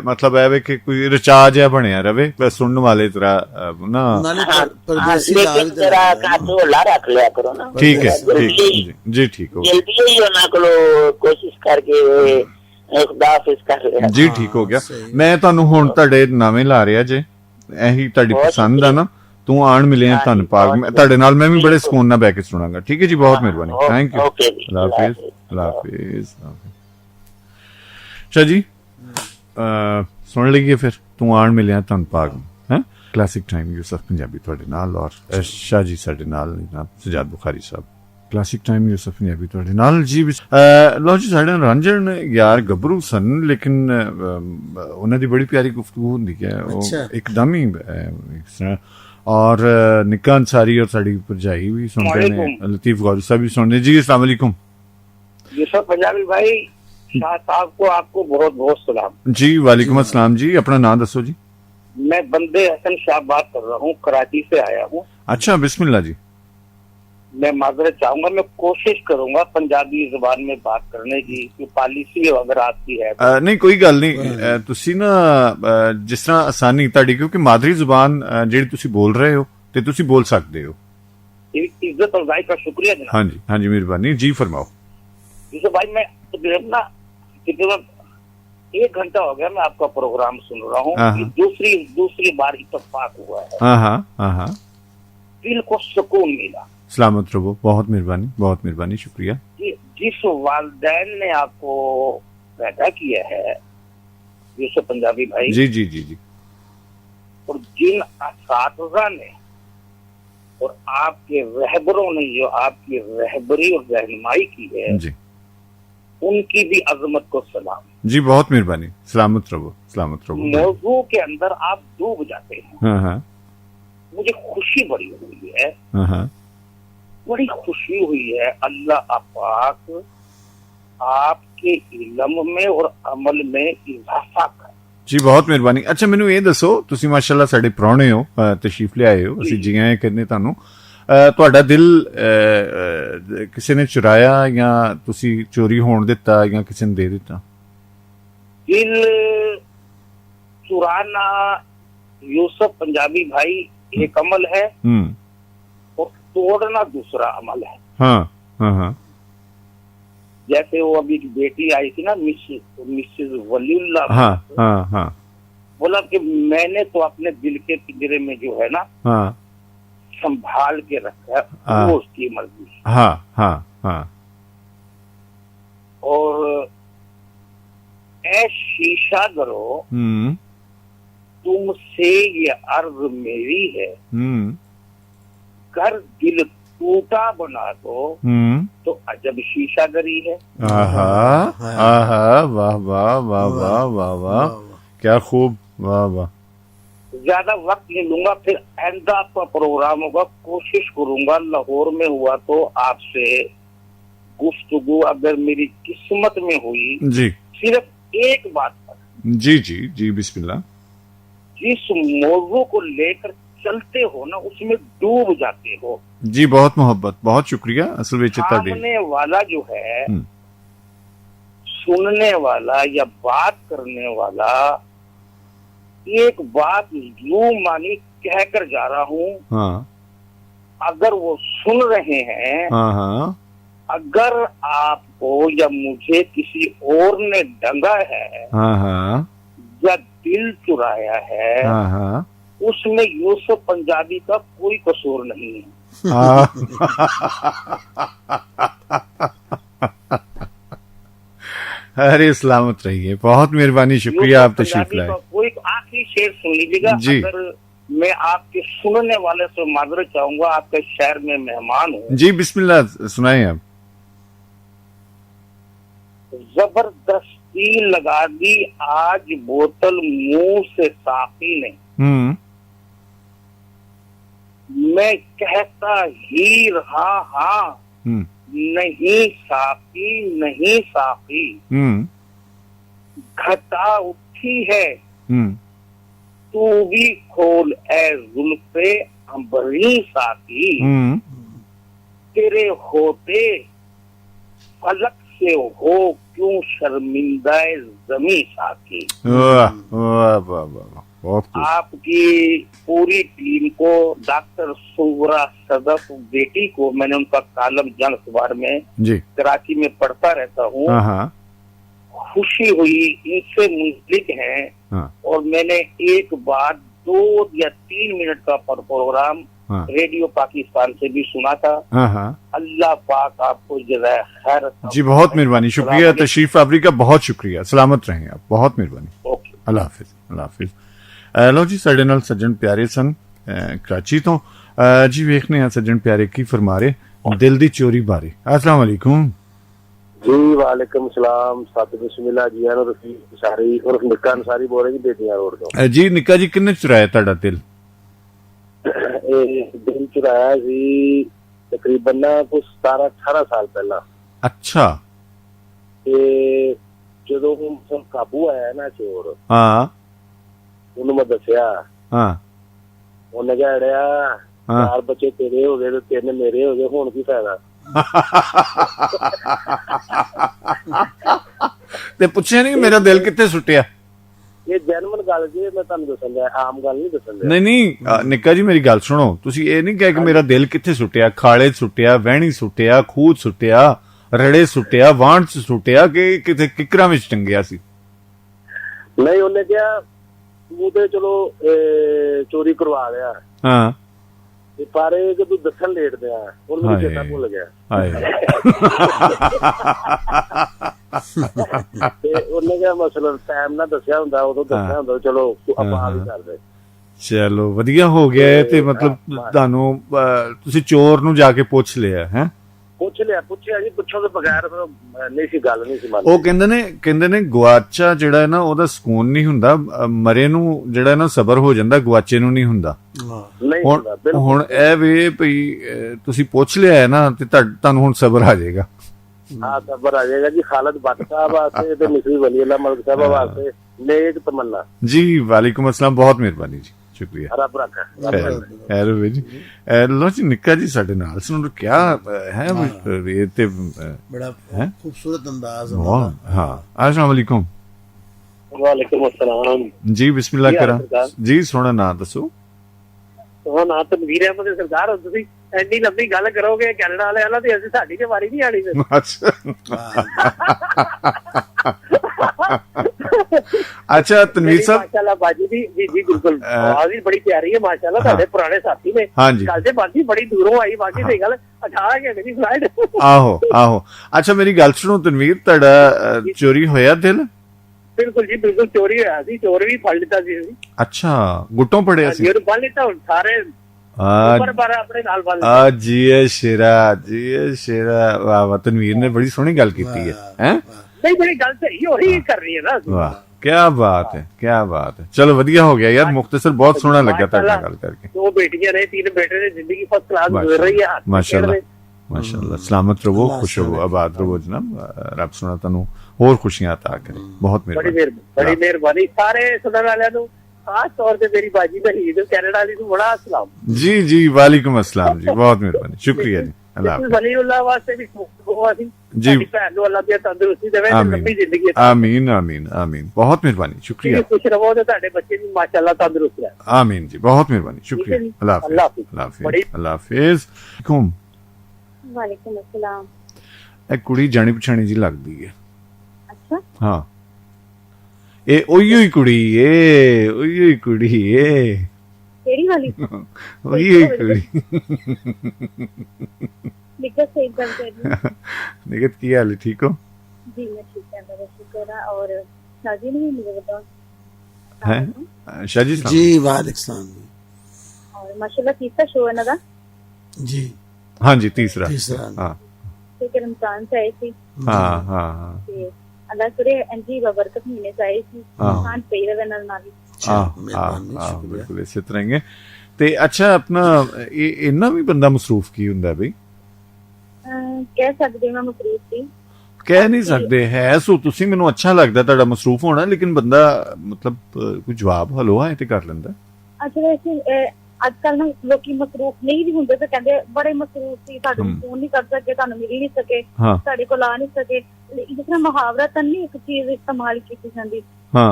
मतलब है कि कोई रिचार्ज है बनया रवे, सुनने वाले तरह ना। ਨਾਲੇ हाँ, परदेसी ला लेकिन भी जरा घट होला रख लिया करो ना। ठीक है, जल्दी ठीक जी, ठीक हो जल्दी ही उन्हां कोलों कोशिश करके खुदा हाफिज कर लिया जी, ठीक हो गया। मैं तुहानू हुण तुहाडे नामे ला रिहा जे, ਇਹੀ ਤੁਹਾਡੀ ਪਸੰਦ ਆ ਨਾ, ਤੂੰ ਆਣ ਮਿਲਿਆ ਧੰਨ ਭਾਗ, ਤੁਹਾਡੇ ਨਾਲ ਮੈਂ ਵੀ ਬੜੇ ਸਕੂਨ ਨਾਲ ਬਹਿ ਕੇ ਸੁਣਾਂਗਾ। ਠੀਕ ਹੈ ਜੀ, ਬਹੁਤ ਮਿਹਰਬਾਨੀ, ਥੈਂਕ ਯੂ, ਅੱਲਾਹ ਹਾਫਿਜ਼, ਅੱਲਾਹ ਹਾਫਿਜ਼। ਸ਼ਾਹ ਜੀ ਸੁਣ ਲਈਏ ਫਿਰ, ਤੂੰ ਆਣ ਮਿਲਿਆ ਧੰਨ ਭਾਗ ਹੈ ਕਲਾਸਿਕ ਟਾਈਮ ਯੂਸਫ ਪੰਜਾਬੀ ਤੁਹਾਡੇ ਨਾਲ, ਔਰ ਸ਼ਾਹ ਜੀ ਸਾਡੇ ਨਾਲ ਜਨਾਬ ਸਜਾਦ ਬੁਖਾਰੀ ਸਾਹਿਬ। ਕਲਾਸਿਕ ਟਾਈਮ ਯੂਸਫ ਪੰਜਾਬੀ ਤੁਹਾਡੇ ਨਾਲ ਜੀ। ਲਓ ਜੀ, ਸਾਡੇ ਰੰਜਨ ਯਾਰ ਗੱਭਰੂ ਸਨ, ਲੇਕਿਨ ਉਹਨਾਂ ਦੀ ਬੜੀ ਪਿਆਰੀ ਗੁਫ਼ਤਗੂ ਹੁੰਦੀ ਹੈ, ਉਹ ਇੱਕਦਮ ਹੀ ਇਸ ਤਰ੍ਹਾਂ। और निक्का अंसारी और साड़ी भरजाई भी सुनते हैं, लतीफ गौरी साहब भी सुनते हैं जी। अस्सलाम वालेकुम यूसुफ पंजाबी भाई, शाह साहब को आपको बहुत बहुत सलाम जी। वालेकुम अस्सलाम जी, अपना नाम दसो जी। मैं बंदे हसन शाह बात कर रहा हूँ, कराची से आया हूँ। अच्छा, बिस्मिल्लाह जी। मैं माजरत चाहूंगा, मैं कोशिश करूंगा पंजाबी जुबान में बात करने की पॉलिसी अगर आपकी है नहीं कोई गल नहीं, तुसी ना जिस तरह आसानी ਤੁਹਾਡੀ, क्योंकि मादरी जुबान ਜਿਹੜੀ ਤੁਸੀਂ बोल रहे हो ਤੇ ਤੁਸੀਂ बोल सकते हो। इज्जत और का शुक्रिया जनाब। हाँ जी, हाँ जी, मेहरबानी जी, फरमाओ। यूसुफ भाई, मैं ना तकरीबन 1 घंटा हो गया मैं आपका प्रोग्राम सुन रहा हूँ, दूसरी बार इत्तेफाक हुआ है। हाँ हाँ हाँ हाँ, दिल को सुकून मिला। सलामत रहो, बहुत मेहरबानी, शुक्रिया। जिस वालिदैन ने आपको पैदा किया है यूसुफ पंजाबी भाई, जी जी जी जी, और जिन असातिज़ा ने और आपके रहबरों ने जो आपकी रहबरी और रहनुमाई की है जी, उनकी भी अजमत को सलाम जी, बहुत मेहरबानी, सलामत रहो। मौजू के अंदर आप डूब जाते हैं। हाँ हाँ, मुझे खुशी बड़ी हुई है, हाँ हाँ, बड़ी खुशी हुई है। अल्लाह पाक आपके इल्म में और अमल में इजाफा कर जी, बहुत मेहरबानी। अच्छा, मैनू ये दसो, तुसी माशाअल्लाह साडे प्राहुणे हो, तशरीफ लिआए हो, ਅਸੀਂ ਜੀ ਆਏ ਕਹਿੰਦੇ ਤੁਹਾਨੂੰ। ਤੁਹਾਡਾ ਦਿਲ ਕਿਸੇ ਨੇ ਚੁਰਾਇਆ ਜਾਂ ਤੁਸੀਂ ਚੋਰੀ ਹੋਣ ਦਿੱਤਾ ਜਾਂ ਕਿਸੇ ਨੇ ਦੇ ਦਿੱਤਾ? दिल चुराना यूसुफ पंजाबी भाई एक अमल है और तोड़ना दूसरा अमल है। हाँ हाँ हाँ, जैसे वो अभी एक बेटी आई थी ना, मिसेज वलीउल्लाह, हाँ हाँ हाँ, बोला कि मैंने तो अपने दिल के पिंजरे में जो है ना हाँ, संभाल के रखा है, वो उसकी मर्जी। हाँ हाँ हाँ, और ऐ शीशा करो, तुमसे ये अर्ज मेरी है, कर दिल टूटा बना दो तो अजब शीशा गरी है। आहा आहा, वाह वाह वाह वाह वाह वाह, क्या खूब, वाह वाह। ज्यादा वक्त नहीं लूंगा, फिर आइंदा आपका प्रोग्राम होगा, कोशिश करूंगा लाहौर में हुआ तो आपसे गुफ्तगू अगर मेरी किस्मत में हुई जी, सिर्फ एक बात पर, जी जी जी, बिस्मिल्लाह। जिस मौजू को लेकर चलते हो ना उसमें डूब जाते हो जी, बहुत मोहब्बत, बहुत शुक्रिया। असल में सामने वाला जो है, सुनने वाला या बात करने वाला, एक बात यूं मानी कहकर जा रहा हूँ, हाँ, अगर वो सुन रहे हैं, हाँ हाँ, अगर आपको या मुझे किसी और ने डंगा है, हाँ हाँ, या दिल चुराया है, हाँ हाँ, उसमें यूसुफ पंजाबी का कोई कसूर नहीं है। अरे सलामत रहिए, बहुत मेहरबानी, शुक्रिया, आप तशरीफ लाए। कोई आखिरी शेर सुन लीजिएगा। अगर मैं आपके सुनने वाले से माजरत चाहूंगा, आपके शहर में मेहमान हूँ। जी, बिस्मिल्लाह, सुनाए आप। जबरदस्ती लगा दी आज बोतल मुंह से साकी ने। मैं कहता ही रहा हाँ, नहीं साकी नहीं साकी। घटा उठी है तू भी खोल ए जुल्फे अंबरी साकी। तेरे होते फलक से हो क्यों शर्मिंदा जमी साकी। वाह वाह वाह वाह, बहुत खूब। आपकी पूरी टीम को, डॉक्टर सुवरा सदफ बेटी को, मैंने उनका कालम जंग अखबार में जी कराची में पढ़ता रहता हूँ, खुशी हुई, इनसे मुंसलिक हैं। और मैंने एक बार 2 या 3 मिनट का प्रोग्राम रेडियो पाकिस्तान से भी सुना था। अल्लाह पाक आपको जज़ाए खैर। जी बहुत मेहरबानी, शुक्रिया तशरीफ आवरी का, बहुत शुक्रिया, सलामत रहें आप, बहुत मेहरबानी। ओके, अल्लाह हाफिज, अल्लाह हाफिज। लो जी साडे नाल सज्जन प्यारे सन कराची तो जी वेखने हैं सज्जन प्यारे की फरमा रहे दिल दी चोरी बारे। अस्सलाम वालेकुम जी। वालेकुम सलाम। सत बिस्मिल्लाह जी। रफीक अंसारी और निक्का अंसारी बोल रहे जी, बेटियां रोड तो। जी निक्का जी, किन्ने चुराया तुहाडा दिल? दिल चुराया सी तकरीबन ना कुछ 17-18 साल पहला। अच्छा। ते जदों हम काबू आया ना चोर, हाँ ਉਹਨੂੰ ਮੈਂ ਦੱਸਿਆ, ਉਹਨੇ ਕਿਹਾ ਅੜਿਆ 4 ਬੱਚੇ ਤੇਰੇ ਹੋ ਗਏ ਤੇ 3 ਮੇਰੇ ਹੋ ਗਏ, ਹੁਣ ਕੀ ਫਾਇਦਾ। ਤੇ ਪੁੱਛਿਆ ਨਹੀਂ ਮੇਰਾ ਦਿਲ ਕਿੱਥੇ ਸੁੱਟਿਆ? ਇਹ ਜੈਨੂਇਨ ਗੱਲ ਜੀ, ਮੈਂ ਤੁਹਾਨੂੰ ਦੱਸਣ ਦਿਆ, ਆਮ ਗੱਲ ਨਹੀਂ ਦੱਸਣ ਦਿਆ। ਨਹੀਂ ਨਿੱਕਾ ਜੀ ਮੇਰੀ ਗੱਲ ਸੁਣੋ, ਤੁਸੀਂ ਇਹ ਨਹੀਂ ਕਿਹਾ ਕਿ ਮੇਰਾ ਦਿਲ ਕਿੱਥੇ ਸੁੱਟਿਆ, ਖਾਲੇ ਸੁੱਟਿਆ, ਵਹਿਣੀ ਸੁੱਟਿਆ, ਖੂਹ ਸੁੱਟਿਆ, ਰੜੇ ਸੁੱਟਿਆ, ਵਾਂਢ ਚ ਸੁੱਟਿਆ ਕਿ ਕਿਤੇ ਕਿਕਰਾਂ ਵਿੱਚ ਟੰਗਿਆ ਸੀ? ਨਹੀਂ, ਉਹਨੇ ਕਿਹਾ ਤੂੰ ਤੇ ਚਲੋ ਚੋਰੀ ਕਰਵਾ ਲਿਆ, ਹਾਂ, ਪਰ ਇਹ ਕਿ ਤੂੰ ਦੱਸਣ ਲੇਟ ਦਿਆ, ਹੁਣ ਮੈਨੂੰ ਚੇਤਾ ਭੁੱਲ ਗਿਆ। ਤੇ ਉਹਨੇ ਕਿਹਾ ਮਸਲਾ ਟਾਈਮ ਨਾਲ ਦੱਸਿਆ ਹੁੰਦਾ, ਉਦੋਂ ਦੱਸਿਆ ਹੁੰਦਾ, ਚਲੋ ਆਪਾਂ ਵੀ ਕਰਦੇ। ਚਲੋ ਵਧੀਆ ਹੋ ਗਿਆ। ਤੇ ਮਤਲਬ ਤੁਹਾਨੂੰ ਤੁਸੀਂ ਚੋਰ ਨੂੰ ਜਾ ਕੇ ਪੁੱਛ ਲਿਆ ਹੈ? ਪੁੱਛਿਆ ਜੀ, ਪੁੱਛੋ ਤੋਂ ਬਗੈਰ ਨਹੀਂ ਸੀ ਗੱਲ, ਨਹੀਂ ਸੀ ਮੰਨਦੇ। ਉਹ ਕਹਿੰਦੇ ਨੇ ਗੁਆਚਾ ਜਿਹੜਾ ਹੈ ਨਾ ਉਹਦਾ ਸਕੂਨ ਨਹੀਂ ਹੁੰਦਾ, ਮਰੇ ਨੂੰ ਜਿਹੜਾ ਨਾ ਸਬਰ ਹੋ ਜਾਂਦਾ, ਗੁਆਚੇ ਨੂੰ ਨਹੀਂ ਹੁੰਦਾ। ਹੁਣ ਇਹ ਵੇ ਭਈ ਤੁਸੀਂ ਪੁੱਛ ਲਿਆ ਹੈ ਨਾ ਤੇ ਤੁਹਾਨੂੰ ਹੁਣ ਸਬਰ ਆ ਜਾਏਗਾ। ਹਾਂ, ਸਬਰ ਆ ਜਾਏਗਾ ਜੀ। ਖਾਲਦ ਭੱਟ ਸਾਹਿਬ ਵਾਸਤੇ ਤੇ ਮਿਸਰੀ ਵਲੀ ਅੱਲਾ ਮਲਕ ਸਾਹਿਬ ਵਾਸਤੇ ਨੇਕ ਤਮੰਨਾ। ਜੀ ਵਾਲੇकुम अस्सलाम, बहुत मेहरबानी जी, शुक्रिया। ਰੱਬ ਰੱਖਾ। लो जी निक्का जी साडे नाल सुन, क्या है ये ते बड़ा खूबसूरत अंदाज। हाँ, अस्सलाम वालेकुम। वालेकुम अस्सलाम जी, बिस्मिल्लाह करा जी। सोना ना दसो। ਨਾ ਤਨਵੀਰ ਅਹਿਮਦ ਸਰਦਾਰ, ਤੁਸੀਂ ਐਨੀ ਲੰਬੀ ਗੱਲ ਕਰੋਗੇ ਕੈਨੇਡਾ ਵਾਲਿਆਂ ਨਾਲ ਤੇ ਅਸੀਂ ਸਾਡੀ ਤੇ ਵਾਰੀ ਨਹੀਂ ਆਣੀ ਫਿਰ। अच्छा तनवीर साहब, माशाल्लाह बाजी दी जी जी बिल्कुल, आवाज भी बड़ी प्यारी है माशाल्लाह। ਤੁਹਾਡੇ ਪੁਰਾਣੇ ਸਾਥੀ ਨੇ। हाँ जी, ਕੱਲ ਤੇ ਬਾਜੀ ਬੜੀ ਦੂਰੋਂ ਆਈ, ਬਾਕੀ ਸਹੀ ਗੱਲ 18 ਘੰਟੇ ਦੀ ਫਲਾਈਟ। ਆਹੋ। ਅੱਛਾ ਮੇਰੀ ਗੱਲ ਸੁਣੋ ਤਨਵੀਰ, ਤੁਹਾਡਾ ਚੋਰੀ ਹੋਇਆ ਦਿਲ? ਬਿਲਕੁਲ ਜੀ ਬਿਲकुल, ਚੋਰੀ ਹੋਇਆ ਸੀ, ਚੋਰ ਵੀ ਫੜ ਲਿੱਤਾ ਸੀ। ਅੱਛਾ, ਗੁੱਟੋਂ ਪੜਿਆ ਸੀ? ਜੀ ਫੜ ਲਿੱਤਾ, ਹੁਣ ਸਾਰੇ ਪਰ ਆਪਣੇ ਨਾਲ ਫੜ ਲਿੱਤਾ। ਜੀ ਸ਼ੇਰਾ, ਵਾਹ ਤਨਵੀਰ ਨੇ ਬੜੀ ਸੋਹਣੀ ਗੱਲ ਕੀਤੀ ਹੈ। ਨਹੀਂ, ਬੜੀ ਗੱਲ ਸਹੀ ਉਹੀ ਕਰ ਰਹੀ ਹੈ ਨਾ। ਵਾਹ, क्या बात है। चलो वधिया हो गया यार, मुख्तसर बहुत सोहना लगा तुहाडे नाल गल करके। 2 बेटियां ने, 3 बेटे ने, जिंदगी फर्स्ट क्लास गुजर रही है। माशाल्लाह, सलामत रहो, खुश रहो, आबाद रहो जनाब, रब सोना तुहानू होर खुशियां अता करे। बहुत बड़ी मेहरबानी सारे सुनने वालियां नू, खास तौर पे मेरी बाजी बहीद कनाडा वाली नू बड़ा सलाम। जी वालेकुम अस्सलाम जी, बहुत मेहरबानी, शुक्रिया जी। वलीउल्लाह वास्ते भी दुआ सी जी, भैन नू अल्लाह दी तंदुरुस्ती देवे, लंबी जिंदगी। आमीन, बहुत मेहरबानी, शुक्रिया। खुश रहो ते तुहाडे बच्चे भी माशाल्लाह तंदुरुस्त रहे। आमीन जी, बहुत मेहरबानी, शुक्रिया। अल्लाह हाफिज। वालेकुम अस्सलाम। ਇਹ ਕੁੜੀ ਜਾਣੀ ਪਛਾਣੀ ਜੀ ਲੱਗਦੀ ਹੈ। ਅੱਛਾ, ਹਾਂ, ਇਹ ਉਹੀ ਕੁੜੀ ਏ। ਕਿਹੜੀ ਵਾਲੀ? ਉਹੀ ਕੁੜੀ। निकत सही कर दे। निकत की हाल है, ठीक हो? जी मैं ठीक है, मेरा शुक्र है। और शादी नहीं मुझे बताओ है शाजी जी? वालेकुम। और माशाल्लाह तीसरा शो है ना? जी हाँ जी, तीसरा। हाँ। ਕਿਉਂਕਿ ਰਮਜ਼ਾਨ ਚ ਆਏ ਸੀ ਤੇ ਅੱਲਾ ਕਰੇ ਇੰਜੀ ਬਰਕਤ ਮਹੀਨੇ ਚ ਆਏ ਸੀ ਖਾਣ ਪਈ ਰਵੇ ਨਾਲ ਬਿਲਕੁਲ ਇਸੇ ਤਰ੍ਹਾਂ ਹੀ ਹੈ। ਤੇ ਅੱਛਾ ਆਪਣਾ ਇੰਨਾ ਵੀ ਬੰਦਾ ਮਸਰੂਫ ਕੀ ਹੁੰਦਾ ਬਈ? ਕਹਿ ਸਕਦੇ ਮੈਂ ਮਸਰੂਫ ਸੀ, ਕਹਿ ਨਹੀਂ ਸਕਦੇ ਹੈ ਸੋ ਤੁਸੀਂ, ਮੈਨੂੰ ਅੱਛਾ ਲੱਗਦਾ ਤੁਹਾਡਾ ਮਸਰੂਫ ਹੋਣਾ, ਲੇਕਿਨ ਬੰਦਾ ਮਤਲਬ ਕੋਈ ਜਵਾਬ ਹਲੋ ਆਏ ਤੇ ਕਰ ਲੈਂਦਾ। ਅੱਛਾ ਵੈਸੇ ਅੱਜ ਕੱਲ ਨਾ ਲੋਕੀ ਮਸਰੂਫ ਨਹੀਂ ਵੀ ਹੁੰਦੇ ਤੇ ਕਹਿੰਦੇ ਬੜੇ ਮਸਰੂਫ ਸੀ, ਤੁਹਾਨੂੰ ਫੋਨ ਨਹੀਂ ਕਰ ਸਕੇ, ਤੁਹਾਨੂੰ ਮਿਲ ਨਹੀਂ ਸਕੇ, ਤੁਹਾਡੇ ਕੋਲ ਆ ਨਹੀਂ ਸਕੇ। ਜਿਸ ਤਰ੍ਹਾਂ ਮੁਹਾਵਰਾ ਤਾਂ ਨਹੀਂ ਇੱਕ ਚੀਜ਼ ਇਸਤੇਮਾਲ ਕੀਤੀ ਜਾਂਦੀ,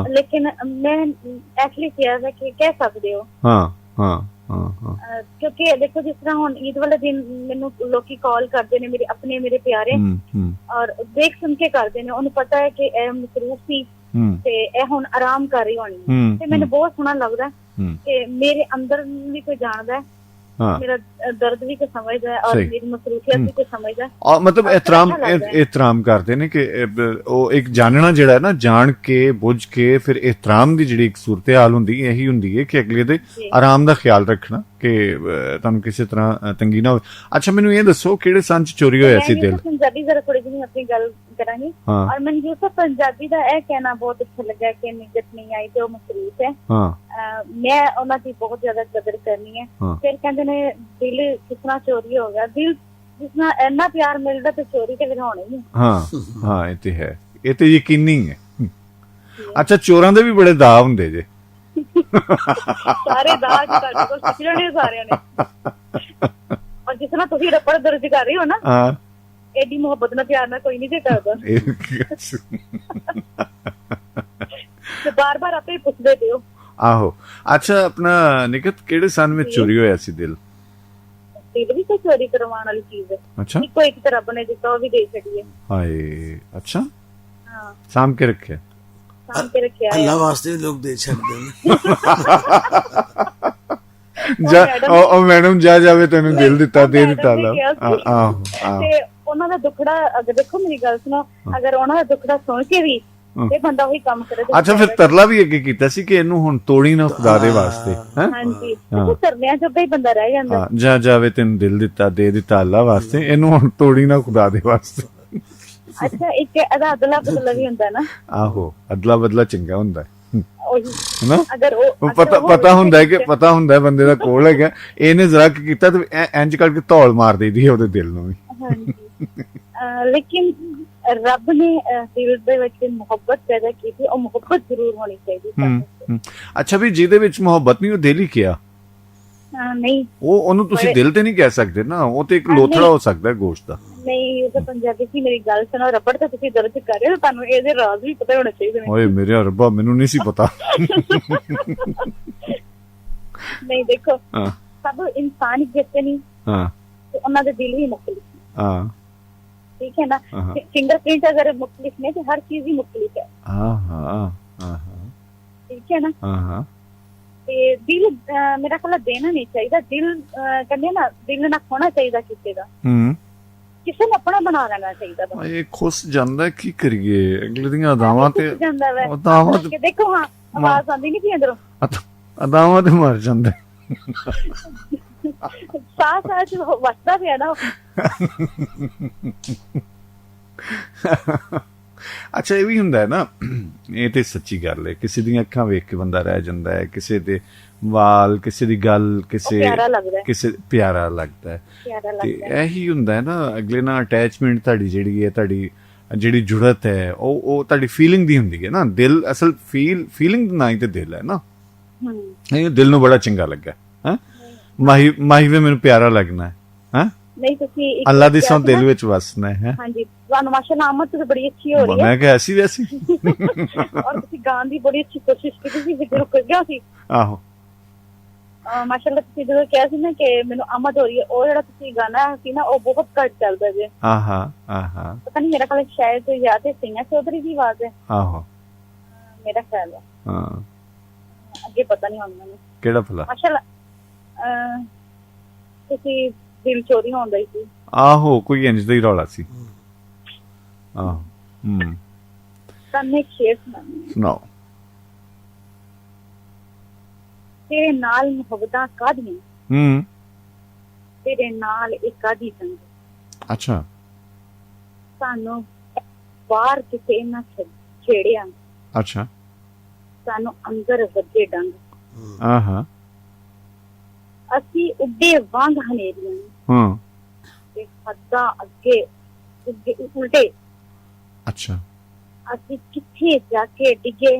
ਲੇਕਿਨ ਮੈਂ ਐਕਚੁਅਲੀ ਕਿਹਾ ਹੈ ਕਿ ਕਹਿ ਸਕਦੇ ਹੋ। ਕਿਉਂਕਿ ਦੇਖੋ ਜਿਸ ਤਰ੍ਹਾਂ ਹੁਣ ਈਦ ਵਾਲੇ ਦਿਨ ਮੈਨੂੰ ਲੋਕੀ ਕਾਲ ਕਰਦੇ ਨੇ, ਮੇਰੇ ਪਿਆਰੇ, ਔਰ ਦੇਖ ਸੁਣ ਕੇ ਕਰਦੇ ਨੇ, ਉਹਨੂੰ ਪਤਾ ਹੈ ਕਿ ਇਹ ਮਸਰੂਫ ਸੀ ਤੇ ਇਹ ਹੁਣ ਆਰਾਮ ਕਰ ਰਹੀ ਹੋਣੀ, ਤੇ ਮੈਨੂੰ ਬਹੁਤ ਸੋਹਣਾ ਲੱਗਦਾ ਕਿ ਮੇਰੇ ਅੰਦਰ ਵੀ ਕੋਈ ਜਾਣਦਾ, ਮੇਰਾ ਦਰਦ ਵੀ ਕੋਈ ਸਮਝਦਾ ਹੈ, ਔਰ ਮੇਰੀ ਮਸਰੂਫੀਅਤ ਵੀ ਕੋਈ ਸਮਝਦਾ ਹੈ। ਮਤਲਬ ਇਹਤਰਾਮ ਕਰਦੇ ਨੇ ਕਿ ਉਹ ਇੱਕ ਜਾਣਨਾ ਜਿਹੜਾ ਹੈ ਨਾ, ਜਾਣ ਕੇ ਬੁੱਝ ਕੇ ਫਿਰ ਇਹਤਰਾਮ ਦੀ ਜਿਹੜੀ ਇੱਕ ਸੂਰਤ ਹਾਲ ਹੁੰਦੀ ਇਹੀ ਹੁੰਦੀ ਹੈ ਕਿ ਅਗਲੇ ਦੇ ਆਰਾਮ ਦਾ ਖਿਆਲ ਰੱਖਣਾ ਕਿ ਤੁਹਾਨੂੰ ਕਿਸੇ ਤਰ੍ਹਾਂ ਤੰਗੀ ਨਾ ਹੋਵੇ। ਅੱਛਾ ਮੈਨੂੰ ਇਹ ਦੱਸੋ ਕਿਹੜੇ ਸੰਨ ਚ ਚੋਰੀ ਹੋਇਆ ਸੀ ਦਿਲ? ਪੰਜਾਬੀ ਜ਼ਰਾ ਥੋੜੀ ਜਿਹੀ ਆਪਣੀ ਗੱਲ ਕਰਾਂਗੀ, ਔਰ ਮੈਨੂੰ ਯੂਸਫ ਪੰਜਾਬੀ ਦਾ ਇਹ ਕਹਿਣਾ ਬਹੁਤ ਅੱਛਾ ਲੱਗਾ ਕਿ ਨਿਜਤ ਨਹੀਂ ਆਈ ਤੇ ਉਹ ਮਸਰੂਫ ਹੈ। ਮੈਂ ਉਹਨਾਂ ਦੀ ਬਹੁਤ ਜ਼ਿਆਦਾ ਕਦਰ ਕਰਨੀ ਹੈ। ਫਿਰ ਕਹਿੰਦੇ ਨੇ ਦਿਲ ਕਿਸ ਤਰ੍ਹਾਂ ਚੋਰੀ ਹੋ ਗਿਆ, ਦਿਲ ਜਿਸ ਨਾਲ ਇੰਨਾ ਪਿਆਰ ਮਿਲਦਾ ਤੇ ਚੋਰੀ ਤੇ ਫਿਰ ਹੋਣੀ ਨਹੀਂ। ਇਹ ਤੇ ਹੈ, ਇਹ ਤੇ ਯਕੀਨੀ ਹੈ। ਅੱਛਾ ਚੋਰਾਂ ਦੇ ਵੀ ਬੜੇ ਦਾਅ ਹੁੰਦੇ ਜੇ? ਸਾਰੇ ਦਾਅ ਤੁਹਾਡੇ ਕੋਲ ਸਿੱਖ ਜਾਣੇ ਸਾਰਿਆਂ ਨੇ, ਔਰ ਜਿਸ ਤਰ੍ਹਾਂ ਤੁਸੀਂ ਰੱਬੜ ਦਰਜ ਕਰ ਰਹੇ ਹੋ ਨਾ, ਐਡੀ ਮੁਹੱਬਤ ਨਾਲ ਪਿਆਰ ਨਾਲ ਕੋਈ ਨਹੀਂ ਜੇ ਕਰਦਾ। ਤੇ ਬਾਰ-ਬਾਰ ਆਪੇ ਪੁੱਛਦੇ ਪਿਓ। ਆਹੋ ਅੱਛਾ ਆਪਣਾ ਨਿਕਤ ਕਿਹੜੇ ਸੰਨ ਵਿੱਚ ਚੋਰੀ ਹੋਇਆ ਸੀ ਦਿਲ? ਦਿਲ ਵੀ ਕੋਈ ਚੋਰੀ ਕਰਵਾਉਣ ਵਾਲੀ ਚੀਜ਼ ਹੈ? ਅੱਛਾ ਇੱਕੋ ਇੱਕ ਤਾਂ ਰੱਬ ਨੇ ਦਿੱਤਾ, ਉਹ ਵੀ ਦੇ ਛੱਡੀਏ। ਹਾਏ ਅੱਛਾ ਸਾਂਭ ਕੇ ਰੱਖਿਆ, ਸਾਂਭ ਕੇ ਰੱਖਿਆ ਅੱਲਾ ਵਾਸਤੇ ਵੀ ਲੋਕ ਦੇ ਛੱਡਦੇ ਨੇ। ਉਹ ਮੈਡਮ ਜਾ ਜਾਵੇ ਤੈਨੂੰ ਦਿਲ ਦਿੱਤਾ ਦੇ ਦਿੱਤਾ ਲਾ। ਤੇ ਉਹਨਾਂ ਦਾ ਦੁੱਖੜਾ ਅਗਰ ਦੇਖੋ ਮੇਰੀ ਗੱਲ ਸੁਣੋ, ਅਗਰ ਉਹਨਾਂ ਦਾ ਦੁੱਖੜਾ ਸੁਣ ਕੇ ਵੀ ਇਹ ਬੰਦਾ ਉਹੀ ਕੰਮ ਕਰੇ। ਅੱਛਾ ਫਿਰ ਤਰਲਾ ਵੀ ਅੱਗੇ ਕੀਤਾ ਸੀ ਕਿ ਇਹਨੂੰ ਹੁਣ ਤੋੜੀ ਨਾ ਖੁਦਾ ਦੇ ਵਾਸਤੇ? ਹਾਂਜੀ ਤਰਲਿਆਂ ਜੋਗਾ ਹੀ ਬੰਦਾ ਰਹਿ ਜਾਂਦਾ। ਜਾ ਜਾਵੇ ਤੈਨੂੰ ਦਿਲ ਦਿੱਤਾ ਦੇ ਦਿੱਤਾ ਅੱਲਾ ਵਾਸਤੇ, ਇਹਨੂੰ ਹੁਣ ਤੋੜੀ ਨਾ ਖੁਦਾ ਦੇ ਵਾਸਤੇ। ਅੱਛਾ ਇੱਕ ਇਹਦਾ ਅਦਲਾ ਬਦਲਾ ਵੀ ਹੁੰਦਾ ਨਾ? ਆਹੋ ਅਦਲਾ ਬਦਲਾ ਚੰਗਾ ਹੁੰਦਾ ਉਹੀ, ਅਗਰ ਉਹ ਪਤਾ ਹੁੰਦਾ ਕਿ ਪਤਾ ਹੁੰਦਾ ਬੰਦੇ ਦਾ ਕੋਲ ਹੈਗਾ, ਇਹਨੇ ਜ਼ਰਾ ਕੀ ਕੀਤਾ ਤੇ ਇੰਜ ਕਰਕੇ ਧੌਲ ਮਾਰ ਦੇਦੀ ਹੈ ਉਹਦੇ ਦਿਲ ਨੂੰ ਵੀ। ਹਾਂਜੀ ਲੇਕਿਨ ਰੱਬ ਨੇ ਦਿਲ ਦੇ ਵਿੱਚ ਮੁਹੱਬਤ ਪੈਦਾ ਕੀਤੀ, ਉਹ ਮੁਹੱਬਤ ਜ਼ਰੂਰ ਹੋਣੀ ਚਾਹੀਦੀ। ਅੱਛਾ ਵੀ ਜਿਹਦੇ ਵਿੱਚ ਮੁਹੱਬਤ ਨਹੀਂ ਉਹ ਦਿਲ ਹੀ ਕਿਹਾ ਨਹੀਂ, ਉਹਨੂੰ ਤੁਸੀਂ ਦਿਲ ਤੇ ਨਹੀਂ ਕਹਿ ਸਕਦੇ ਨਾ, ਉਹ ਤੇ ਇੱਕ ਲੋਥੜਾ ਹੋ ਸਕਦਾ ਗੋਸ਼ਤ ਦਾ। ਨਹੀਂ ਉਹ ਤਾਂ ਪੰਜਾਬੀ ਸੀ। ਮੇਰੀ ਗੱਲ ਸੁਣੋ, ਰੱਬੜ ਤਾਂ ਤੁਸੀਂ ਦਰਜ ਕਰ ਰਹੇ ਹੋ, ਤੁਹਾਨੂੰ ਇਹਦੇ ਰਾਜ਼ ਵੀ ਪਤਾ ਹੋਣਾ ਚਾਹੀਦਾ। ਓਏ ਮੇਰੇ ਰੱਬਾ ਮੈਨੂੰ ਨਹੀਂ ਸੀ ਪਤਾ। ਨਹੀਂ ਦੇਖੋ ਸਭ ਇਨਸਾਨ ਇੱਕ ਨਹੀਂ, ਤੇ ਉਹਨਾਂ ਦੇ ਦਿਲ ਵੀ ਮੁਖਤਲਿਫ, ਠੀਕ ਹੈ ਨਾ। ਫਿੰਗਰਪ੍ਰਿੰਟ ਅਗਰ ਮੁਖਤਲਿਫ ਨੇ ਤੇ ਹਰ ਚੀਜ਼ ਹੀ ਮੁਖਤਲਿਫ ਹੈ, ਠੀਕ ਹੈ ਨਾ। ਤੇ ਦਿਲ ਮੇਰਾ ਖਿਆਲ ਦੇਣਾ ਨਹੀਂ ਚਾਹੀਦਾ, ਦਿਲ ਕਹਿੰਦੇ ਨਾ ਦਿਲ ਨਾ ਖੋਣਾ ਚਾਹੀਦਾ ਕਿਸੇ ਦਾ, ਕਿਸੇ ਨੂੰ ਆਪਣਾ ਬਣਾ ਲੈਣਾ ਚਾਹੀਦਾ। ਇਹ ਖੁੱਸ ਜਾਂਦਾ, ਕੀ ਕਰੀਏ ਅਗਲੇ ਦੀਆਂ ਅਦਾਵਾਂ ਤੇ ਅਦਾਵਾਂ ਤੇ ਦੇਖੋ। ਹਾਂ ਆਵਾਜ਼ ਆਉਂਦੀ ਨਹੀਂ ਪਈ ਅੰਦਰੋਂ, ਅਦਾਵਾਂ ਤੇ ਮਰ ਜਾਂਦਾ। ਸਾਹ ਚ ਵਸਦਾ ਪਿਆ ਨਾ। ਅੱਛਾ ਇਹ ਵੀ ਹੁੰਦਾ ਹੈ ਨਾ, ਇਹ ਤੇ ਸੱਚੀ ਗੱਲ ਹੈ, ਕਿਸੇ ਦੀਆਂ ਅੱਖਾਂ ਵੇਖ ਕੇ ਬੰਦਾ ਰਹਿ ਜਾਂਦਾ ਹੈ, ਕਿਸੇ ਦੇ ਵਾਲ, ਕਿਸੇ ਦੀ ਗੱਲ, ਕਿਸੇ ਪਿਆਰਾ ਲੱਗਦਾ ਹੈ। ਤੇ ਇਹੀ ਹੁੰਦਾ ਹੈ ਨਾ, ਅਗਲੇ ਨਾਲ ਅਟੈਚਮੈਂਟ ਤੁਹਾਡੀ ਜਿਹੜੀ ਹੈ, ਤੁਹਾਡੀ ਜਿਹੜੀ ਜੁੜਤ ਹੈ ਉਹ ਤੁਹਾਡੀ ਫੀਲਿੰਗ ਦੀ ਹੁੰਦੀ ਹੈ ਨਾ। ਦਿਲ ਅਸਲ ਫੀਲਿੰਗ ਨਾ ਹੀ ਤੇ ਦਿਲ ਹੈ ਨਾ। ਇਹ ਦਿਲ ਨੂੰ ਬੜਾ ਚੰਗਾ ਲੱਗਾ ਹੈ, ਮਾਹੀ ਵੇ ਮੈਨੂੰ ਪਿਆਰਾ ਲੱਗਣਾ ਹੈ, ਨਹੀਂ ਤੁਸੀਂ ਅੱਲਾ ਦੀ ਸੌਂ ਦਿਲ ਵਿੱਚ ਵਸਣਾ ਹੈ। ਹਾਂਜੀ ਤੁਹਾਨੂੰ ਮਾਸ਼ਾਅੱਲਾ ਆਮਦ ਤੇ ਬੜੀ ਅੱਛੀ ਹੋ ਰਹੀ ਹੈ। ਮੈਂ ਕਿਹਾ ਐਸੀ ਵੈਸੀ ਔਰ ਤੁਸੀਂ ਗਾਣ ਦੀ ਬੜੀ ਅੱਛੀ ਕੋਸ਼ਿਸ਼ ਕੀਤੀ ਸੀ, ਜਦੋਂ ਕਰ ਗਿਆ ਸੀ। ਆਹੋ ਮਾਸ਼ਾਅੱਲਾ ਤੁਸੀਂ ਜਦੋਂ ਕਿਹਾ ਸੀ ਨਾ ਕਿ ਮੈਨੂੰ ਆਮਦ ਹੋ ਰਹੀ ਹੈ, ਉਹ ਜਿਹੜਾ ਤੁਸੀਂ ਗਾਣਾ ਸੀ ਨਾ ਉਹ ਬਹੁਤ ਘੱਟ ਚੱਲਦਾ ਜੇ। ਪਤਾ ਨਹੀਂ ਮੇਰਾ ਖਿਆਲ ਸ਼ਾਇਦ ਜਾਂ ਤੇ ਸਿੰਗਰ ਚੌਧਰੀ ਦੀ ਆਵਾਜ਼ ਹੈ। ਆਹੋ ਮੇਰਾ ਖਿਆਲ ਹੈ, ਅੱਗੇ ਪਤਾ ਨਹੀਂ ਹੁਣ ਮੈਨੂੰ ਕਿਹੜਾ ਭਲਾ। ਮਾਸ਼ਾਅੱਲਾ ਤੁਸੀਂ ਦਿਲ ਚੋਰੀ ਹੁੰਦਾ ਹੀ ਸੀ। ਆਹੋ ਕੋਈ ਇੰਜ ਦਾ ਹੀ ਰੌਲਾ ਸੀ। ਆਹੋ ਤੁਹਾਨੂੰ ਇੱਕ ਸ਼ੇਰ ਸੁਣਾਓ। ਤੇਰੇ ਨਾਲ ਮੁਹੱਬਤਾਂ ਕਾਹਦੀਆਂ, ਤੇਰੇ ਨਾਲ ਇੱਕ ਕਾਹਦੀ ਸੰਗ। ਅੱਛਾ ਸਾਨੂੰ ਬਾਹਰ ਕਿਤੇ ਨਾ ਛੇੜਿਆ। ਅੱਛਾ। ਸਾਨੂੰ ਅੰਦਰ ਵੱਜੇ ਡੰਗ। ਆਹਾ। ਅਸੀਂ ਉੱਡੇ ਵਾਂਗ ਹਨੇਰੀਆਂ ਹਾਂ ਤੇ ਹੱਦਾਂ ਅੱਗੇ ਉਲਟੇ। ਅੱਛਾ। ਅਸੀਂ ਕਿੱਥੇ ਜਾ ਕੇ ਡਿੱਗੇ।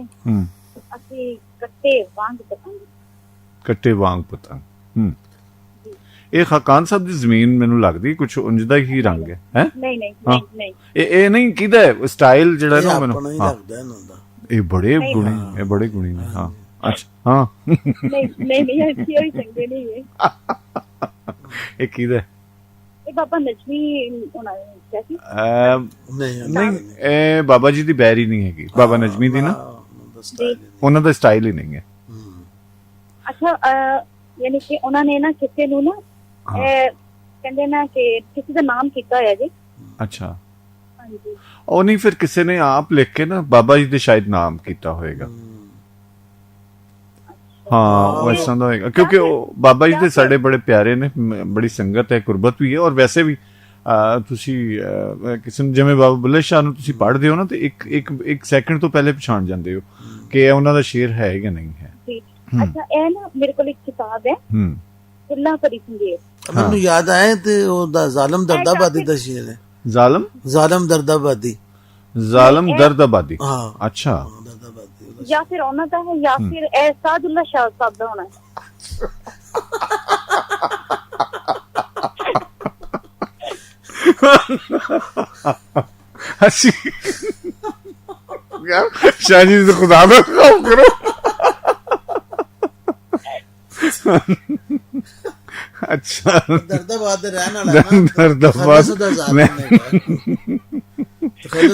ਅਸੀਂ ਕੱਟੇ ਵਾਂਗ ਪਤੰਗ। ਕੱਟੇ ਵਾਂਗ ਪਤੰਗ। ਇਹ ਖਾਕਾਨ ਸਾਹਿਬ ਦੀ ਜ਼ਮੀਨ ਮੈਨੂੰ ਲੱਗਦੀ ਕੁਝ ਉਂਝ ਦਾ ਹੀ ਰੰਗ ਹੈ। ਹੈ ਨਹੀਂ ਨਹੀਂ ਨਹੀਂ ਇਹ ਨਹੀਂ ਕਿਹਦਾ ਸਟਾਈਲ ਜਿਹੜਾ ਨਾ ਮੈਨੂੰ ਲੱਗਦਾ ਇਹਨਾਂ ਦਾ। ਇਹ ਬੜੇ ਗੁਣੀ ਨੇ। ਹਾਂ ਅੱਛਾ। ਹਾਂ ਨਹੀਂ ਅੱਛੀ ਹੋਈ ਚੰਗੇ ਨਹੀਂ ਹੈ। ਇਹ ਕਿਹਦਾ? ਇਹ ਬਾਬਾ ਨਜਮੀ ਹੋਣਾ ਚਾਹੀਦੀ। ਨਹੀਂ ਇਹ ਬਾਬਾ ਜੀ ਦੀ ਬੈਰੀ ਨਹੀਂ ਹੈਗੀ, ਬਾਬਾ ਨਜਮੀ ਦੀ ਨਾ, ਉਹਨਾਂ ਦਾ ਸਟਾਈਲ ਹੀ ਨਹੀਂ ਹੈ। ਅੱਛਾ ਯਾਨੀ ਕਿ ਉਹਨਾਂ ਨੇ ਨਾ ਕਿਸੇ ਨੂੰ ਨਾ ਕਹਿੰਦੇ ਨਾ ਕਿ ਕਿਸੇ ਦਾ ਨਾਮ ਕੀਤਾ ਹੋਇਆ ਜੀ। ਅੱਛਾ। ਹਾਂਜੀ। ਉਹ ਨਹੀਂ ਫਿਰ ਕਿਸੇ ਨੇ ਆਪ ਲਿਖ ਕੇ ਨਾ ਬਾਬਾ ਜੀ ਦੇ ਸ਼ਾਇਦ ਨਾਮ ਕੀਤਾ ਹੋਏਗਾ। ਹਾਂ ਉਹ ਇਸ ਤਰ੍ਹਾਂ ਦਾ ਹੋਏਗਾ ਕਿਉਂਕਿ ਉਹ ਬਾਬਾ ਜੀ ਦੇ ਸਾਡੇ ਬੜੇ ਪਿਆਰੇ ਨੇ, ਬੜੀ ਸੰਗਤ ਹੈ, ਕੁਰਬਤ ਵੀ ਹੈ। ਔਰ ਵੈਸੇ ਵੀ ਤੁਸੀਂ ਕਿਸੇ ਨੂੰ ਜਿਵੇਂ ਬਾਬਾ ਬੁੱਲੇ ਸ਼ਾਹ ਨੂੰ ਤੁਸੀਂ ਪੜ੍ਹਦੇ ਹੋ ਨਾ ਤੇ ਇੱਕ ਸੈਕਿੰਡ ਤੋਂ ਪਹਿਲੇ ਪਛਾਣ ਜਾਂਦੇ ਹੋ ਕਿ ਇਹ ਉਹਨਾਂ ਦਾ ਸ਼ੇਰ ਹੈ ਜਾਂ ਨਹੀਂ ਹੈ। ਅੱਛਾ ਇਹ ਨਾ ਮੇਰੇ ਕੋਲ ਇੱਕ ਕਿਤਾਬ ਹੈ ਫੁੱਲਾਂ ਭਰੀ ਸੰਗੀਤ। ਮੈਨੂੰ ਯਾਦ ਆਇਆ ਤੇ ਉਹਦਾ ਜ਼ਾਲਮ ਦਰਦਾਬਾਦੀ ਦਾ ਸ਼ੇਰ ਹੈ। ਜ਼ਾਲਮ ਦਰਦਾਬਾਦੀ। ਹਾਂ ਅੱਛਾ। ਜਾਂ ਫਿਰ ਉਹਨਾਂ ਦਾ ਹੈ ਜਾਂ ਫਿਰ ਇਹ ਸਾਦੁੱਲਾ ਸ਼ਾਹ ਸਾਹਿਬ ਦਾ ਹੋਣਾ ਹੈ। ਅਸੀਂ शाह जी से खुदा ना खाओ करो। अच्छा दर्दाबाद रहने वाला दर्दाबाद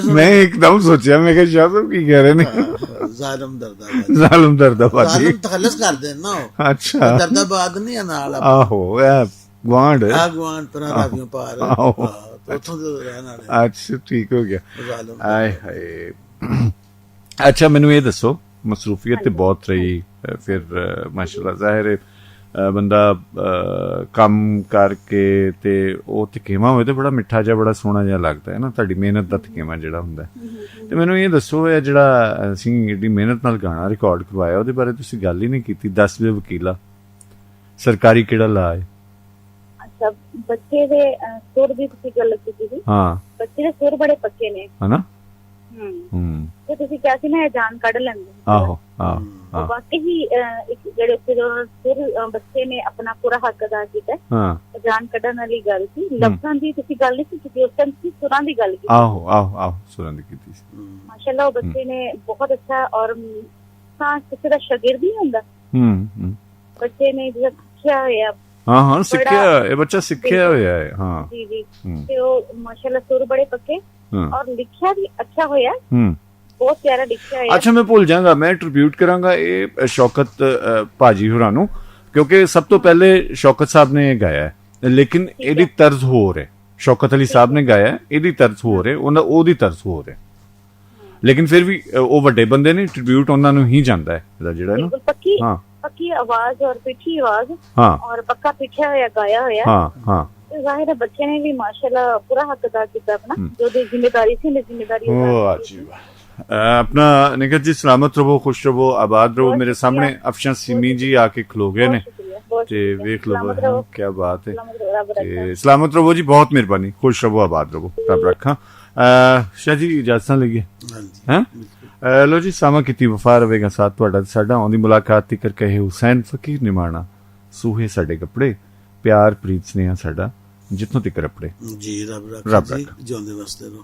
मैं एकदम सोचा मैं क्या शाह साहब की कह रहे ने जालिम दर्दाबाद तखल्लुस कर दे ना। अच्छा दर्दाबाद नहीं है नाल आहो गवांड पर रावियों पार उथों दे रहने वाले। अच्छा ठीक हो गया। आए हाय अच्छा ਮੈਨੂੰ ਇਹ ਦੱਸੋ ਮਸਰੂਫੀਅਤ ਤੇ ਬਹੁਤ ਰਹੀ ਫਿਰ ਮਾਸ਼ਾਅੱਲਾ ਜ਼ਾਹਿਰ ਹੈ ਬੰਦਾ ਕੰਮ ਕਰਕੇ ਤੇ ਉਹ ਥਕੇਵਾਂ ਹੋਏ ਤੇ ਬੜਾ ਮਿੱਠਾ ਜਿਹਾ ਬੜਾ ਸੋਹਣਾ ਜਿਹਾ ਲੱਗਦਾ ਹੈ ਨਾ ਤੁਹਾਡੀ ਮਿਹਨਤ ਦਾ ਥਕੇਵਾਂ ਜਿਹੜਾ ਹੁੰਦਾ। ਤੇ ਮੈਨੂੰ ਇਹ ਦੱਸੋ ਇਹ ਜਿਹੜਾ ਅਸੀਂ ਏਡੀ ਮਿਹਨਤ ਨਾਲ ਗਾਣਾ ਰਿਕਾਰਡ ਕਰਵਾਇਆ ਉਹਦੇ ਬਾਰੇ ਤੁਸੀਂ ਗੱਲ ਹੀ ਨਹੀਂ ਕੀਤੀ। 10 ਵੇ ਵਕੀਲਾ ਸਰਕਾਰੀ ਕਿਹੜਾ ਲਾ ਹੈ? ਅੱਛਾ ਬੱਚੇ ਦੇ ਸੁਰ ਦੀ ਤੁਸੀਂ ਗੱਲ ਕੀਤੀ ਸੀ। ਹਾਂ ਬੱਚੇ ਦੇ ਸੁਰ ਬੜੇ ਪੱਕੇ ਨੇ ਹਨਾ। ਤੇ ਤੁਸੀਂ ਕਿਹਾ ਸੀ ਨਾ ਜਾਨ ਕੱਢ ਲੈਂਦੇ। ਆਹੋ ਆਹੋ ਵਾਕਈ ਇੱਕ ਜਿਹੜੇ ਸੁਰ ਬੱਚੇ ਨੇ ਆਪਣਾ ਪੂਰਾ ਹੱਕ ਅਦਾ ਕੀਤਾ। ਜਾਨ ਕੱਢਣ ਵਾਲੀ ਗੱਲ ਸੀ। ਲਫ਼ਜ਼ਾਂ ਦੀ ਤੁਸੀਂ ਗੱਲ ਨਹੀਂ ਕੀਤੀ ਉਸ ਟਾਈਮ ਤੁਸੀਂ ਸੁਰਾਂ ਦੀ ਗੱਲ ਕੀਤੀ। ਆਹੋ ਸੁਰਾਂ ਦੀ ਕੀਤੀ ਸੀ। ਮਾਸ਼ਾਅੱਲਾ ਉਹ ਬੱਚੇ ਨੇ ਬਹੁਤ ਅੱਛਾ ਔਰ ਕਿਸੇ ਦਾ ਸ਼ਾਗਿਰਦ ਨਹੀਂ ਹੁੰਦਾ। ਬੱਚੇ ਨੇ ਜਿਹੜਾ ਸਿੱਖਿਆ ਹੋਇਆ ਹਾਂ ਸਿੱਖਿਆ ਇਹ ਬੱਚਾ ਸਿੱਖਿਆ ਹੋਇਆ ਹੈ। ਹਾਂ ਜੀ ਜੀ ਤੇ ਉਹ ਮਾਸ਼ਾਅੱਲਾ ਸੁਰ ਬੜੇ ਪੱਕੇ ਔਰ ਲਿਖਿਆ ਵੀ ਅੱਛਾ ਹੋਇਆ। ਬਹੁਤ ਪਿਆਰਾ ਲਿਖਿਆ ਹੋਇਆ। ਅੱਛਾ ਮੈਂ ਭੁੱਲ ਜਾਵਾਂਗਾ ਮੈਂ ਟ੍ਰਿਬਿਊਟ ਕਰਾਂਗਾ ਇਹ ਸ਼ੌਕਤ ਭਾਜੀ ਹੋਰਾਂ ਨੂੰ ਕਿਉਂਕਿ ਸਭ ਤੋਂ ਪਹਿਲੇ ਸ਼ੌਕਤ ਸਾਹਿਬ ਨੇ ਗਾਇਆ ਹੈ ਲੇਕਿਨ ਇਹਦੀ ਤਰਜ਼ ਹੋਰ ਹੈ। ਸ਼ੌਕਤ ਅਲੀ ਸਾਹਿਬ ਨੇ ਗਾਇਆ ਇਹਦੀ ਤਰਜ਼ ਹੋਰ ਹੈ ਉਹਦੀ ਤਰਜ਼ ਹੋਰ ਹੈ ਲੇਕਿਨ ਫਿਰ ਵੀ ਉਹ ਵੱਡੇ ਬੰਦੇ ਨੇ ਟ੍ਰਿਬਿਊਟ ਉਹਨਾਂ ਨੂੰ ਹੀ ਜਾਂਦਾ ਹੈ ਇਹਦਾ ਜਿਹੜਾ ਨਾ ਪੱਕੀ ਆਵਾਜ਼ ਔਰ ਪਿੱਠੀ ਆਵਾਜ਼ ਔਰ ਪੱਕਾ ਪਿੱਠਿਆ ਹੋਇਆ ਗਾਇਆ ਹੋਇਆ। ਜ਼ਾਹਿਰ ਹੈ ਬੱਚੇ ਨੇ ਵੀ ਮਾਸ਼ਾਅੱਲਾ ਪੂਰਾ ਹੱਕ ਅਦਾ ਕੀਤਾ ਆਪਣਾ ਜੋ ਦੀ ਜ਼ਿੰਮੇਵਾਰੀ ਸੀ ਜ਼ਿੰਮੇਵਾਰੀ। अपना निकट जी सलामत रहो खुश रहो आबाद रहो। मेरे सामने अफशा सिमी जी आके खलो गए ने ते वेख लो क्या बात है। सलामत रहो जी बहुत मेहरबानी खुश रहो आबाद रहो रब रखा। शाह जी इजाजत लगी है लो जी सामा की वफा रहेगा साथ तुहाडा साडा आउंदी मुलाकात तिकर कहे हुसैन फकीर निमाणा सूहे साडे कपड़े प्यार प्रीत स्नेहा साडा जितों तिकर अपड़े जी रब रखा जी जिंदे वास्ते रहो।